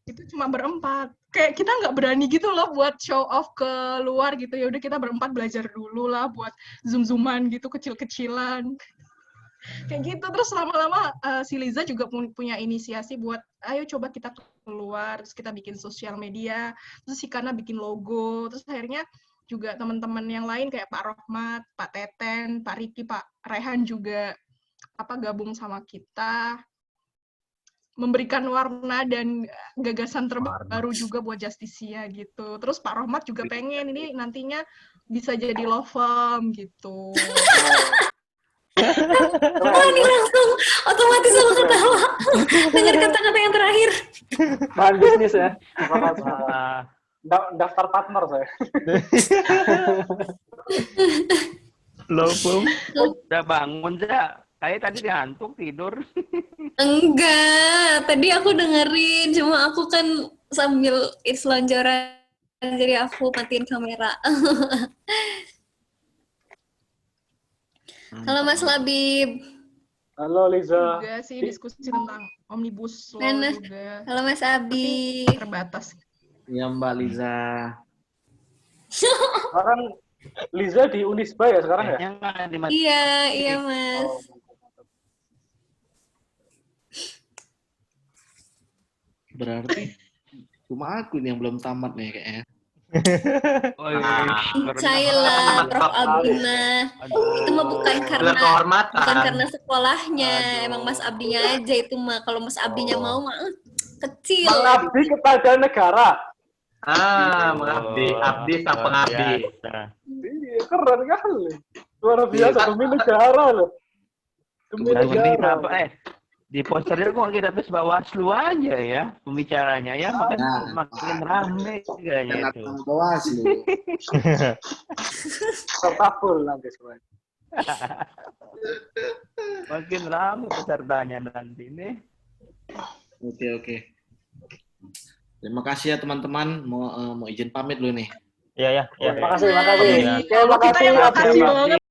Itu cuma berempat. Kayak kita nggak berani gitu loh buat show off ke luar gitu. Ya udah kita berempat belajar dulu lah buat zoom-zooman gitu kecil-kecilan. Kayak gitu. Terus lama-lama si Liza juga punya inisiasi buat ayo coba kita keluar, terus kita bikin sosial media, terus si Kana bikin logo, terus akhirnya juga teman-teman yang lain kayak Pak Rohmat, Pak Teten, Pak Riki, Pak Rehan juga gabung sama kita, memberikan warna dan gagasan terbaru juga buat Justisia gitu. Terus Pak Rohmat juga pengen ini nantinya bisa jadi law firm gitu. Ini langsung otomatis aku ketawa dengar kata-kata yang terakhir. Bahan bisnis ya. Daftar partner saya. Loh, Bung. Udah bangun, Za? Saya tadi ngantuk tidur. Enggak, tadi aku dengerin, cuma aku kan sambil selonjoran, jadi aku matiin kamera. Halo Mas Labib. Halo Liza. Juga sih diskusi tentang Omnibus Law juga. Halo Mas Abi. Tapi terbatas. Ya Mbak Liza. Sekarang Liza di Unisba ya sekarang ya? Iya Mas. Berarti cuma aku nih yang belum tamat nih kayaknya. Cailah, Prof. Abdina. Itu mah bukan karena sekolahnya, emang Mas Abdinya aja itu mah. Kalau Mas Abdinya mau mah kecil. Mengabdi kepada negara. Mengabdi, abdi sang pengabdi. Iya, keren kali. Luar biasa demi negara loh. Demi negara. Di posternya kok kita terus Bawaslu aja ya pembicaranya ya, makin rame kayaknya itu. Bawaslu. Serta full nanti semuanya. Makin rame pesertanya nanti nih. Oke. Terima kasih ya teman-teman. Mau izin pamit dulu nih. Iya. Makasih. Kita yang makasih banget.